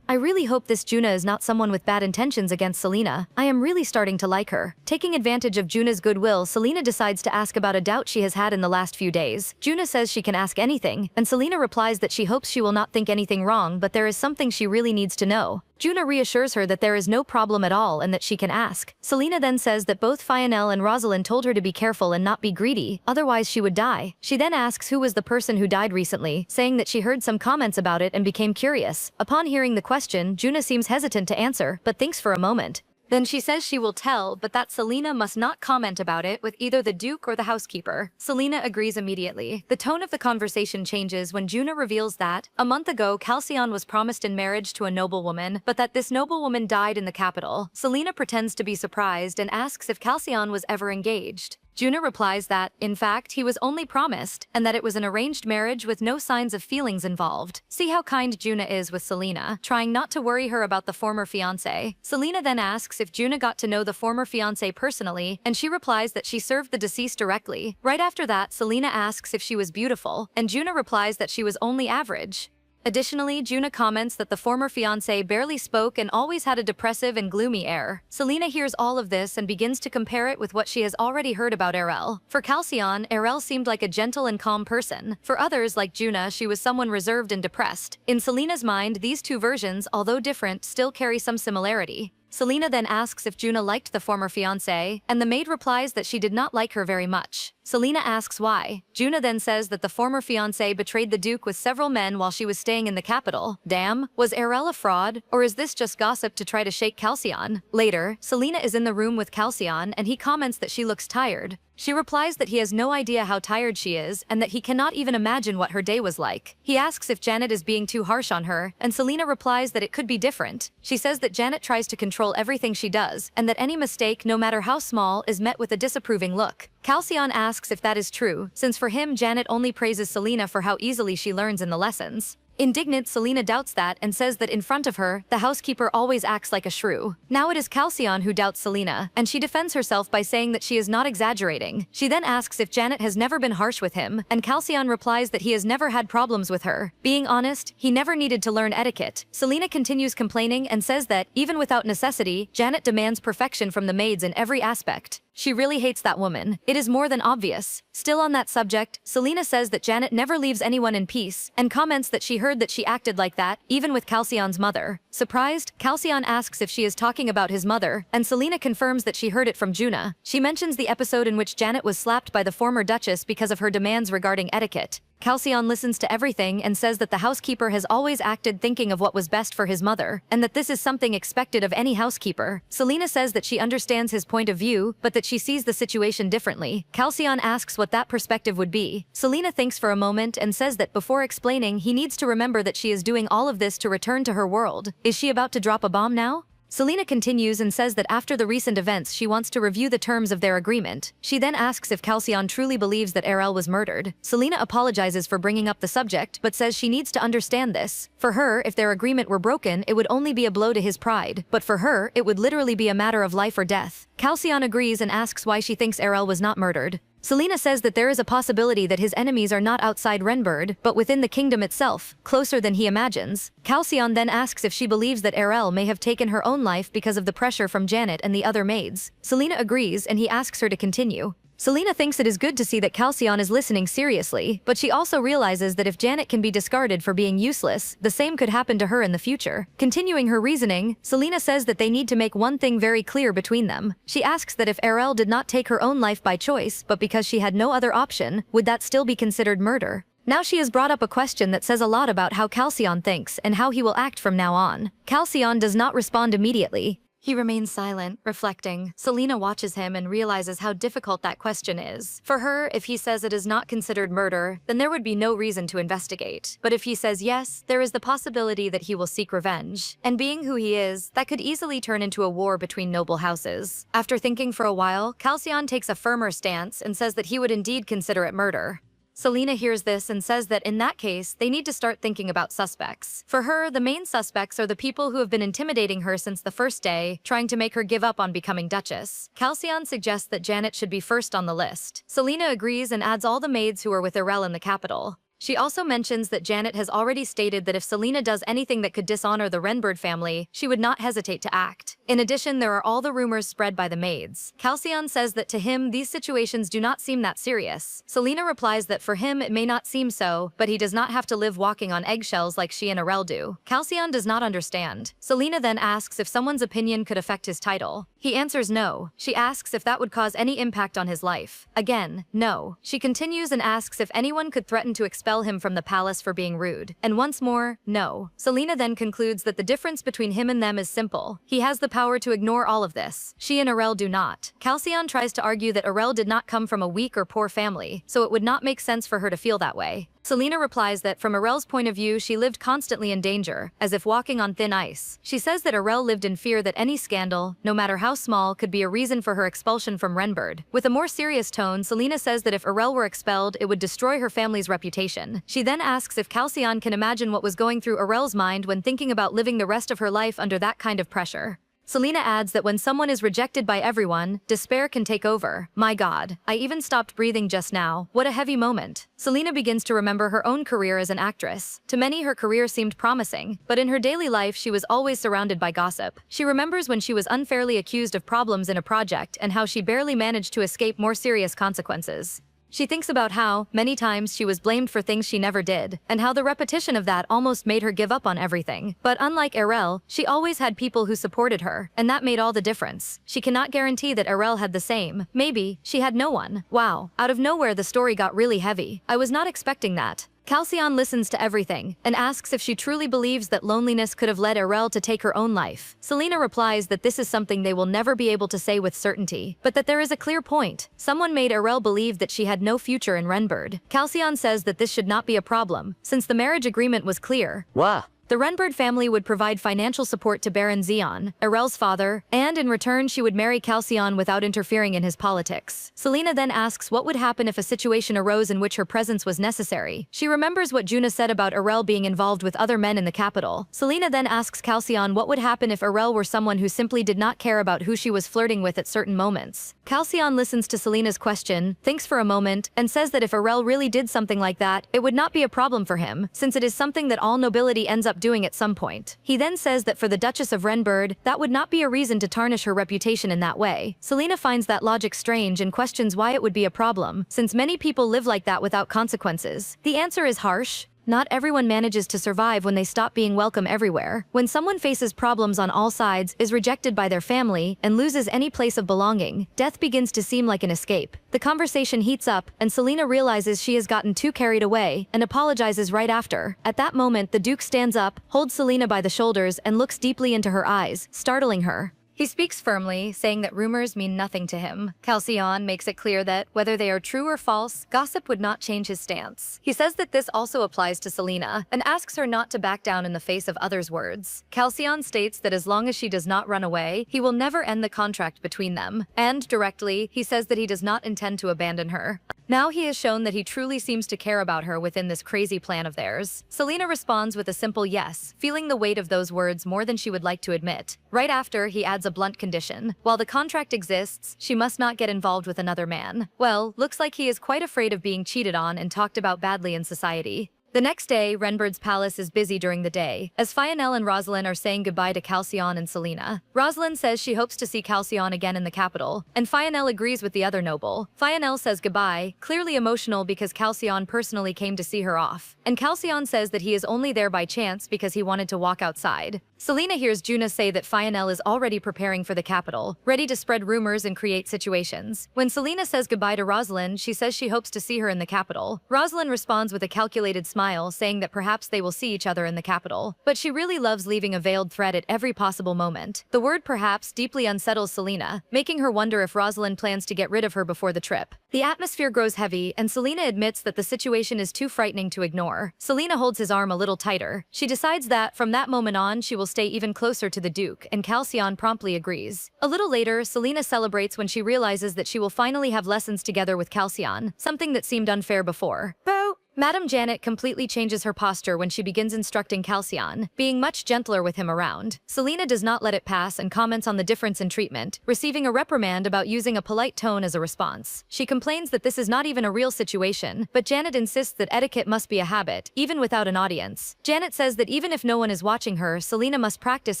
I really hope this Juna is not someone with bad intentions against Selena. I am really starting to like her. Taking advantage of Juna's goodwill, Selena decides to ask about a doubt she has had in the last few days. Juna says she can ask anything, and Selena replies that she hopes she will not think anything wrong, but there is something she really needs to know. Juna reassures her that there is no problem at all and that she can ask. Selena then says that both Fionel and Rosalind told her to be careful and not be greedy, otherwise she would die. She then asks who was the person who died recently, saying that she heard some comments about it and became curious. Upon hearing the question, Juna seems hesitant to answer, but thinks for a moment. Then she says she will tell, but that Selena must not comment about it with either the Duke or the housekeeper. Selena agrees immediately. The tone of the conversation changes when Juna reveals that, a month ago, Calcion was promised in marriage to a noblewoman, but that this noblewoman died in the capital. Selena pretends to be surprised and asks if Calcion was ever engaged. Juna replies that, in fact, he was only promised, and that it was an arranged marriage with no signs of feelings involved. See how kind Juna is with Selena, trying not to worry her about the former fiancé. Selena then asks if Juna got to know the former fiancé personally, and she replies that she served the deceased directly. Right after that, Selena asks if she was beautiful, and Juna replies that she was only average. Additionally, Juna comments that the former fiancé barely spoke and always had a depressive and gloomy air. Selena hears all of this and begins to compare it with what she has already heard about Erel. For Calcion, Erel seemed like a gentle and calm person. For others, like Juna, she was someone reserved and depressed. In Selena's mind, these two versions, although different, still carry some similarity. Selena then asks if Juna liked the former fiancé, and the maid replies that she did not like her very much. Selena asks why. Juna then says that the former fiancé betrayed the Duke with several men while she was staying in the capital. Damn, was Erel a fraud, or is this just gossip to try to shake Calcion? Later, Selena is in the room with Calcion and he comments that she looks tired. She replies that he has no idea how tired she is and that he cannot even imagine what her day was like. He asks if Janet is being too harsh on her, and Selena replies that it could be different. She says that Janet tries to control everything she does, and that any mistake, no matter how small, is met with a disapproving look. Calcion asks if that is true, since for him Janet only praises Selena for how easily she learns in the lessons. Indignant, Selena doubts that and says that in front of her, the housekeeper always acts like a shrew. Now it is Calcion who doubts Selena, and she defends herself by saying that she is not exaggerating. She then asks if Janet has never been harsh with him, and Calcion replies that he has never had problems with her. Being honest, he never needed to learn etiquette. Selena continues complaining and says that, even without necessity, Janet demands perfection from the maids in every aspect. She really hates that woman. It is more than obvious. Still on that subject, Selena says that Janet never leaves anyone in peace, and comments that she heard that she acted like that, even with Calcion's mother. Surprised, Calcion asks if she is talking about his mother, and Selena confirms that she heard it from Juna. She mentions the episode in which Janet was slapped by the former Duchess because of her demands regarding etiquette. Calcion listens to everything and says that the housekeeper has always acted thinking of what was best for his mother, and that this is something expected of any housekeeper. Selena says that she understands his point of view, but that she sees the situation differently. Calcion asks what that perspective would be. Selena thinks for a moment and says that before explaining, he needs to remember that she is doing all of this to return to her world. Is she about to drop a bomb now? Selena continues and says that after the recent events she wants to review the terms of their agreement. She then asks if Calcion truly believes that Erel was murdered. Selena apologizes for bringing up the subject, but says she needs to understand this. For her, if their agreement were broken, it would only be a blow to his pride, but for her, it would literally be a matter of life or death. Calcion agrees and asks why she thinks Erel was not murdered. Selena says that there is a possibility that his enemies are not outside Renbird, but within the kingdom itself, closer than he imagines. Halcyon then asks if she believes that Erel may have taken her own life because of the pressure from Janet and the other maids. Selena agrees and he asks her to continue. Selena thinks it is good to see that Halcyon is listening seriously, but she also realizes that if Janet can be discarded for being useless, the same could happen to her in the future. Continuing her reasoning, Selena says that they need to make one thing very clear between them. She asks that if Erel did not take her own life by choice, but because she had no other option, would that still be considered murder? Now she has brought up a question that says a lot about how Halcyon thinks and how he will act from now on. Halcyon does not respond immediately. He remains silent, reflecting. Selena watches him and realizes how difficult that question is. For her, if he says it is not considered murder, then there would be no reason to investigate. But if he says yes, there is the possibility that he will seek revenge. And being who he is, that could easily turn into a war between noble houses. After thinking for a while, Halcyon takes a firmer stance and says that he would indeed consider it murder. Selena hears this and says that in that case, they need to start thinking about suspects. For her, the main suspects are the people who have been intimidating her since the first day, trying to make her give up on becoming Duchess. Halcyon suggests that Janet should be first on the list. Selena agrees and adds all the maids who are with Erel in the capital. She also mentions that Janet has already stated that if Selena does anything that could dishonor the Renbird family, she would not hesitate to act. In addition, there are all the rumors spread by the maids. Halcyon says that to him, these situations do not seem that serious. Selena replies that for him, it may not seem so, but he does not have to live walking on eggshells like she and Erel do. Halcyon does not understand. Selena then asks if someone's opinion could affect his title. He answers no. She asks if that would cause any impact on his life. Again, no. She continues and asks if anyone could threaten to expel him from the palace for being rude. And once more, no. Selena then concludes that the difference between him and them is simple. He has the power to ignore all of this. She and Erel do not. Halcyon tries to argue that Erel did not come from a weak or poor family, so it would not make sense for her to feel that way. Selena replies that from Erel's point of view, she lived constantly in danger, as if walking on thin ice. She says that Erel lived in fear that any scandal, no matter how small, could be a reason for her expulsion from Renbird. With a more serious tone, Selena says that if Erel were expelled, it would destroy her family's reputation. She then asks if Halcyon can imagine what was going through Erel's mind when thinking about living the rest of her life under that kind of pressure. Selena adds that when someone is rejected by everyone, despair can take over. My God, I even stopped breathing just now. What a heavy moment. Selena begins to remember her own career as an actress. To many, her career seemed promising, but in her daily life, she was always surrounded by gossip. She remembers when she was unfairly accused of problems in a project and how she barely managed to escape more serious consequences. She thinks about how, many times, she was blamed for things she never did, and how the repetition of that almost made her give up on everything. But unlike Erel, she always had people who supported her, and that made all the difference. She cannot guarantee that Erel had the same. Maybe, she had no one. Wow. Out of nowhere, the story got really heavy. I was not expecting that. Halcyon listens to everything and asks if she truly believes that loneliness could have led Erel to take her own life. Selena replies that this is something they will never be able to say with certainty, but that there is a clear point. Someone made Erel believe that she had no future in Renbird. Halcyon says that this should not be a problem, since the marriage agreement was clear. Wow. The Renbird family would provide financial support to Baron Zeon, Erel's father, and in return she would marry Halcyon without interfering in his politics. Selena then asks what would happen if a situation arose in which her presence was necessary. She remembers what Juna said about Erel being involved with other men in the capital. Selena then asks Halcyon what would happen if Erel were someone who simply did not care about who she was flirting with at certain moments. Halcyon listens to Selena's question, thinks for a moment, and says that if Erel really did something like that, it would not be a problem for him, since it is something that all nobility ends up doing at some point. He then says that for the Duchess of Renbird, that would not be a reason to tarnish her reputation in that way. Selena finds that logic strange and questions why it would be a problem, since many people live like that without consequences. The answer is harsh. Not everyone manages to survive when they stop being welcome everywhere. When someone faces problems on all sides, is rejected by their family, and loses any place of belonging, death begins to seem like an escape. The conversation heats up, and Selena realizes she has gotten too carried away, and apologizes right after. At that moment, the Duke stands up, holds Selena by the shoulders, and looks deeply into her eyes, startling her. He speaks firmly, saying that rumors mean nothing to him. Halcyon makes it clear that, whether they are true or false, gossip would not change his stance. He says that this also applies to Selena, and asks her not to back down in the face of others' words. Halcyon states that as long as she does not run away, he will never end the contract between them. And, directly, he says that he does not intend to abandon her. Now he has shown that he truly seems to care about her within this crazy plan of theirs. Selena responds with a simple yes, feeling the weight of those words more than she would like to admit. Right after, he adds a blunt condition. While the contract exists, she must not get involved with another man. Well, looks like he is quite afraid of being cheated on and talked about badly in society. The next day, Renbird's palace is busy during the day, as Fionel and Rosalind are saying goodbye to Calcion and Selena. Rosalind says she hopes to see Calcion again in the capital, and Fionel agrees with the other noble. Fionel says goodbye, clearly emotional because Calcion personally came to see her off. And Calcion says that he is only there by chance because he wanted to walk outside. Selena hears Juna say that Fionel is already preparing for the capital, ready to spread rumors and create situations. When Selena says goodbye to Rosalind, she says she hopes to see her in the capital. Rosalind responds with a calculated smile, saying that perhaps they will see each other in the capital. But she really loves leaving a veiled threat at every possible moment. The word perhaps deeply unsettles Selena, making her wonder if Rosalind plans to get rid of her before the trip. The atmosphere grows heavy, and Selena admits that the situation is too frightening to ignore. Selena holds his arm a little tighter. She decides that, from that moment on, she will stay even closer to the Duke, and Calcion promptly agrees. A little later, Selena celebrates when she realizes that she will finally have lessons together with Calcion, something that seemed unfair before. Boo! Madame Janet completely changes her posture when she begins instructing Calcion, being much gentler with him around. Selena does not let it pass and comments on the difference in treatment, receiving a reprimand about using a polite tone as a response. She complains that this is not even a real situation, but Janet insists that etiquette must be a habit, even without an audience. Janet says that even if no one is watching her, Selena must practice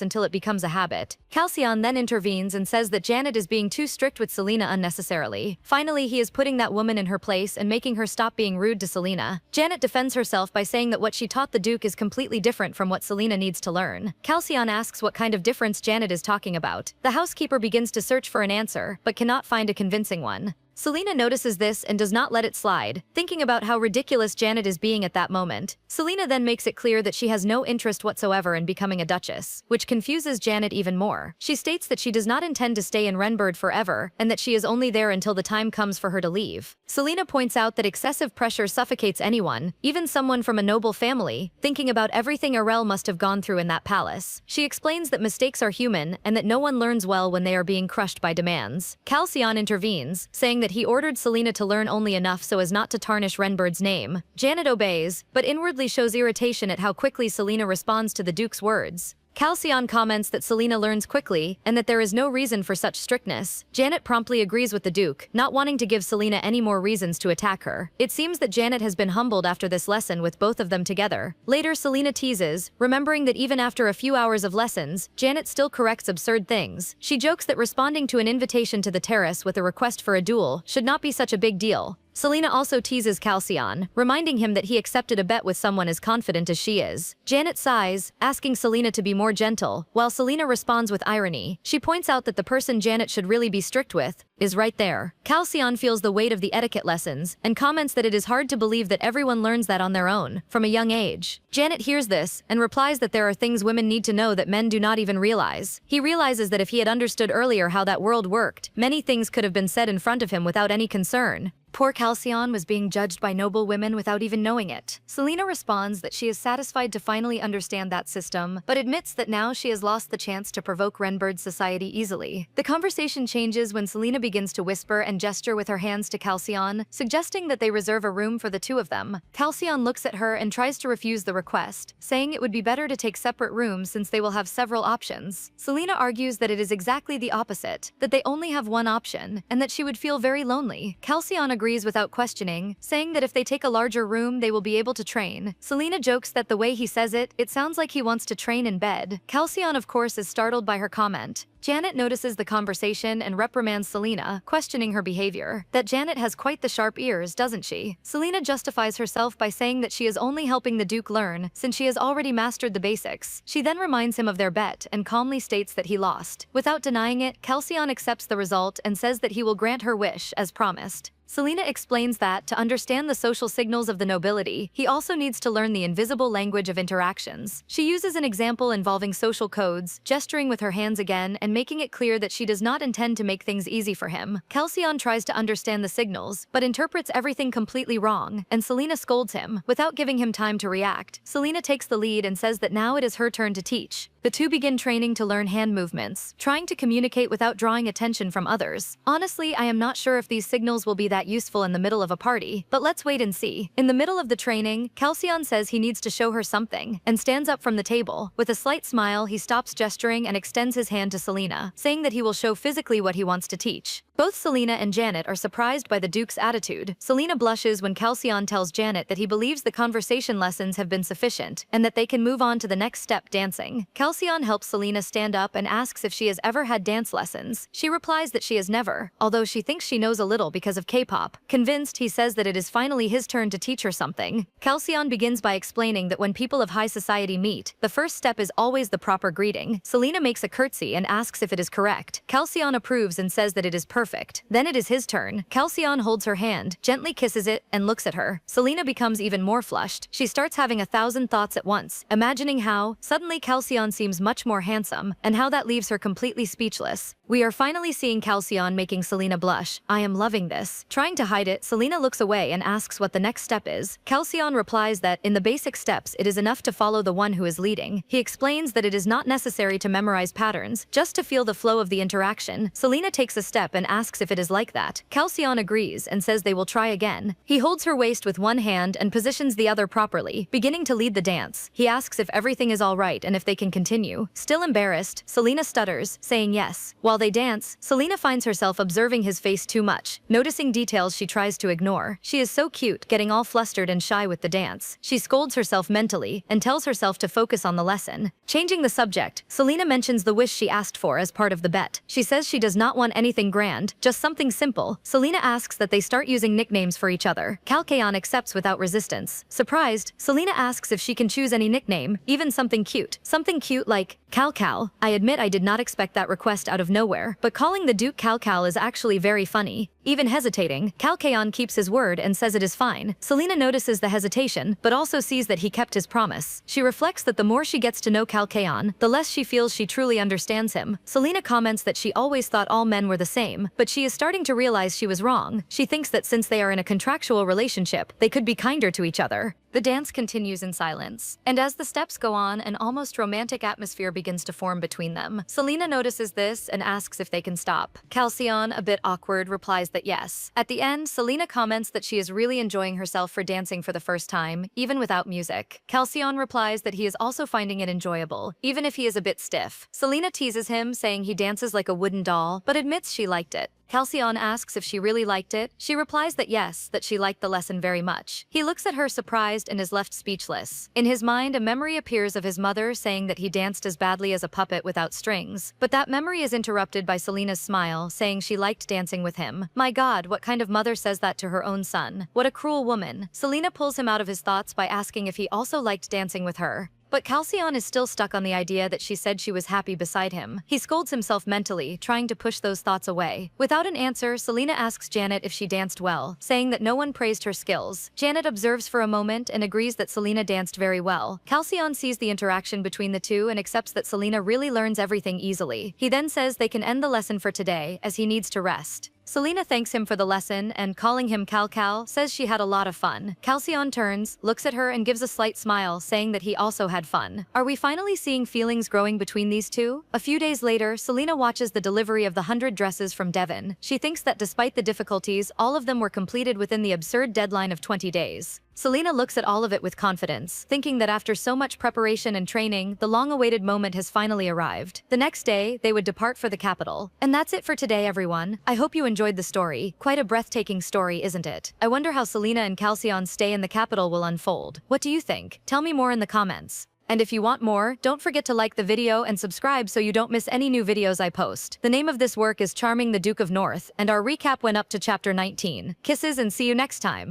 until it becomes a habit. Calcion then intervenes and says that Janet is being too strict with Selena unnecessarily. Finally, he is putting that woman in her place and making her stop being rude to Selena. Janet defends herself by saying that what she taught the Duke is completely different from what Selena needs to learn. Calcion asks what kind of difference Janet is talking about. The housekeeper begins to search for an answer, but cannot find a convincing one. Selena notices this and does not let it slide, thinking about how ridiculous Janet is being at that moment. Selena then makes it clear that she has no interest whatsoever in becoming a duchess, which confuses Janet even more. She states that she does not intend to stay in Renbird forever, and that she is only there until the time comes for her to leave. Selena points out that excessive pressure suffocates anyone, even someone from a noble family, thinking about everything Arel must have gone through in that palace. She explains that mistakes are human, and that no one learns well when they are being crushed by demands. Calcion intervenes, saying that he ordered Selena to learn only enough so as not to tarnish Renbird's name. Janet obeys, but inwardly shows irritation at how quickly Selena responds to the Duke's words. Calcion comments that Selena learns quickly, and that there is no reason for such strictness. Janet promptly agrees with the Duke, not wanting to give Selena any more reasons to attack her. It seems that Janet has been humbled after this lesson with both of them together. Later, Selena teases, remembering that even after a few hours of lessons, Janet still corrects absurd things. She jokes that responding to an invitation to the terrace with a request for a duel should not be such a big deal. Selena also teases Calcion, reminding him that he accepted a bet with someone as confident as she is. Janet sighs, asking Selena to be more gentle, while Selena responds with irony. She points out that the person Janet should really be strict with is right there. Calcion feels the weight of the etiquette lessons, and comments that it is hard to believe that everyone learns that on their own, from a young age. Janet hears this, and replies that there are things women need to know that men do not even realize. He realizes that if he had understood earlier how that world worked, many things could have been said in front of him without any concern. Poor Calcion was being judged by noble women without even knowing it. Selena responds that she is satisfied to finally understand that system, but admits that now she has lost the chance to provoke Renbird's society easily. The conversation changes when Selena begins to whisper and gesture with her hands to Calcion, suggesting that they reserve a room for the two of them. Calcion looks at her and tries to refuse the request, saying it would be better to take separate rooms since they will have several options. Selena argues that it is exactly the opposite, that they only have one option, and that she would feel very lonely. Calcion agrees without questioning, saying that if they take a larger room, they will be able to train. Selena jokes that the way he says it, it sounds like he wants to train in bed. Calcion, of course, is startled by her comment. Janet notices the conversation and reprimands Selena, questioning her behavior. That Janet has quite the sharp ears, doesn't she? Selena justifies herself by saying that she is only helping the Duke learn, since she has already mastered the basics. She then reminds him of their bet and calmly states that he lost. Without denying it, Calcion accepts the result and says that he will grant her wish, as promised. Selena explains that, to understand the social signals of the nobility, he also needs to learn the invisible language of interactions. She uses an example involving social codes, gesturing with her hands again and making it clear that she does not intend to make things easy for him. Calcion tries to understand the signals, but interprets everything completely wrong, and Selena scolds him, without giving him time to react. Selena takes the lead and says that now it is her turn to teach. The two begin training to learn hand movements, trying to communicate without drawing attention from others. Honestly, I am not sure if these signals will be that useful in the middle of a party, but let's wait and see. In the middle of the training, Calcion says he needs to show her something, and stands up from the table. With a slight smile, he stops gesturing and extends his hand to Selena, saying that he will show physically what he wants to teach. Both Selena and Janet are surprised by the Duke's attitude. Selena blushes when Calcion tells Janet that he believes the conversation lessons have been sufficient, and that they can move on to the next step, dancing. Calcion helps Selena stand up and asks if she has ever had dance lessons. She replies that she has never, although she thinks she knows a little because of K-pop. Convinced, he says that it is finally his turn to teach her something. Calcion begins by explaining that when people of high society meet, the first step is always the proper greeting. Selena makes a curtsy and asks if it is correct. Calcion approves and says that it is perfect. Then it is his turn. Calcion holds her hand, gently kisses it, and looks at her. Selena becomes even more flushed. She starts having 1,000 thoughts at once, imagining how, suddenly Calcion seems much more handsome, and how that leaves her completely speechless. We are finally seeing Calcion making Selena blush. I am loving this. Trying to hide it, Selena looks away and asks what the next step is. Calcion replies that, in the basic steps, it is enough to follow the one who is leading. He explains that it is not necessary to memorize patterns, just to feel the flow of the interaction. Selena takes a step and asks if it is like that. Calcion agrees and says they will try again. He holds her waist with one hand and positions the other properly, beginning to lead the dance. He asks if everything is all right and if they can continue. Still embarrassed, Selena stutters, saying yes. While they dance, Selena finds herself observing his face too much, noticing details she tries to ignore. She is so cute, getting all flustered and shy with the dance. She scolds herself mentally and tells herself to focus on the lesson. Changing the subject, Selena mentions the wish she asked for as part of the bet. She says she does not want anything grand, just something simple. Selena asks that they start using nicknames for each other. Calcion accepts without resistance. Surprised, Selena asks if she can choose any nickname, even something cute. Something cute like Cal. I admit I did not expect that request out of nowhere, but calling the Duke Cal is actually very funny. Even hesitating, Calcion keeps his word and says it is fine. Selena notices the hesitation, but also sees that he kept his promise. She reflects that the more she gets to know Calcion, the less she feels she truly understands him. Selena comments that she always thought all men were the same, but she is starting to realize she was wrong. She thinks that since they are in a contractual relationship, they could be kinder to each other. The dance continues in silence, and as the steps go on, an almost romantic atmosphere begins to form between them. Selena notices this and asks if they can stop. Calcion, a bit awkward, replies that yes. At the end, Selena comments that she is really enjoying herself for dancing for the first time, even without music. Calcion replies that he is also finding it enjoyable, even if he is a bit stiff. Selena teases him, saying he dances like a wooden doll, but admits she liked it. Calcion asks if she really liked it. She replies that yes, that she liked the lesson very much. He looks at her surprised and is left speechless. In his mind, a memory appears of his mother saying that he danced as badly as a puppet without strings. But that memory is interrupted by Selena's smile, saying she liked dancing with him. My God, what kind of mother says that to her own son? What a cruel woman. Selena pulls him out of his thoughts by asking if he also liked dancing with her. But Calcion is still stuck on the idea that she said she was happy beside him. He scolds himself mentally, trying to push those thoughts away. Without an answer, Selena asks Janet if she danced well, saying that no one praised her skills. Janet observes for a moment and agrees that Selena danced very well. Calcion sees the interaction between the two and accepts that Selena really learns everything easily. He then says they can end the lesson for today, as he needs to rest. Selena thanks him for the lesson and, calling him Cal, says she had a lot of fun. Calcion turns, looks at her and gives a slight smile, saying that he also had fun. Are we finally seeing feelings growing between these two? A few days later, Selena watches the delivery of the 100 dresses from Devon. She thinks that despite the difficulties, all of them were completed within the absurd deadline of 20 days. Selena looks at all of it with confidence, thinking that after so much preparation and training, the long-awaited moment has finally arrived. The next day, they would depart for the capital. And that's it for today, everyone. I hope you enjoyed the story. Quite a breathtaking story, isn't it? I wonder how Selena and Calcion's stay in the capital will unfold. What do you think? Tell me more in the comments. And if you want more, don't forget to like the video and subscribe so you don't miss any new videos I post. The name of this work is Charming the Duke of North, and our recap went up to chapter 19. Kisses and see you next time.